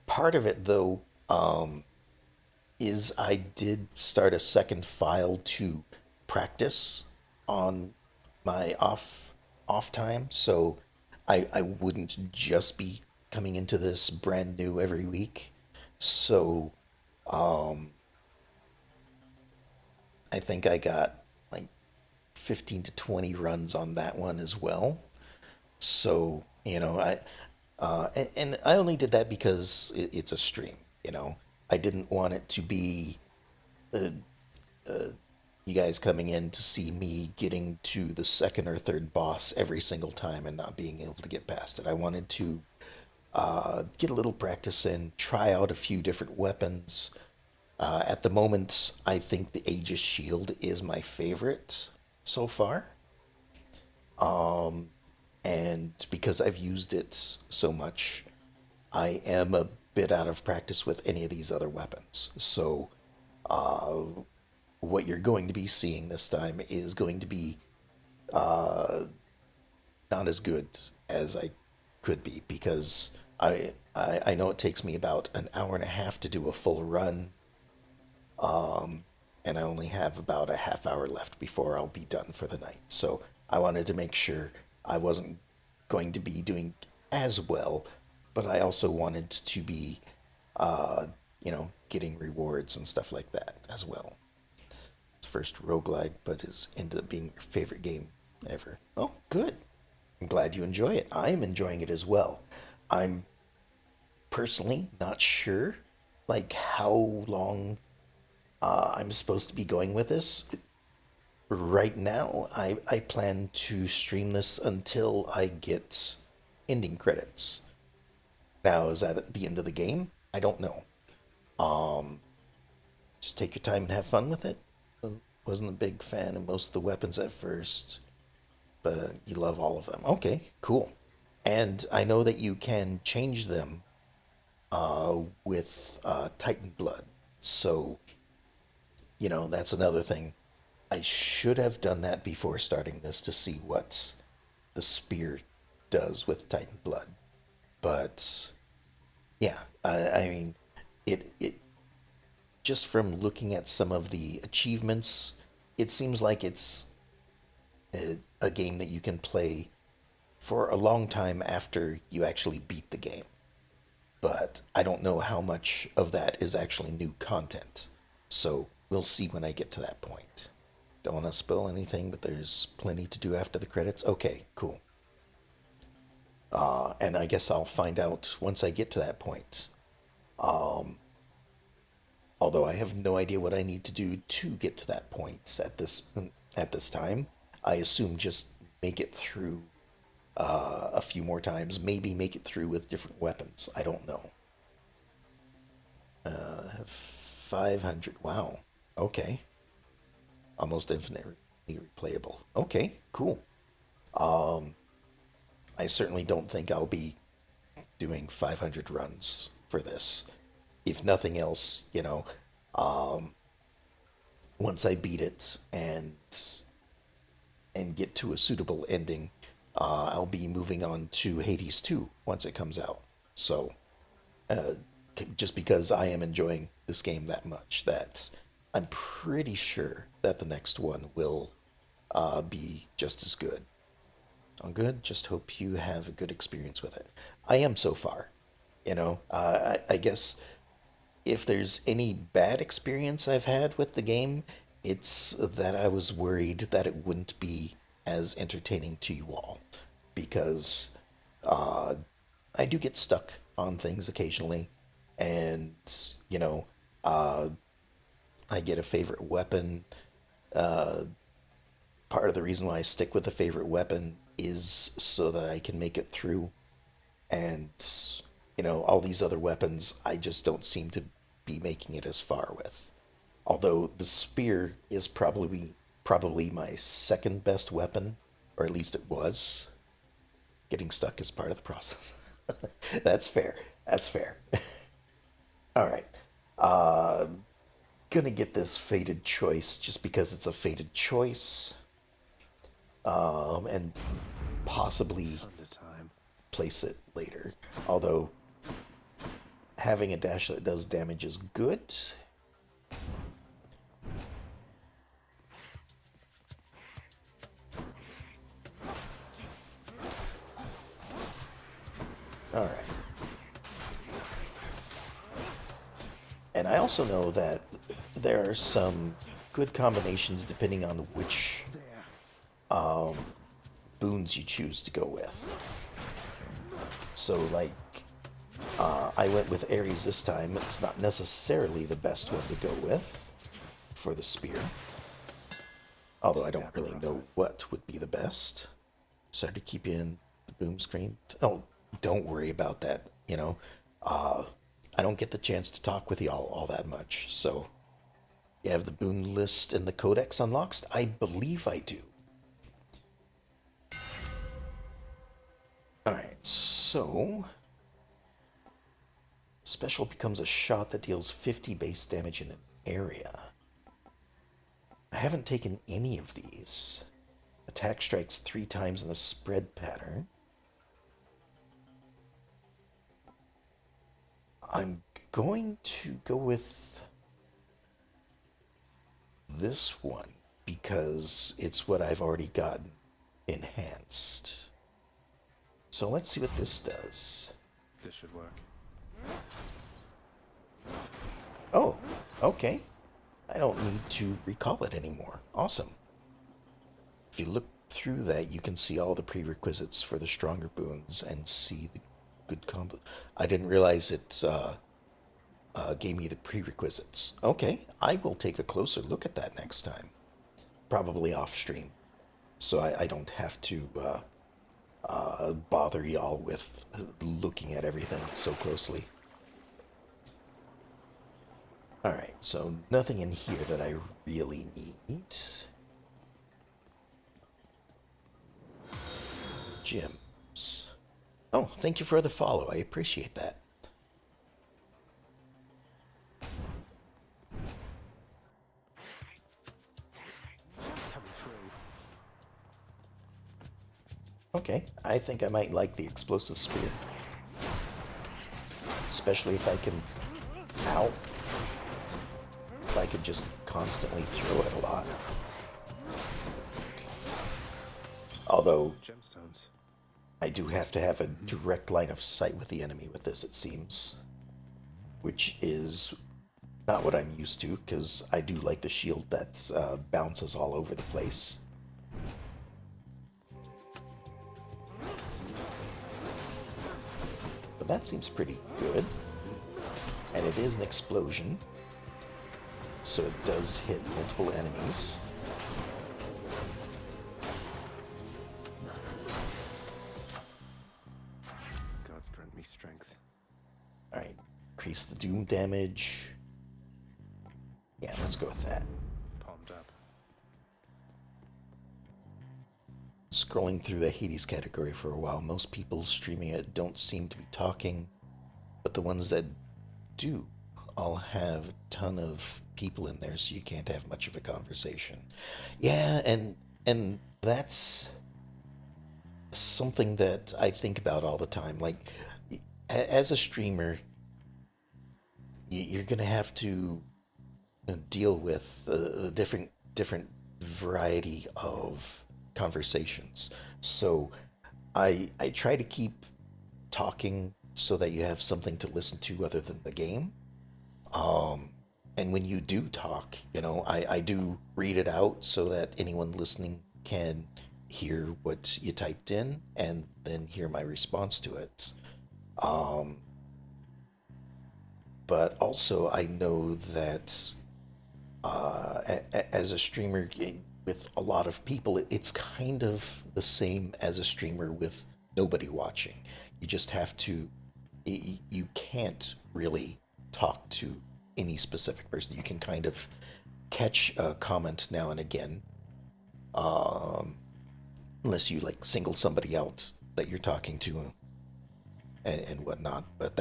Part of it, though, is I did start a second file to practice on my off time, so I wouldn't just be coming into this brand new every week. So I think I got like 15 to 20 runs on that one as well. So, you know, and I only did that because it's a stream, you know. I didn't want it to be you guys coming in to see me getting to the second or third boss every single time and not being able to get past it. I wanted to get a little practice in, try out a few different weapons. At the moment, I think the Aegis Shield is my favorite so far. And because I've used it so much, I am a bit out of practice with any of these other weapons. So, what you're going to be seeing this time is going to be not as good as I could be, because I know it takes me about an hour and a half to do a full run, and I only have about a half hour left before I'll be done for the night. So I wanted to make sure I wasn't going to be doing as well, but I also wanted to be, getting rewards and stuff like that as well. It's first roguelike, but it's ended up being your favorite game ever. Oh, good. I'm glad you enjoy it. I'm enjoying it as well. I'm personally not sure, how long I'm supposed to be going with this. Right now, I plan to stream this until I get ending credits. Now, is that at the end of the game? I don't know. Just take your time and have fun with it. Wasn't a big fan of most of the weapons at first, but you love all of them. Okay, cool. And I know that you can change them with Titan Blood. So, that's another thing. I should have done that before starting this to see what the spear does with Titan Blood. But, yeah, I mean, it just from looking at some of the achievements, it seems like it's a game that you can play for a long time after you actually beat the game. But I don't know how much of that is actually new content. So we'll see when I get to that point. Don't want to spoil anything, but there's plenty to do after the credits. Okay, cool. And I guess I'll find out once I get to that point. Although I have no idea what I need to do to get to that point at this time. I assume just make it through a few more times. Maybe make it through with different weapons. I don't know. 500. Wow. Okay. Almost infinitely replayable. Okay, cool. I certainly don't think I'll be doing 500 runs for this. If nothing else, once I beat it and get to a suitable ending, I'll be moving on to Hades 2 once it comes out. So, just because I am enjoying this game that much, that I'm pretty sure that the next one will be just as good. Oh, good. Just hope you have a good experience with it. I am so far. I guess if there's any bad experience I've had with the game, it's that I was worried that it wouldn't be as entertaining to you all. Because I do get stuck on things occasionally. And, I get a favorite weapon. Part of the reason why I stick with a favorite weapon is so that I can make it through. And, all these other weapons, I just don't seem to be making it as far with. Although the spear is probably my second best weapon, or at least it was. Getting stuck is part of the process. That's fair. All right. Gonna get this fated choice just because it's a fated choice. And possibly place it later. Although having a dash that does damage is good. All right. And I also know that there are some good combinations depending on which boons you choose to go with. So, I went with Ares this time. It's not necessarily the best one to go with for the spear. Although I don't really know what would be the best. Sorry to keep you in the boom screen. Oh, don't worry about that. You know, I don't get the chance to talk with y'all all that much. So, you have the boon list and the codex unlocked? I believe I do. Alright, so... Special becomes a shot that deals 50 base damage in an area. I haven't taken any of these. Attack strikes 3 times in a spread pattern. I'm going to go with this one because it's what I've already gotten enhanced. So let's see what this does. This should work. Oh, okay. I don't need to recall it anymore. Awesome. If you look through that, you can see all the prerequisites for the stronger boons and see the good combo. I didn't realize it gave me the prerequisites. Okay, I will take a closer look at that next time. Probably off stream. So I don't have to bother y'all with looking at everything so closely. Alright, so nothing in here that I really need. Gems. Oh, thank you for the follow. I appreciate that. Coming through. Okay, I think I might like the explosive spear. Especially if I can... Ow. If I could just constantly throw it a lot. Although... Gemstones. I do have to have a direct line of sight with the enemy with this, it seems. Which is not what I'm used to, because I do like the shield that bounces all over the place. But that seems pretty good. And it is an explosion. So it does hit multiple enemies. Gods grant me strength. Alright, increase the doom damage. Yeah, let's go with that. Palmed up. Scrolling through the Hades category for a while, most people streaming it don't seem to be talking, but the ones that do all have a ton of people in there, so you can't have much of a conversation. Yeah, and that's something that I think about all the time. Like, as a streamer, you're gonna have to deal with a different variety of conversations. So I try to keep talking so that you have something to listen to other than the game. And when you do talk, you know, I do read it out so that anyone listening can hear what you typed in and then hear my response to it. But also I know that as a streamer with a lot of people, it's kind of the same as a streamer with nobody watching. You just have to, you can't really talk to any specific person. You can kind of catch a comment now and again, unless you like single somebody out that you're talking to and whatnot. But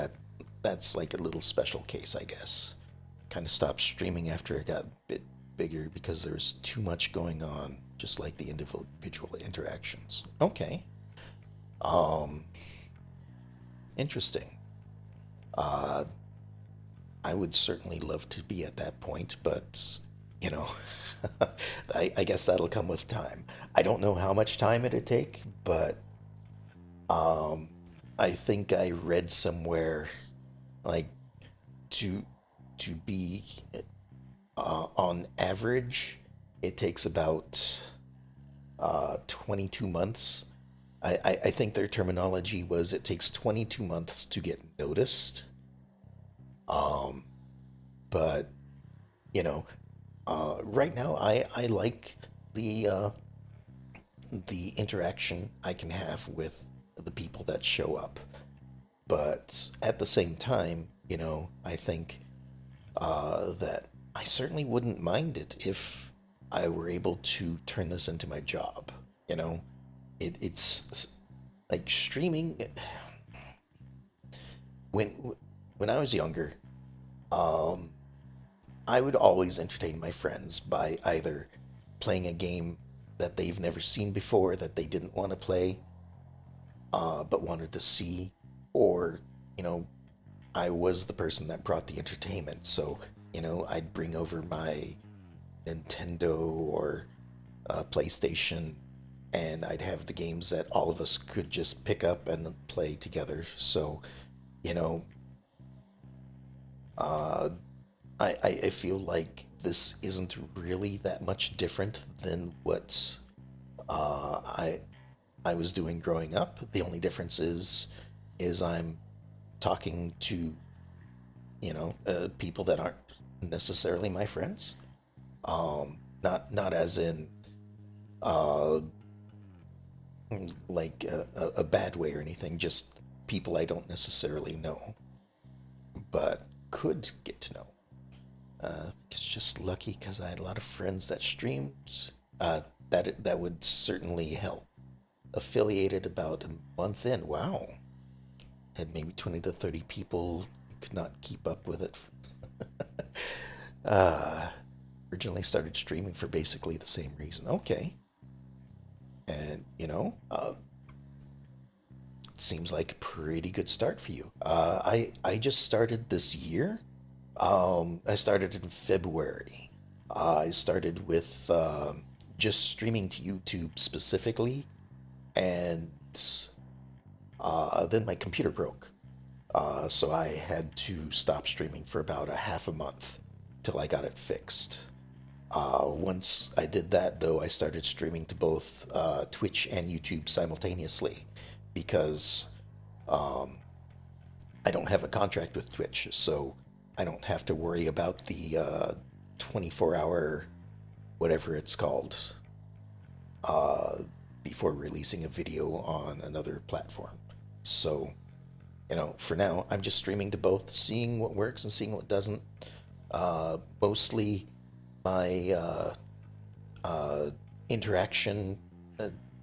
that's like a little special case, I guess. Kind of stopped streaming after it got a bit bigger because there's too much going on, just like the individual interactions. Okay. Interesting. I would certainly love to be at that point, but, you know, I guess that'll come with time. I don't know how much time it'd take, but I think I read somewhere, like, to be on average, it takes about 22 months. I think their terminology was it takes 22 months to get noticed. Um, but you know, right now I like the the interaction I can have with the people that show up. But at the same time, I think that I certainly wouldn't mind it if I were able to turn this into my job. You know, it's like streaming. When I was younger, um, I would always entertain my friends by either playing a game that they've never seen before that they didn't want to play, but wanted to see, or you know, I was the person that brought the entertainment. So I'd bring over my Nintendo or PlayStation, and I'd have the games that all of us could just pick up and play together. So, you know, uh, I feel like this isn't really that much different than what I was doing growing up. The only difference is I'm talking to people that aren't necessarily my friends. Not as in uh, like a bad way or anything. Just people I don't necessarily know, but could get to know. It's just lucky because I had a lot of friends that streamed. That would certainly help. Affiliated about a month in. Wow, had maybe 20 to 30 people. Could not keep up with it. uh, Originally started streaming for basically the same reason. Okay, and seems like a pretty good start for you. I just started this year. I started in February. I started with just streaming to YouTube specifically, and then my computer broke. So I had to stop streaming for about a half a month till I got it fixed. Once I did that, though, I started streaming to both Twitch and YouTube simultaneously because um, I don't have a contract with Twitch, so I don't have to worry about the 24-hour, whatever it's called, uh, before releasing a video on another platform. So, for now, I'm just streaming to both, seeing what works and seeing what doesn't. Mostly my interaction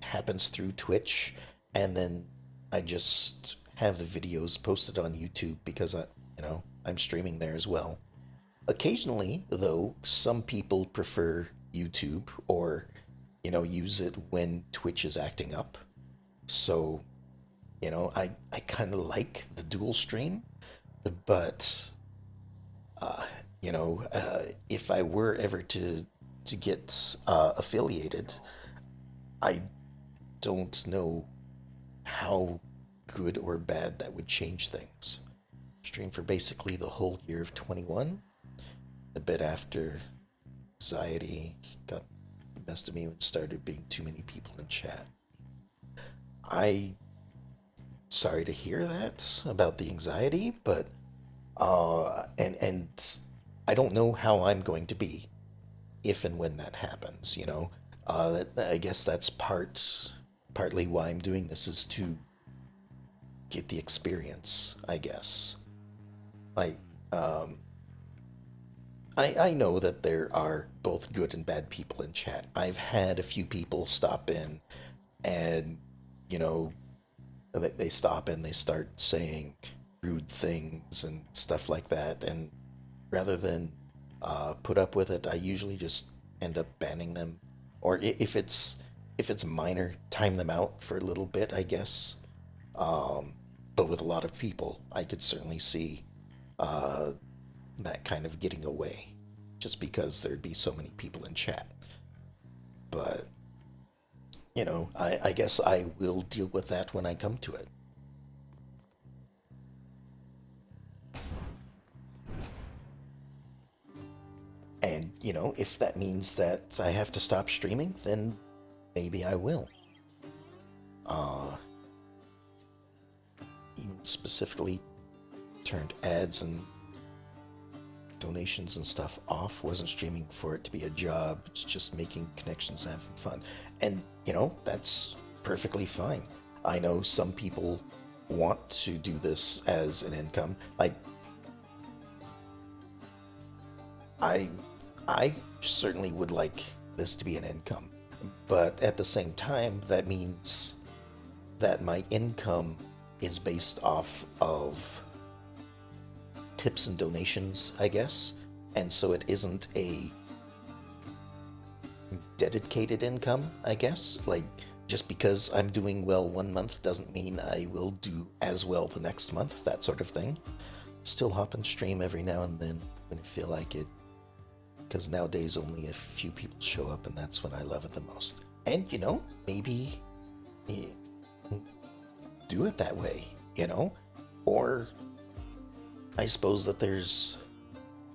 happens through Twitch, and then I just have the videos posted on YouTube because I'm streaming there as well. Occasionally, though, some people prefer YouTube or use it when Twitch is acting up. So, I kind of like the dual stream, but if I were ever to get affiliated, I don't know how good or bad that would change things. Streamed for basically the whole year of 21. A bit after anxiety got the best of me and started being too many people in chat. I sorry to hear that about the anxiety, but and I don't know how I'm going to be if and when that happens. I guess that's partly why I'm doing this, is to get the experience, I guess. Like, I know that there are both good and bad people in chat. I've had a few people stop in and, they stop and they start saying rude things and stuff like that. And rather than put up with it, I usually just end up banning them. Or if it's minor, time them out for a little bit, I guess. But with a lot of people, I could certainly see that kind of getting away, just because there'd be so many people in chat. But, I guess I will deal with that when I come to it. And, if that means that I have to stop streaming, then maybe I will. specifically turned ads and donations and stuff off. Wasn't streaming for it to be a job. It's just making connections and having fun. And, you know, that's perfectly fine. I know some people want to do this as an income. Like, I certainly would like this to be an income. But at the same time, that means that my income is based off of tips and donations, I guess. And so it isn't a dedicated income, I guess. Like, just because I'm doing well one month doesn't mean I will do as well the next month, that sort of thing. Still hop and stream every now and then when I feel like it, because nowadays only a few people show up, and that's when I love it the most. And, you know, maybe do it that way, you know? Or I suppose that there's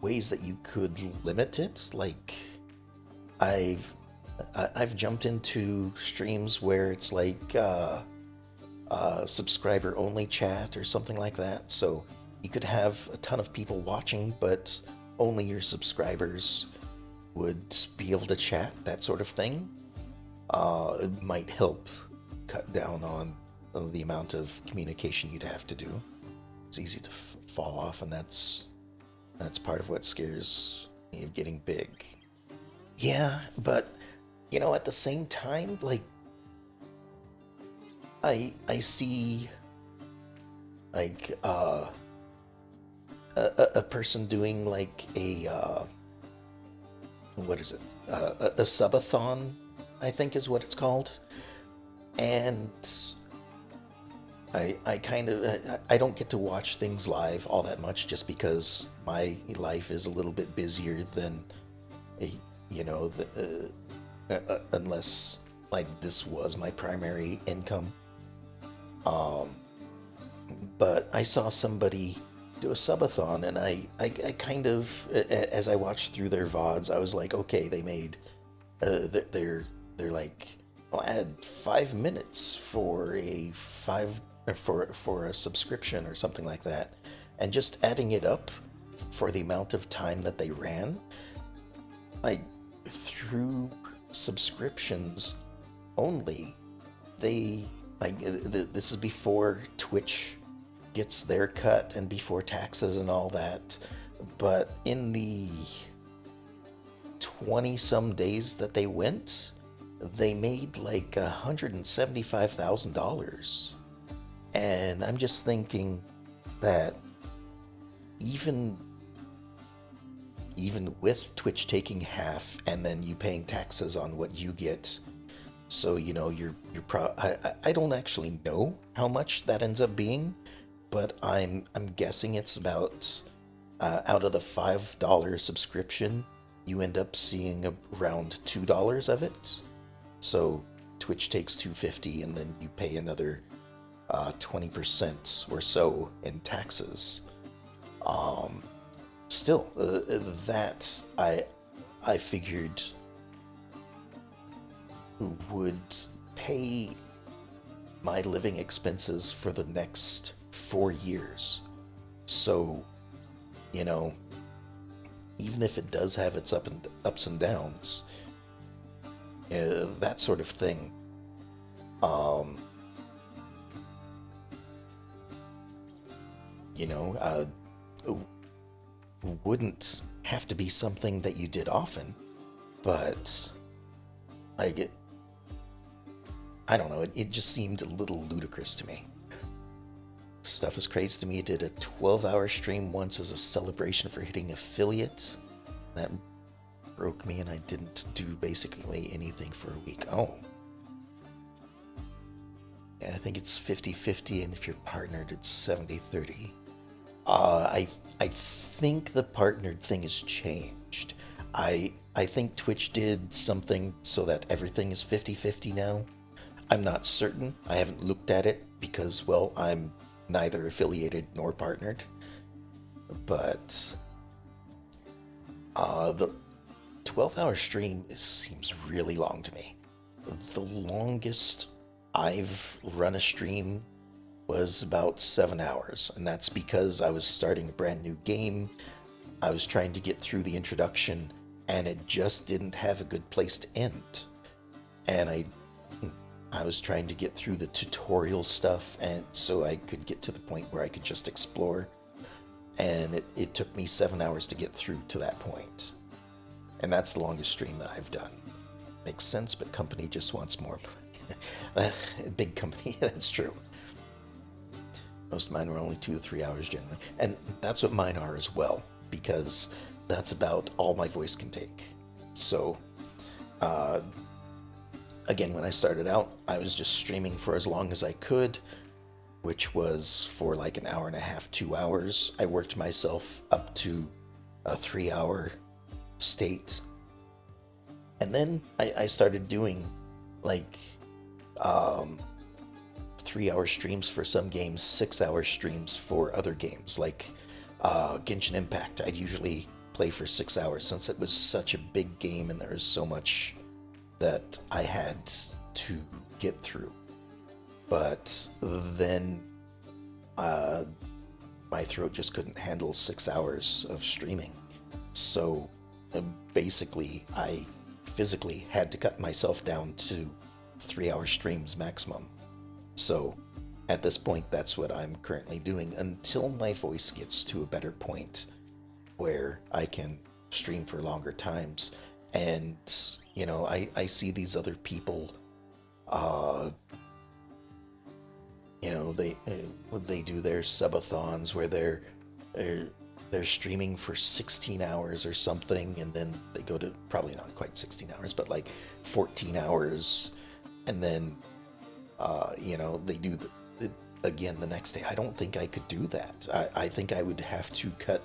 ways that you could limit it. Like, I've jumped into streams where it's like subscriber only chat or something like that. So you could have a ton of people watching, but only your subscribers would be able to chat, that sort of thing. It might help cut down on the amount of communication you'd have to do. It's easy to fall off, and that's part of what scares me of getting big. Yeah, but, you know, at the same time, like, I see, like, a person doing, like, what is it? A subathon, I think is what it's called. And I kind of, I don't get to watch things live all that much just because my life is a little bit busier than, you know, unless, like, this was my primary income. But I saw somebody do a subathon, and I kind of, as I watched through their VODs, I was like, okay, they made, they're like, I'll add 5 minutes for a for a subscription or something like that, and just adding it up for the amount of time that they ran, like, through subscriptions only, they, like, this is before Twitch gets their cut and before taxes and all that, but in the 20 some days that they went, they made like $175,000. And I'm just thinking that even with Twitch taking half and then you paying taxes on what you get, so, you know, I don't actually know how much that ends up being, but I'm guessing it's about, out of the $5 subscription, you end up seeing around $2 of it. So Twitch takes $2.50, and then you pay another 20% or so in taxes. Still, that I figured would pay my living expenses for the next 4 years. So, you know, even if it does have its ups and downs, that sort of thing, you know, wouldn't have to be something that you did often, but I don't know, it just seemed a little ludicrous to me. Stuff is crazy to me. I did a 12-hour stream once as a celebration for hitting affiliate. That broke me, and I didn't do basically anything for a week. Oh. Yeah, I think it's 50-50, and if you're partnered, it's 70-30. I think the partnered thing has changed. I think Twitch did something so that everything is 50-50 now. I'm not certain. I haven't looked at it because, well, I'm neither affiliated nor partnered. But the 12-hour stream seems really long to me. The longest I've run a stream was about 7 hours, and that's because I was starting a brand new game. I was trying to get through the introduction, and it just didn't have a good place to end. And I was trying to get through the tutorial stuff, and so I could get to the point where I could just explore. And it took me 7 hours to get through to that point. And that's the longest stream that I've done. Makes sense, but company just wants more. Big company, that's true. Most of mine were only 2 to 3 hours generally. And that's what mine are as well, because that's about all my voice can take. So, again, when I started out, I was just streaming for as long as I could, which was for like an hour and a half, 2 hours. I worked myself up to a 3-hour state. And then I started doing like 3-hour streams for some games, 6-hour streams for other games, like Genshin Impact. I'd usually play for 6 hours since it was such a big game and there was so much that I had to get through. But then my throat just couldn't handle 6 hours of streaming. So basically, I physically had to cut myself down to 3-hour streams maximum. So at this point, that's what I'm currently doing until my voice gets to a better point where I can stream for longer times. And, you know, I see these other people, you know, they do their subathons where they're streaming for 16 hours or something, and then they go to, probably not quite 16 hours, but like 14 hours, and then, you know, they do again the next day. I don't think I could do that. I think I would have to cut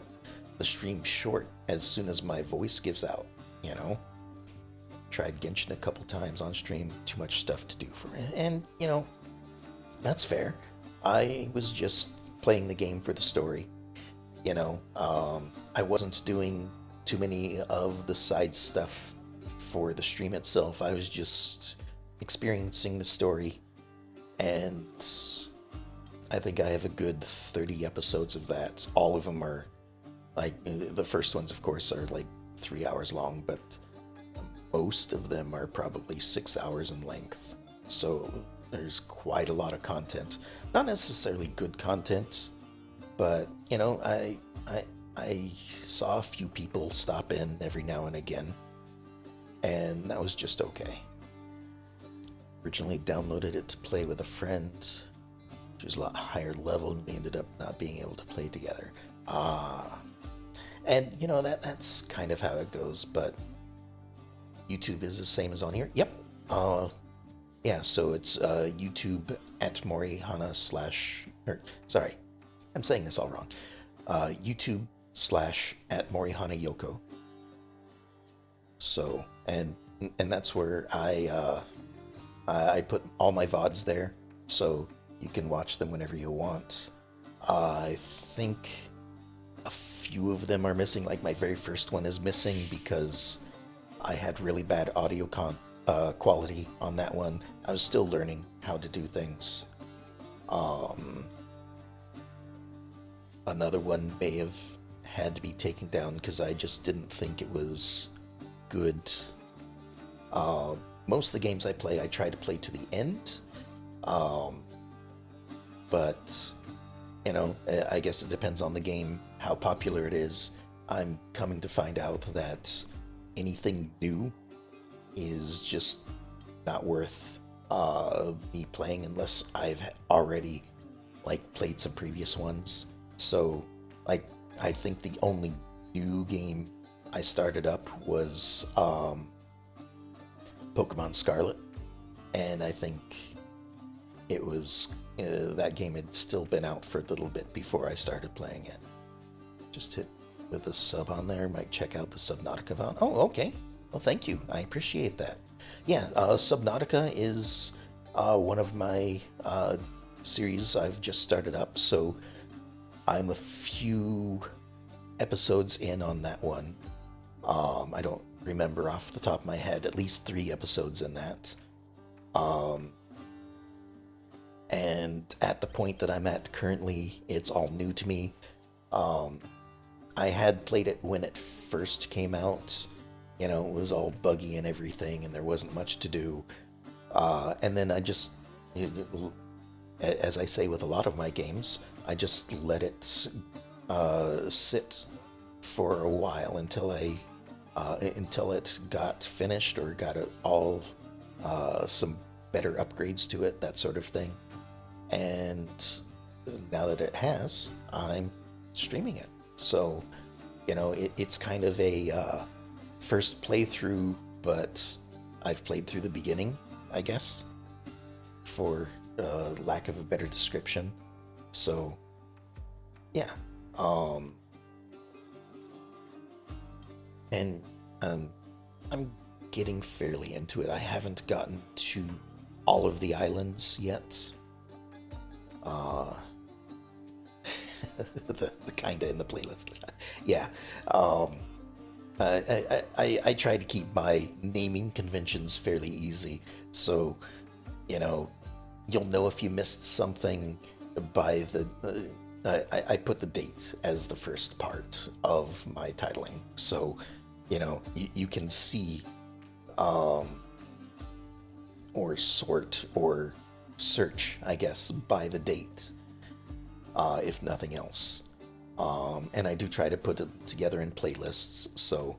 the stream short as soon as my voice gives out, you know? Tried Genshin a couple times on stream, too much stuff to do for it, and, you know, that's fair. I was just playing the game for the story. You know, I wasn't doing too many of the side stuff for the stream itself. I was just experiencing the story, and I think I have a good 30 episodes of that. All of them are, like, the first ones, of course, are like 3 hours long, but most of them are probably 6 hours in length. So there's quite a lot of content. Not necessarily good content, but, you know, I saw a few people stop in every now and again, and that was just okay. Originally downloaded it to play with a friend, which was a lot higher level, and we ended up not being able to play together. And, you know, that's kind of how it goes, but YouTube is the same as on here. Yep. Yeah, so it's YouTube at Morihana sorry, I'm saying this all wrong. YouTube / at Morihana Yoko. So, and that's where I put all my VODs there, so you can watch them whenever you want. I think a few of them are missing, like my very first one is missing because I had really bad audio quality on that one. I was still learning how to do things. Another one may have had to be taken down because I just didn't think it was good. Most of the games I play, I try to play to the end. But, you know, I guess it depends on the game, how popular it is. I'm coming to find out that anything new is just not worth me playing unless I've already, like, played some previous ones. So, like, I think the only new game I started up was Pokemon Scarlet, and I think it was that game had still been out for a little bit before I started playing it. Just hit with a sub on there, might check out the Subnautica VOD. Oh, okay. Well, thank you. I appreciate that. Yeah, Subnautica is one of my series I've just started up, so I'm a few episodes in on that one. I don't remember off the top of my head, at least 3 episodes in that. And at the point that I'm at currently, it's all new to me. I had played it when it first came out. You know, it was all buggy and everything, and there wasn't much to do. And then I just, as I say with a lot of my games, I just let it sit for a while until it got finished or got all some better upgrades to it, that sort of thing. And now that it has, I'm streaming it. So, you know, it's kind of a first playthrough, but I've played through the beginning, I guess, for lack of a better description. So, yeah. And I'm getting fairly into it. I haven't gotten to all of the islands yet. the kinda in the playlist. Yeah. I try to keep my naming conventions fairly easy, so you know, you'll know if you missed something by I put the date as the first part of my titling, so you know you can see or sort or search, I guess, by the date, if nothing else. And I do try to put it together in playlists. So,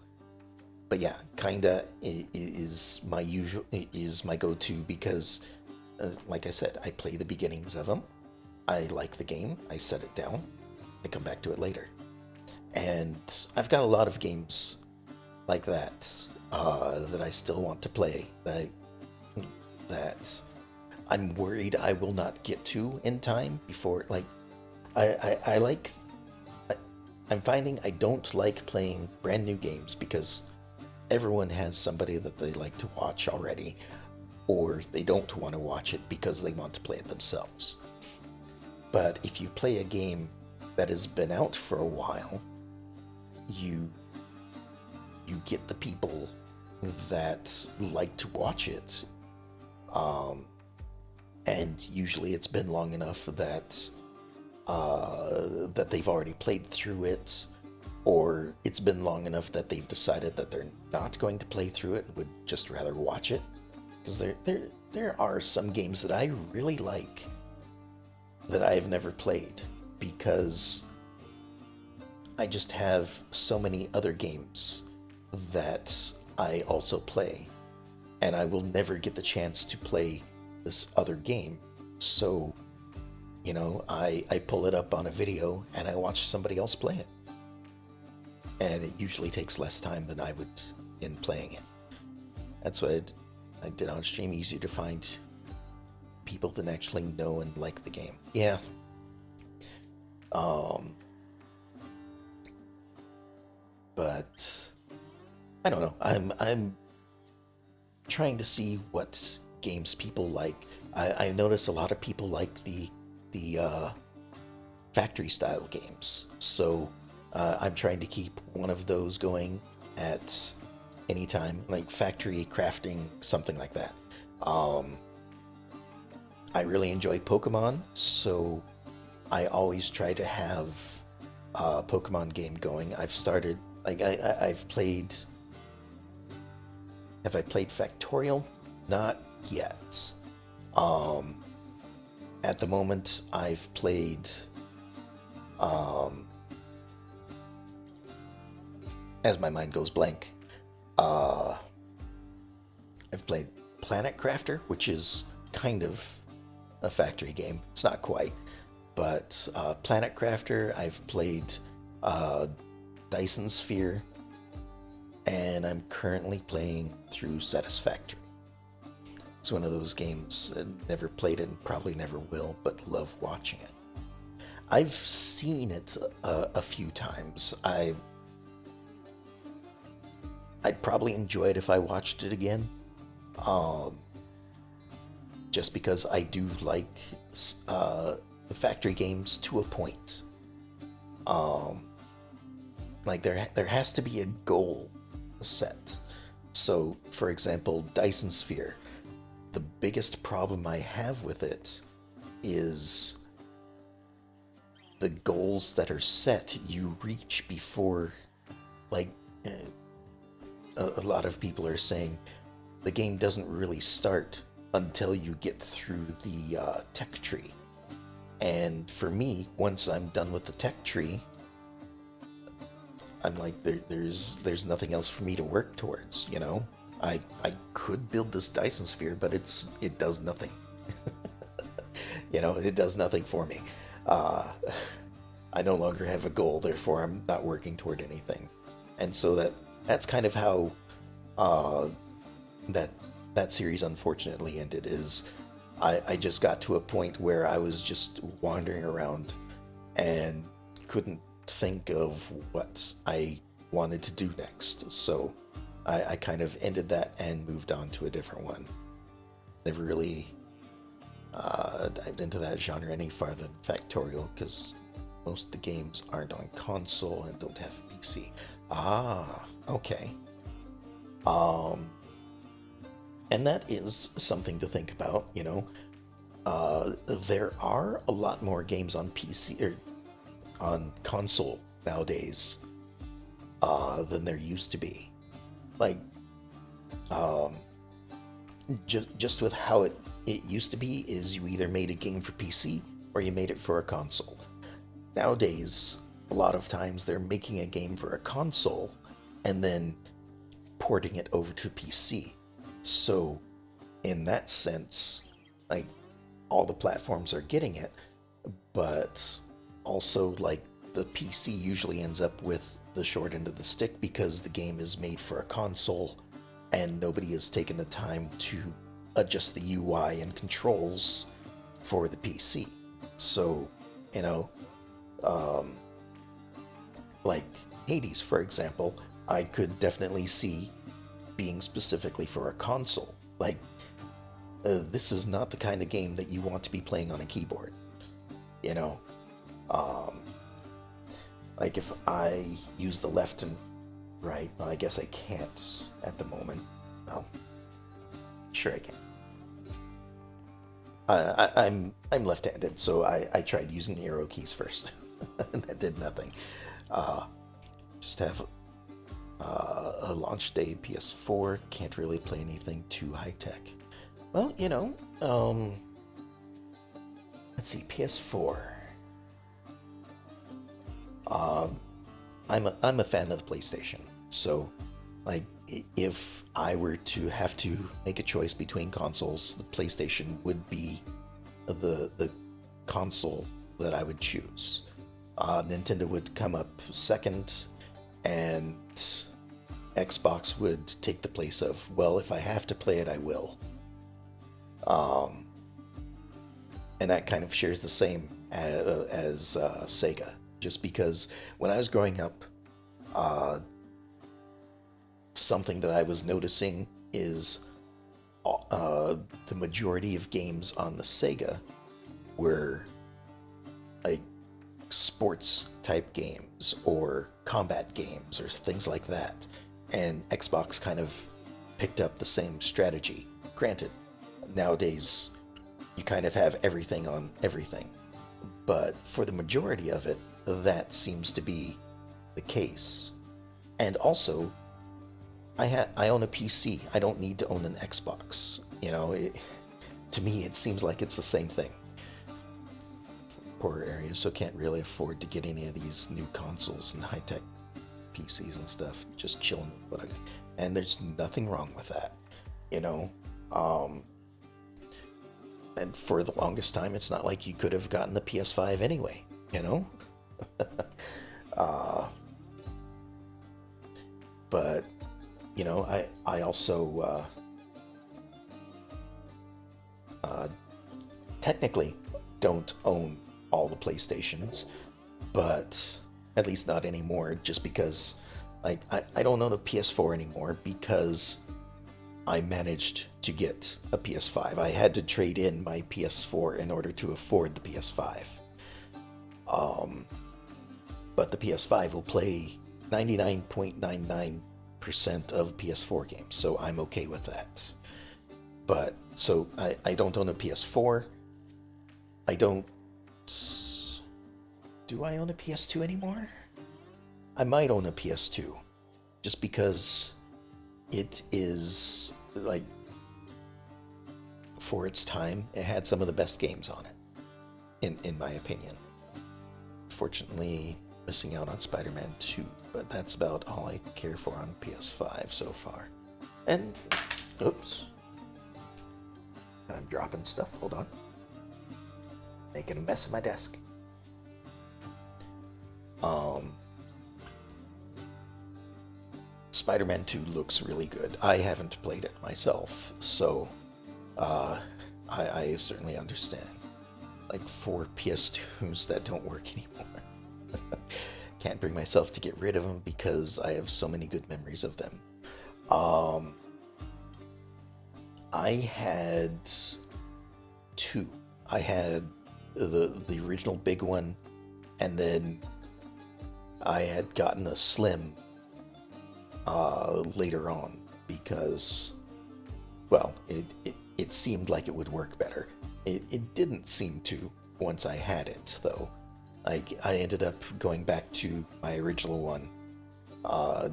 but yeah, kinda is my go-to because, like I said, I play the beginnings of them. I like the game. I set it down. I come back to it later. And I've got a lot of games like that that I still want to play. That I'm worried I will not get to in time before. Like, I'm finding I don't like playing brand new games because everyone has somebody that they like to watch already, or they don't want to watch it because they want to play it themselves. But if you play a game that has been out for a while, you get the people that like to watch it, and usually it's been long enough that that they've already played through it, or it's been long enough that they've decided that they're not going to play through it and would just rather watch it. Because there are some games that I really like that I've never played because I just have so many other games that I also play, and I will never get the chance to play this other game. So, you know, I pull it up on a video and I watch somebody else play it. And it usually takes less time than I would in playing it. That's what I did on stream. Easier to find people that actually know and like the game. Yeah. But I don't know. I'm trying to see what games people like. I notice a lot of people like the factory style games, so I'm trying to keep one of those going at any time, like factory crafting, something like that. I really enjoy Pokemon, so I always try to have a Pokemon game going. I've started, like, I've played. Have I played Factorial? Not yet. At the moment, I've played, as my mind goes blank, I've played Planet Crafter, which is kind of a factory game. It's not quite, but Planet Crafter, I've played Dyson Sphere, and I'm currently playing through Satisfactory. It's one of those games, never played it and probably never will, but love watching it. I've seen it a few times. I'd probably enjoy it if I watched it again, just because I do like the factory games to a point. Like there has to be a goal set. So, for example, Dyson Sphere. The biggest problem I have with it is the goals that are set you reach before, like, a lot of people are saying the game doesn't really start until you get through the tech tree. And for me, once I'm done with the tech tree, I'm like, there's nothing else for me to work towards, you know? I could build this Dyson Sphere, but it does nothing. You know, it does nothing for me. I no longer have a goal, therefore I'm not working toward anything. And so that's kind of how that series unfortunately ended, is I just got to a point where I was just wandering around and couldn't think of what I wanted to do next. So I kind of ended that and moved on to a different one. Never really dived into that genre any farther than Factorial, because most of the games aren't on console and don't have a PC. Ah, okay. And that is something to think about, you know. There are a lot more games on PC or on console nowadays than there used to be. Like, just with how it used to be, is you either made a game for PC or you made it for a console. Nowadays, a lot of times they're making a game for a console and then porting it over to PC. So, in that sense, like, all the platforms are getting it, but also, like, the PC usually ends up with the short end of the stick because the game is made for a console and nobody has taken the time to adjust the UI and controls for the PC. So, you know, like Hades, for example, I could definitely see being specifically for a console. Like, this is not the kind of game that you want to be playing on a keyboard, you know. Like, if I use the left and right, well, I guess I can't at the moment. Well, sure I can. I'm left-handed, so I tried using the arrow keys first, and that did nothing. Just have a launch day PS4. Can't really play anything too high-tech. Well, you know, let's see, PS4. I'm a fan of the PlayStation, so, like, if I were to have to make a choice between consoles, the PlayStation would be the console that I would choose. Nintendo would come up second, and Xbox would take the place of, well, if I have to play it, I will. And that kind of shares the same as Sega. Just because when I was growing up, something that I was noticing is the majority of games on the Sega were like sports type games or combat games or things like that. And Xbox kind of picked up the same strategy. Granted, nowadays you kind of have everything on everything. But for the majority of it, that seems to be the case. And also, I own a PC. I don't need to own an Xbox. You know, to me, it seems like it's the same thing. Poorer areas, so can't really afford to get any of these new consoles and high-tech PCs and stuff. Just chilling. And there's nothing wrong with that. You know, and for the longest time, it's not like you could have gotten the PS5 anyway. You know. But, you know, I also technically don't own all the PlayStations, but at least not anymore, just because, like, I don't own a PS4 anymore because I managed to get a PS5. I had to trade in my PS4 in order to afford the PS5. But the PS5 will play 99.99% of PS4 games, so I'm okay with that. But, so, I don't own a PS4, I don't... Do I own a PS2 anymore? I might own a PS2. Just because it is, like, for its time, it had some of the best games on it, in my opinion. Fortunately, missing out on Spider-Man 2, but that's about all I care for on PS5 so far. And, oops. I'm dropping stuff, hold on. Making a mess of my desk. Spider-Man 2 looks really good. I haven't played it myself, so I certainly understand. Like 4 PS2s that don't work anymore. Can't bring myself to get rid of them because I have so many good memories of them. I had 2. I had the original big one, and then I had gotten a slim later on because, well, it seemed like it would work better. It didn't seem to once I had it, though. I ended up going back to my original one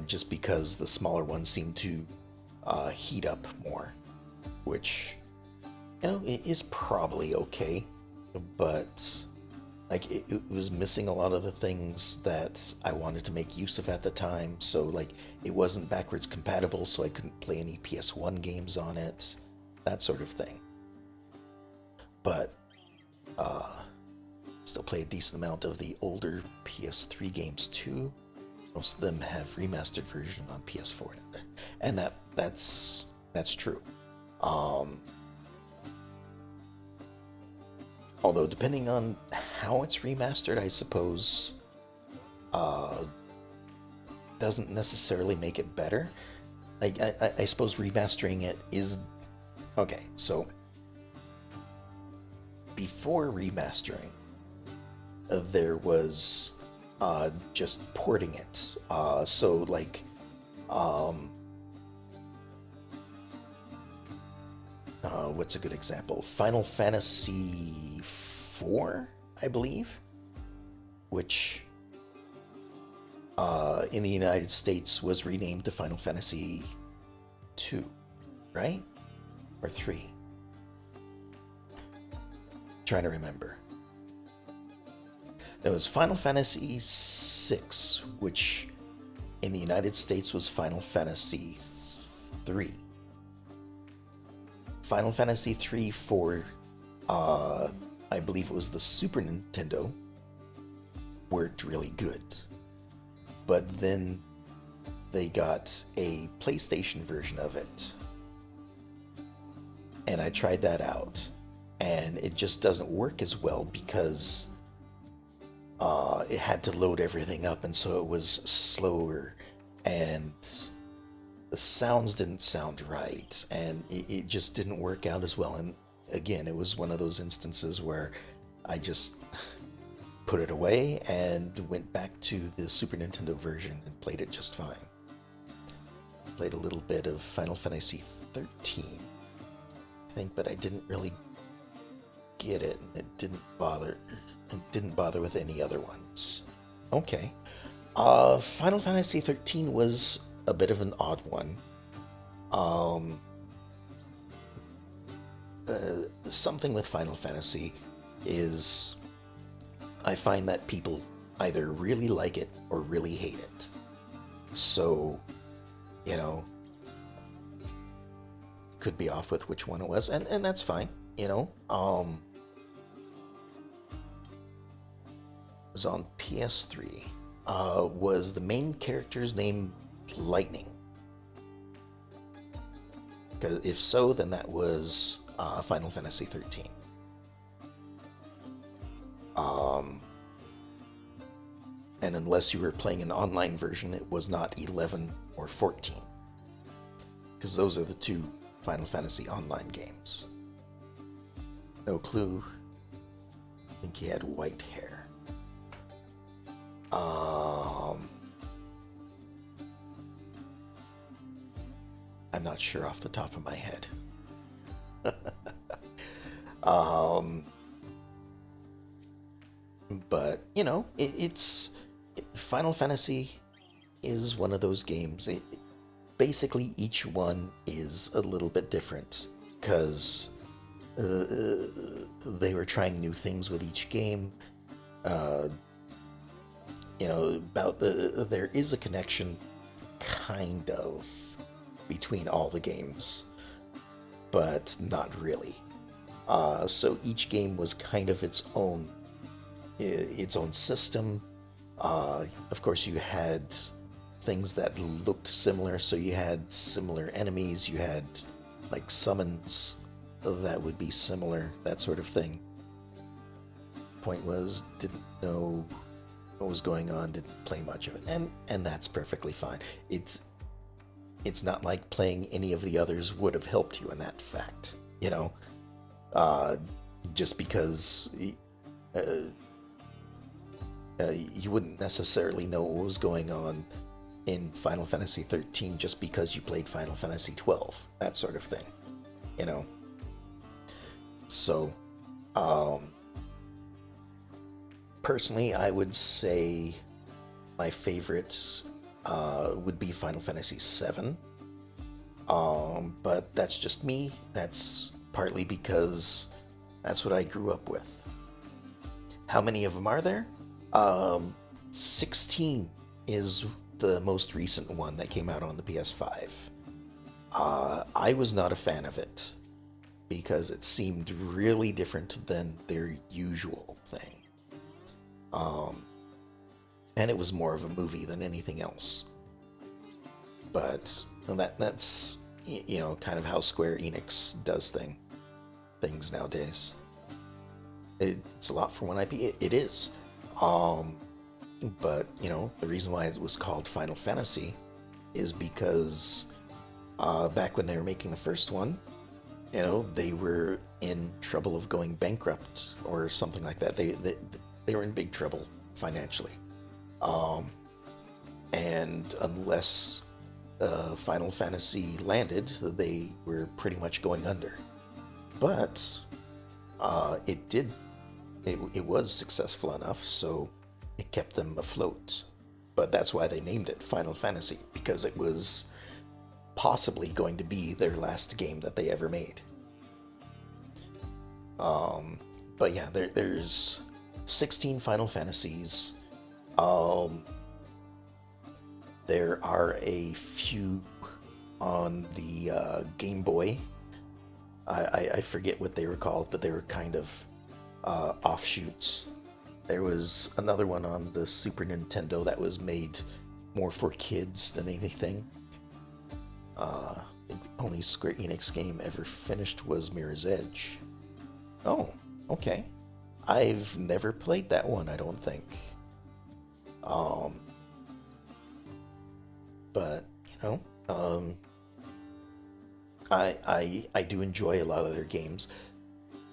just because the smaller one seemed to heat up more, which, you know, it is probably okay, but like it was missing a lot of the things that I wanted to make use of at the time. So like it wasn't backwards compatible, so I couldn't play any PS1 games on it, that sort of thing. But still play a decent amount of the older PS3 games too. Most of them have remastered version on PS4, and that's true. Although depending on how it's remastered, I suppose, doesn't necessarily make it better. I suppose remastering it is okay. So before remastering, there was just porting it. So like, what's a good example? Final Fantasy IV, I believe, which in the United States was renamed to Final Fantasy II, right? Or 3? Trying to remember. It was Final Fantasy VI, which in the United States was Final Fantasy III. Final Fantasy III for, I believe it was the Super Nintendo, worked really good. But then they got a PlayStation version of it. And I tried that out. And it just doesn't work as well because it had to load everything up, and so it was slower, and the sounds didn't sound right, and it just didn't work out as well. And again, it was one of those instances where I just put it away and went back to the Super Nintendo version and played it just fine. Played a little bit of Final Fantasy 13, I think, but I didn't really get it, and it didn't bother with any other ones. Okay. Final Fantasy 13 was a bit of an odd one. Something with Final Fantasy is I find that people either really like it or really hate it. So, you know, could be off with which one it was, and that's fine, you know. Was on PS3. Was the main character's name Lightning? Because if so, then that was Final Fantasy 13. And unless you were playing an online version, it was not 11 or 14. Because those are the 2 Final Fantasy online games. No clue. I think he had white hair. I'm not sure off the top of my head. But you know, Final Fantasy is one of those games. Basically, each one is a little bit different because they were trying new things with each game. You know, there is a connection, kind of, between all the games, but not really. So each game was kind of its own system. Of course, you had things that looked similar, so you had similar enemies, you had like summons that would be similar, that sort of thing. Point was, didn't know what was going on, didn't play much of it, and that's perfectly fine. It's not like playing any of the others would have helped you in that fact, you know, just because you wouldn't necessarily know what was going on in Final Fantasy 13 just because you played Final Fantasy 12, that sort of thing, you know. So, personally, I would say my favorite would be Final Fantasy VII, but that's just me. That's partly because that's what I grew up with. How many of them are there? 16 is the most recent one that came out on the PS5. I was not a fan of it because it seemed really different than their usual thing. And it was more of a movie than anything else. But that's, you know, kind of how Square Enix does things nowadays. It's a lot for one IP. It is. But, you know, the reason why it was called Final Fantasy is because back when they were making the first one, you know, they were in trouble of going bankrupt or something like that. They were in big trouble financially. And unless Final Fantasy landed, they were pretty much going under. But it was successful enough, so it kept them afloat. But that's why they named it Final Fantasy, because it was possibly going to be their last game that they ever made. But yeah, there's 16 Final Fantasies. There are a few on the Game Boy. I forget what they were called, but they were kind of offshoots. There was another one on the Super Nintendo that was made more for kids than anything. The only Square Enix game ever finished was Mirror's Edge. Oh, okay. I've never played that one, I don't think. But, you know, I do enjoy a lot of their games.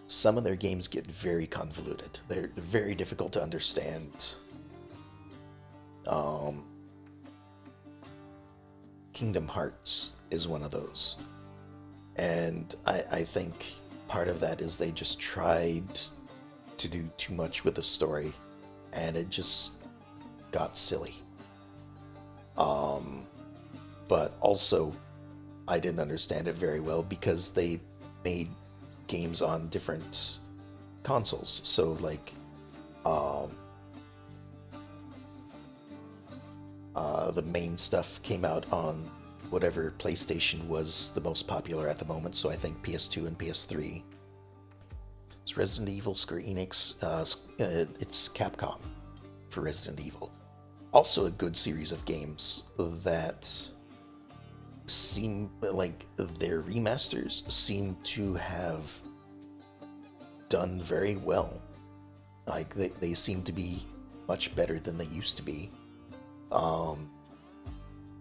Some of their games get very convoluted. They're very difficult to understand. Kingdom Hearts is one of those. And I think part of that is they just tried to do too much with the story, and it just got silly. But also, I didn't understand it very well because they made games on different consoles. So, like, the main stuff came out on whatever PlayStation was the most popular at the moment. So I think PS2 and PS3. It's Resident Evil, Square Enix. It's Capcom for Resident Evil. Also a good series of games that seem like their remasters seem to have done very well. Like they seem to be much better than they used to be.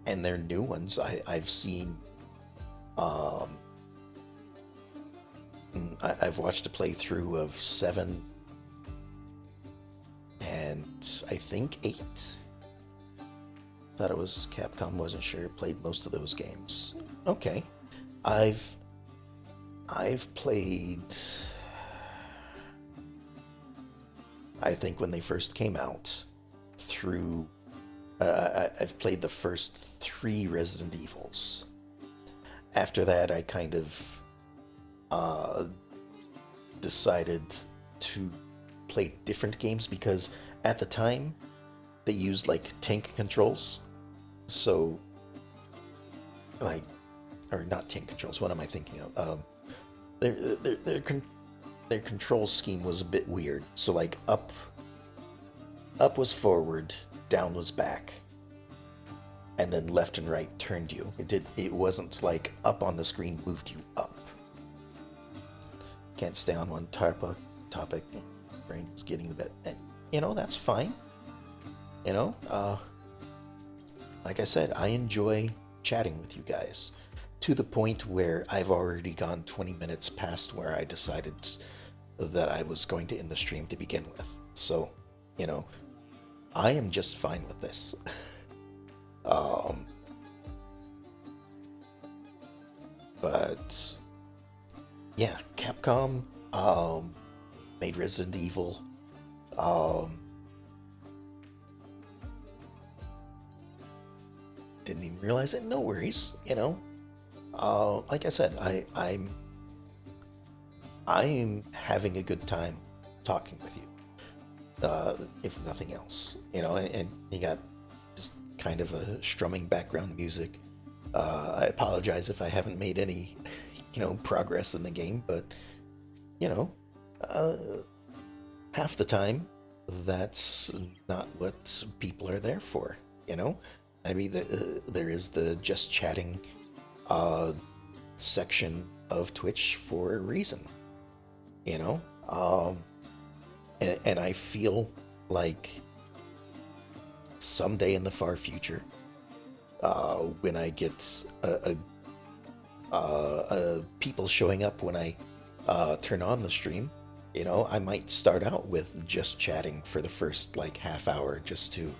And their new ones, I've seen. I've watched a playthrough of 7 and I think 8. Thought it was Capcom, wasn't sure. Played most of those games. Okay. I've played I think when they first came out, through I've played the first 3 Resident Evils. After that, I kind of decided to play different games because at the time they used like tank controls. So, like, or not tank controls. What am I thinking of? Their control scheme was a bit weird. So like up was forward, down was back, and then left and right turned you. It wasn't like up on the screen moved you up. Can't stay on one topic. Brain's getting a bit. You know, that's fine. You know, like I said, I enjoy chatting with you guys to the point where I've already gone 20 minutes past where I decided that I was going to end the stream to begin with. So, you know, I am just fine with this. But yeah, Capcom made Resident Evil. Didn't even realize it. No worries, you know. Like I said, I'm having a good time talking with you, if nothing else, you know. And you got just kind of a strumming background music. I apologize if I haven't made any, you know, progress in the game, but you know, half the time that's not what people are there for, you know. I mean, there is the just chatting section of Twitch for a reason, you know. And I feel like someday in the far future, when I get people showing up when I turn on the stream, you know, I might start out with just chatting for the first like half hour, just to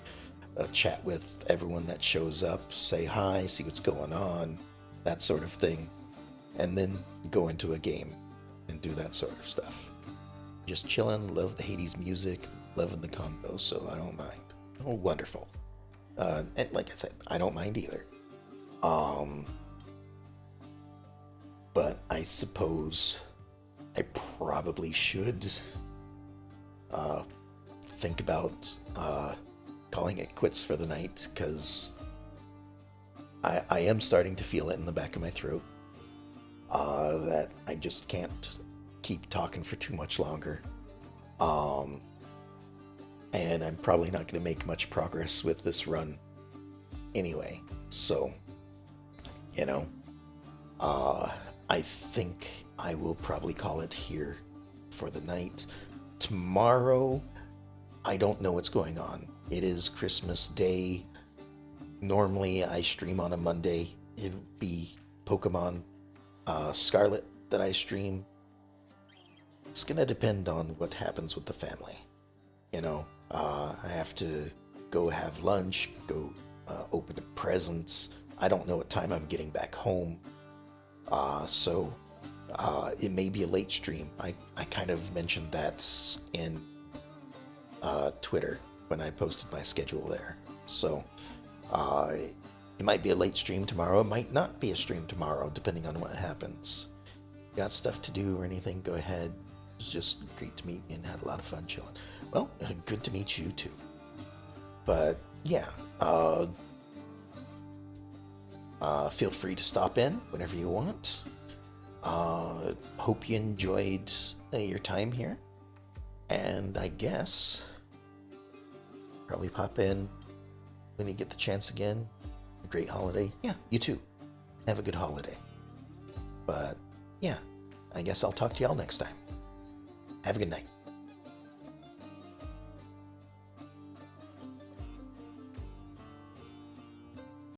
chat with everyone that shows up, say hi, see what's going on, that sort of thing, and then go into a game and do that sort of stuff. Just chilling, love the Hades music, loving the combo, so I don't mind. Oh, wonderful. And like I said, I don't mind either. But I suppose I probably should think about calling it quits for the night, because I am starting to feel it in the back of my throat, that I just can't keep talking for too much longer. And I'm probably not going to make much progress with this run anyway. So, you know, I think I will probably call it here for the night. Tomorrow, I don't know what's going on. It is Christmas Day. Normally, I stream on a Monday. It'd be Pokemon Scarlet that I stream. It's gonna depend on what happens with the family. You know, I have to go have lunch, go open presents. I don't know what time I'm getting back home. So it may be a late stream. I kind of mentioned that in Twitter when I posted my schedule there. So it might be a late stream tomorrow. It might not be a stream tomorrow, depending on what happens. Got stuff to do or anything, go ahead. It was just great to meet you and had a lot of fun chilling. Well, good to meet you too. But yeah, feel free to stop in whenever you want. Hope you enjoyed your time here. And I guess probably pop in when you get the chance again. A great holiday. Yeah, you too. Have a good holiday. But yeah, I guess I'll talk to y'all next time. Have a good night.